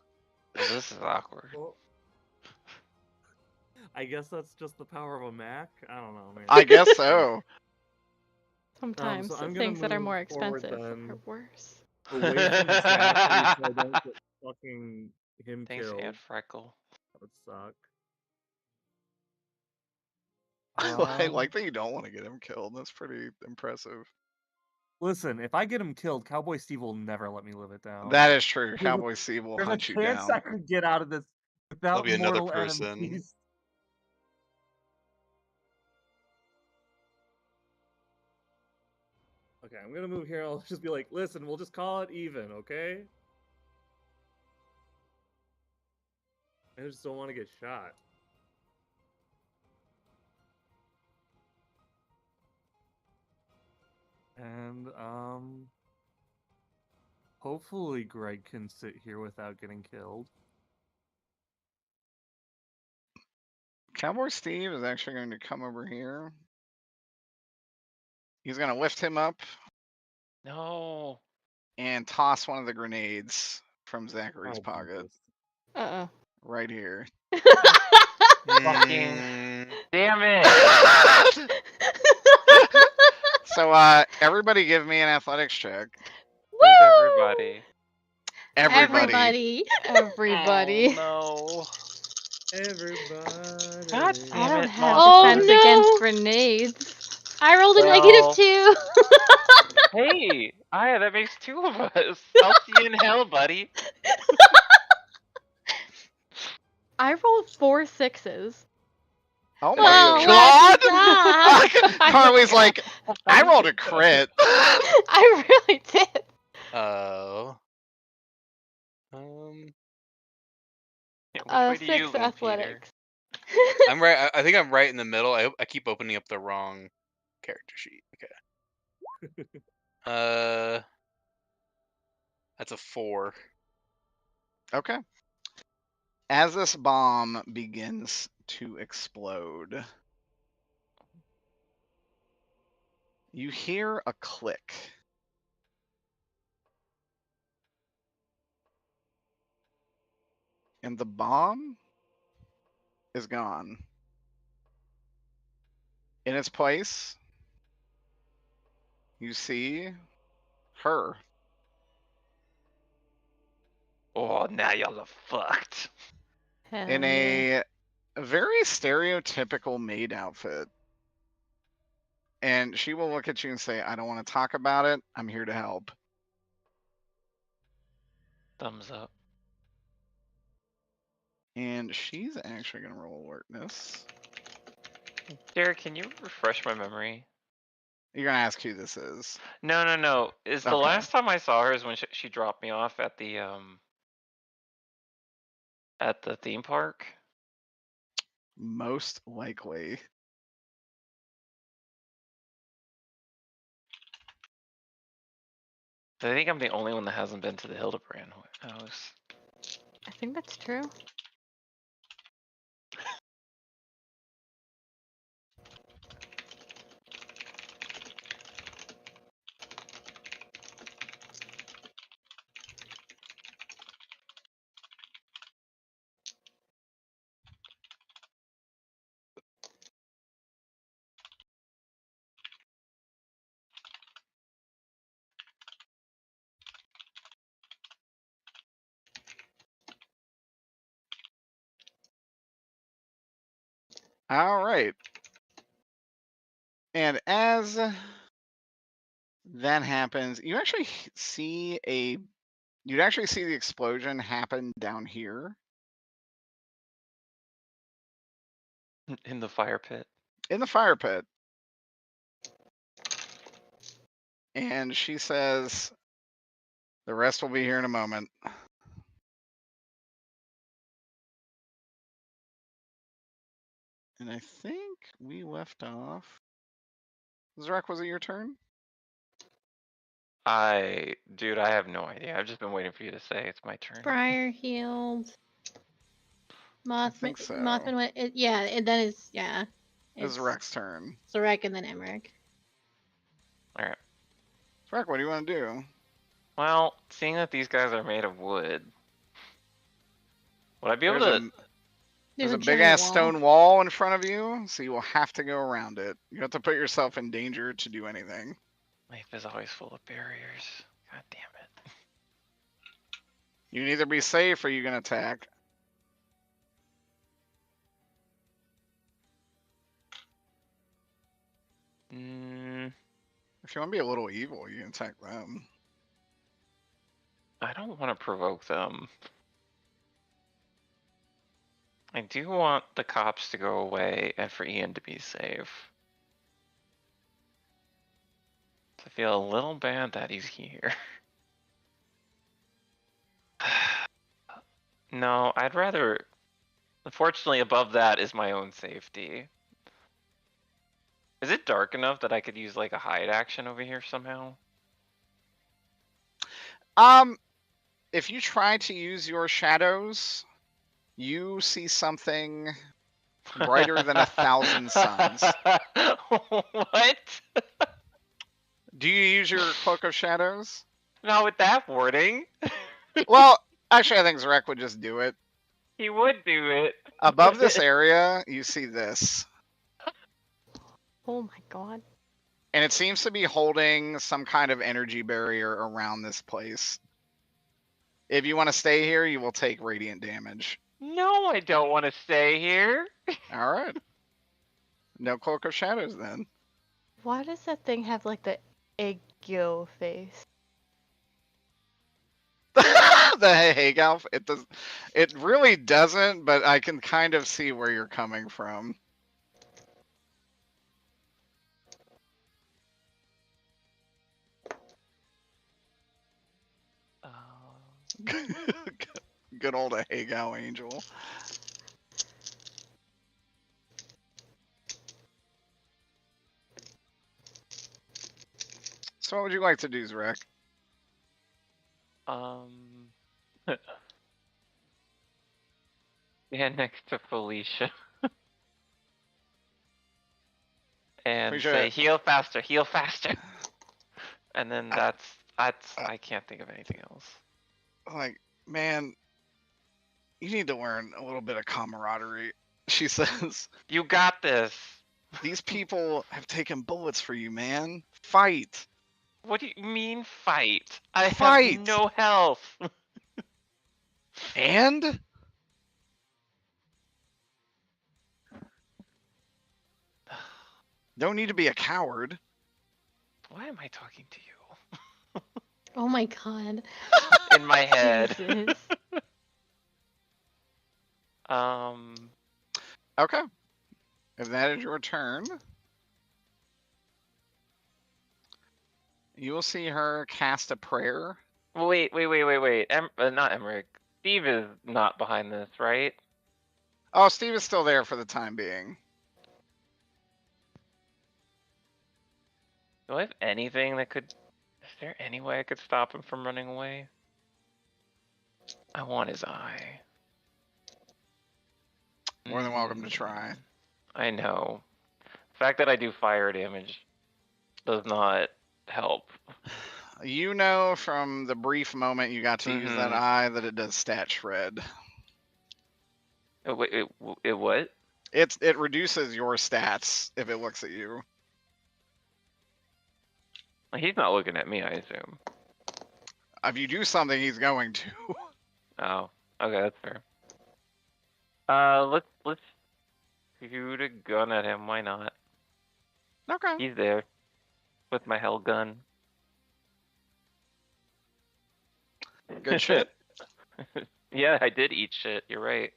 this is awkward. Well, I guess that's just the power of a Mac. I don't know, man. I guess so. Sometimes I'm gonna things that are move more forward expensive are then. worse. Away from Zachary so I don't get fucking him Thanks, killed. Aunt Freckle. That would suck. I like that you don't want to get him killed. That's pretty impressive. Listen, if I get him killed, Cowboy Steve will never let me live it down. That is true. There's a- Cowboy Steve will There's a hunt you chance down. I could get out of this without be another mortal person. enemies. Okay, I'm gonna move here. I'll just be like, listen, we'll just call it even, okay? I just don't want to get shot. And, hopefully Greg can sit here without getting killed. Cowboy Steve is actually going to come over here. He's going to lift him up No. and toss one of the grenades from Zachary's Oh, pocket Uh-oh. right here. Fucking Mm, damn it. So everybody give me an athletics check. Who's everybody? Everybody. Everybody. Oh, Everybody. God I damn don't it, have Monster. defense no. against grenades. I rolled a Well- -2. Hey, Aya, that makes 2 of us. I'll see you in hell, buddy. I rolled 4 6s. Oh my Well, god! let's stop. Carly's like, I rolled a crit. I really did. oh. Yeah, which way do you 6 lean, athletics. I'm right. I think I'm right in the middle. I keep opening up the wrong character sheet. Okay. That's a 4. Okay. As this bomb begins to explode, you hear a click. And the bomb is gone. In its place, you see her. Oh, now y'all are fucked. Hell In yeah. a very stereotypical maid outfit. And she will look at you and say, I don't want to talk about it. I'm here to help. Thumbs up. And she's actually going to roll alertness. Derek, can you refresh my memory? You're going to ask who this is. No. Is the Okay. last time I saw her is when she dropped me off at the theme park? Most likely. I think I'm the only one that hasn't been to the Hildebrand house. I think that's true. All right. And as that happens, you actually see you'd actually see the explosion happen down here In the fire pit. in the fire pit. And she says, the rest will be here in a moment. And I think we left off. Zarek, was it your turn? Dude, I have no idea. I've just been waiting for you to say it's my turn. Briar healed. Mothman. think so. Mothman went. Yeah, and then it's It's Zarek's turn. Zarek and then Emmerich. All right. Zarek, what do you want to do? Well, seeing that these guys are made of wood, would I be able to? There's a big giant ass wall. stone wall in front of you, so you will have to go around it. You have to put yourself in danger to do anything. Life is always full of barriers. God damn it. You can either be safe or you can attack. If you want to be a little evil, you can attack them. I don't want to provoke them. I do want the cops to go away and for Ian to be safe. I feel a little bad that he's here. No, I'd rather... Unfortunately, above that is my own safety. Is it dark enough that I could use like a hide action over here somehow? If you try to use your shadows, you see something brighter than 1,000 suns. What? Do you use your Cloak of Shadows? Not with that wording. Well, actually, I think Zarek would just do it. He would do it. Above this area, you see this. Oh my god. And it seems to be holding some kind of energy barrier around this place. If you want to stay here, you will take radiant damage. No, I don't want to stay here. All right. No Cloak of Shadows then. Why does that thing have like the egg-yo face? The Hagalf, it really doesn't, but I can kind of see where you're coming from. Good old Hagao Angel. So what would you like to do, Zarek? Stand next to Felicia. And Felicia- say, heal faster, heal faster. And then I can't think of anything else. Like, man, you need to learn a little bit of camaraderie, she says. You got this. These people have taken bullets for you, man. Fight. What do you mean fight? I Fight! have no health. And? Don't need to be a coward. Why am I talking to you? Oh my god. In my head. Jesus. Okay. If that is your turn, you will see her cast a prayer. Wait. Not Emmerich. Steve is not behind this, right? Oh, Steve is still there for the time being. Do I have anything that could... Is there any way I could stop him from running away? I want his eye. More than welcome to try. I know. The fact that I do fire damage does not help. You know from the brief moment you got to use that eye that it does stat shred. It what? It reduces your stats if it looks at you. He's not looking at me, I assume. If you do something, he's going to. Oh, okay, that's fair. Let's shoot a gun at him. Why not? Okay. He's there with my hell gun. Good shit. Yeah, I did eat shit. You're right.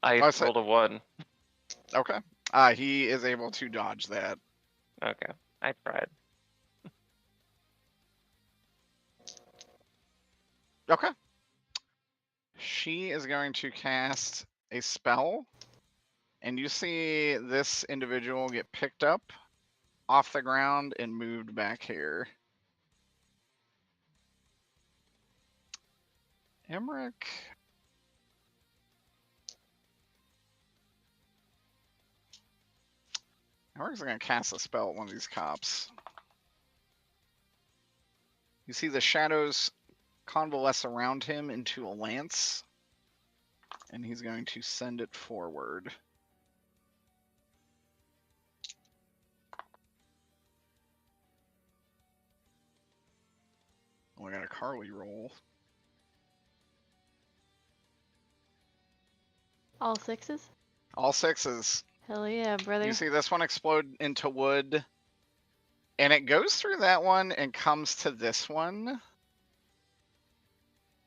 I rolled a 1. Okay. He is able to dodge that. Okay, I tried. Okay. She is going to cast a spell, and you see this individual get picked up off the ground and moved back here. Emmerich. Emmerich is going to cast a spell at one of these cops. You see the shadows convalesce around him into a lance, and he's going to send it forward. Oh, I got a Carly roll. All sixes? All sixes. Hell yeah, brother. You see this one explode into wood, and it goes through that one and comes to this one.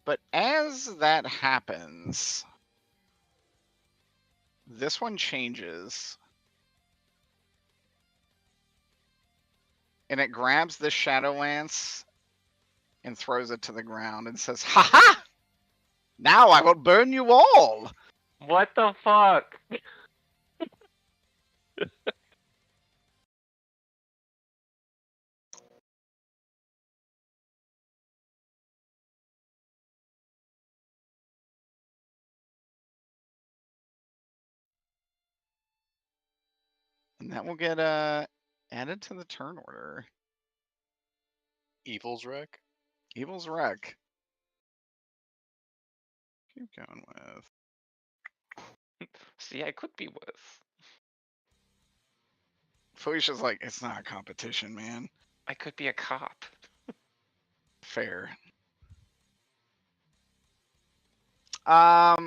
But as that happens, this one changes. And it grabs the Shadow Lance and throws it to the ground and says, "Ha ha! Now I will burn you all!" What the fuck? And that will get added to the turn order. Evil's wreck. Evil's wreck. Keep going with. See, I could be worse. Felicia's like, it's not a competition, man. I could be a cop. Fair.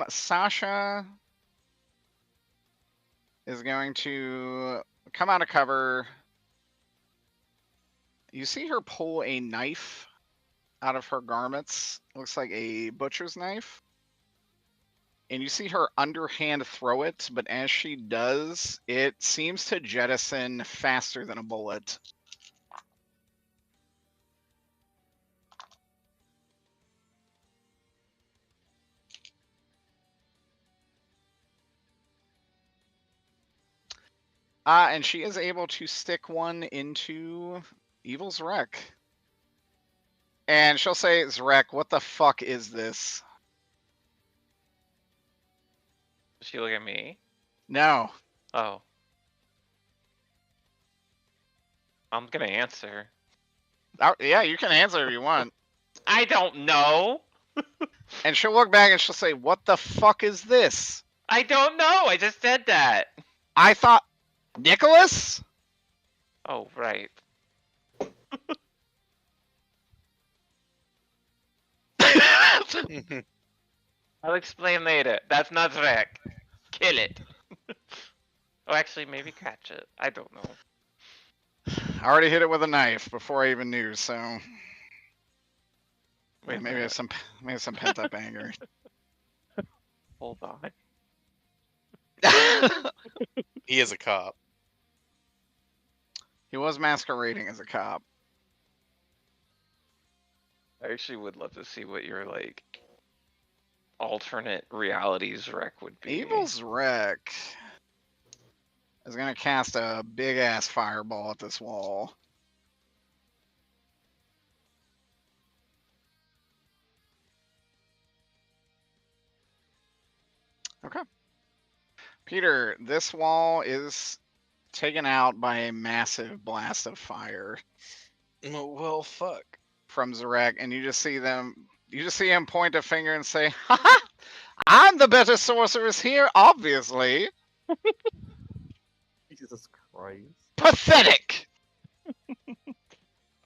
Sasha is going to come out of cover. You see her pull a knife out of her garments. Looks like a butcher's knife. And you see her underhand throw it, but as she does, it seems to jettison faster than a bullet. And she is able to stick one into Evil's wreck. And she'll say, Zrek, what the fuck is this? Does she look at me? No. Oh. I'm gonna answer. Yeah, you can answer if you want. I don't know. And she'll look back and she'll say, what the fuck is this? I don't know. I just said that. I thought, Nicholas? Oh, right. I'll explain later. That's not Zrek. Kill it. Oh, actually, maybe catch it. I don't know. I already hit it with a knife before I even knew, so Wait a maybe I have some pent up anger. Hold on. He is a cop. He was masquerading as a cop. I actually would love to see what your like alternate realities wreck would be. Evil's wreck is gonna cast a big ass fireball at this wall. Okay. Peter, this wall is taken out by a massive blast of fire Well, fuck. from Zarek, and you just see him point a finger and say, "Ha ha! I'm the better sorceress here, obviously." Jesus Christ. Pathetic.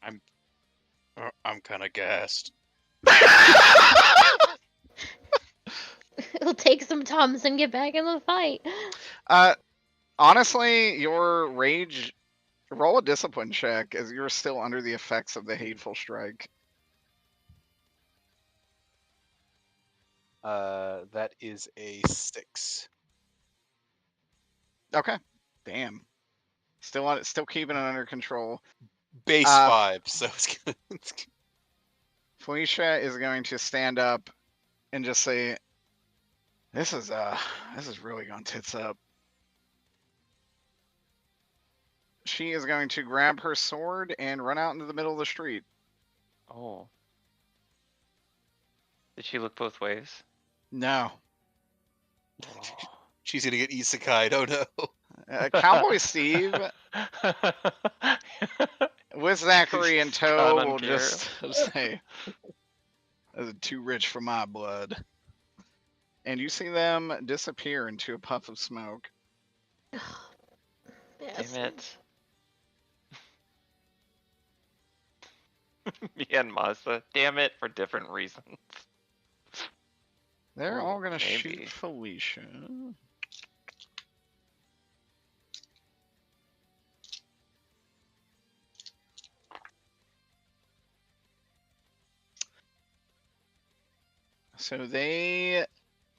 I'm kind of gassed. It'll take some Tums and get back in the fight. Honestly, your rage. Roll a discipline check as you're still under the effects of the hateful strike. That is a 6. Okay. Damn. Still keeping it under control. Base 5, so it's gonna. Felicia is going to stand up and just say, This is really gone tits up. She is going to grab her sword and run out into the middle of the street. Oh. Did she look both ways? No. She's gonna get isekai'd. Oh no. Cowboy Steve with Zachary in tow will just say, "This is too rich for my blood." And you see them disappear into a puff of smoke. Yes. Damn it. Me and Mazda. Damn it, for different reasons. They're Ooh, all gonna maybe. shoot Felicia. So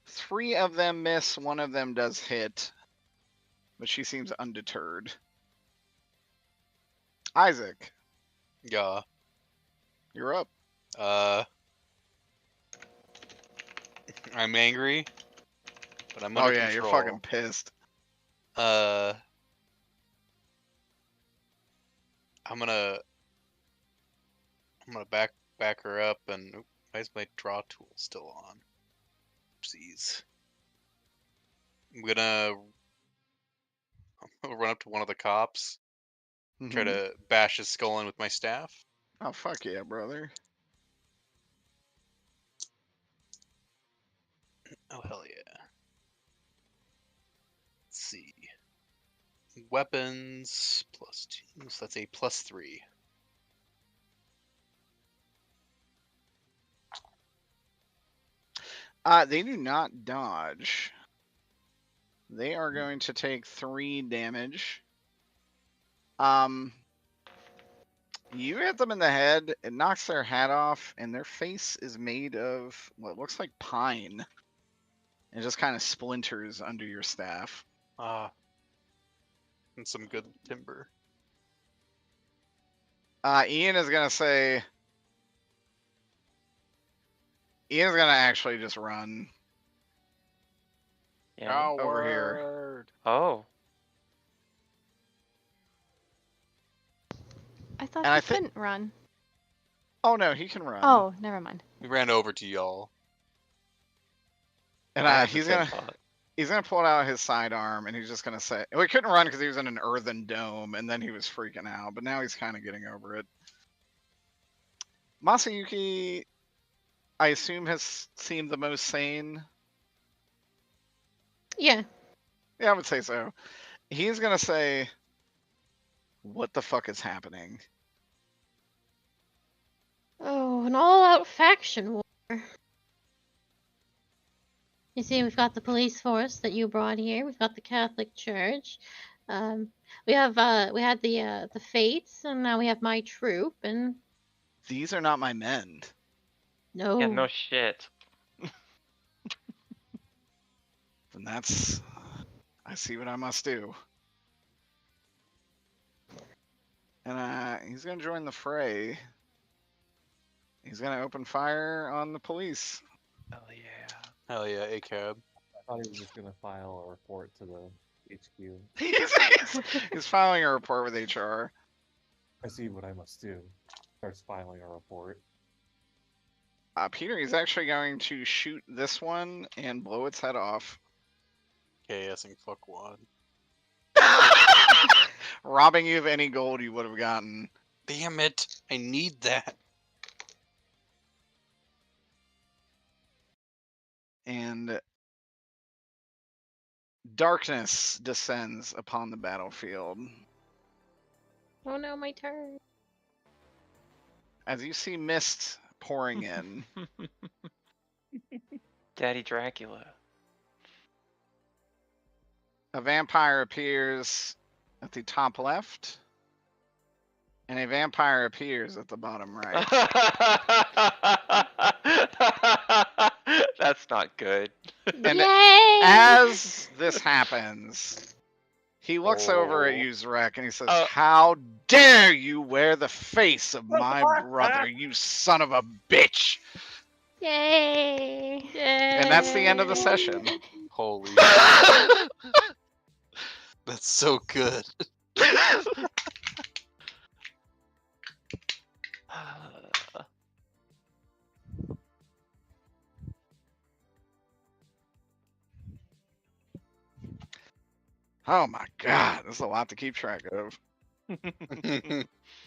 three of them miss, one of them does hit, but she seems undeterred. Isaac, Yeah. you're up. I'm angry, but I'm Oh under yeah, control. you're fucking pissed. I'm gonna back her up, and why is my draw tool still on? Oopsies. I'm gonna run up to one of the cops, try Mhm. to bash his skull in with my staff. Oh fuck yeah, brother. Oh hell yeah. Let's see. Weapons +2, so that's a +3. They do not dodge. They are going to take 3 damage. You hit them in the head, it knocks their hat off, and their face is made of what looks like pine. It just kind of splinters under your staff. Ah. And some good timber. Ian is gonna say. Ian's gonna actually just run Yeah. over here. Oh. I thought And he I think. couldn't run. Oh no, he can run. Oh, never mind. We ran over to y'all. And I had the he's same gonna thought. he's gonna pull out his sidearm, and he's just gonna say, "We couldn't run because he was in an earthen dome, and then he was freaking out, but now he's kind of getting over it." Masayuki, I assume, has seemed the most sane. Yeah. Yeah, I would say so. He's gonna say, "What the fuck is happening?" Oh, an all-out faction war. You see, we've got the police force that you brought here. We've got the Catholic Church. We had the Fates, and now we have my troop. And These are not my men. no, Yeah, no shit. And that's. I see what I must do. And he's gonna join the fray. He's gonna open fire on the police. Hell yeah. Hell yeah, ACAB. I thought he was just gonna file a report to the HQ. He's filing a report with HR. I see what I must do. Starts filing a report. Peter, he's actually going to shoot this one and blow its head off. KSing fuck one. Robbing you of any gold you would have gotten. Damn it! I need that. And darkness descends upon the battlefield. oh no, my turn. As you see mist pouring in. Daddy Dracula. A vampire appears at the top left. And a vampire appears at the bottom right. That's not good. And Yay! as this happens, he looks over at you, Zrek, and he says, "How dare you wear the face of my brother, you son of a bitch!" Yay! Yay! And that's the end of the session. Holy. That's so good. Oh my god, there's a lot to keep track of.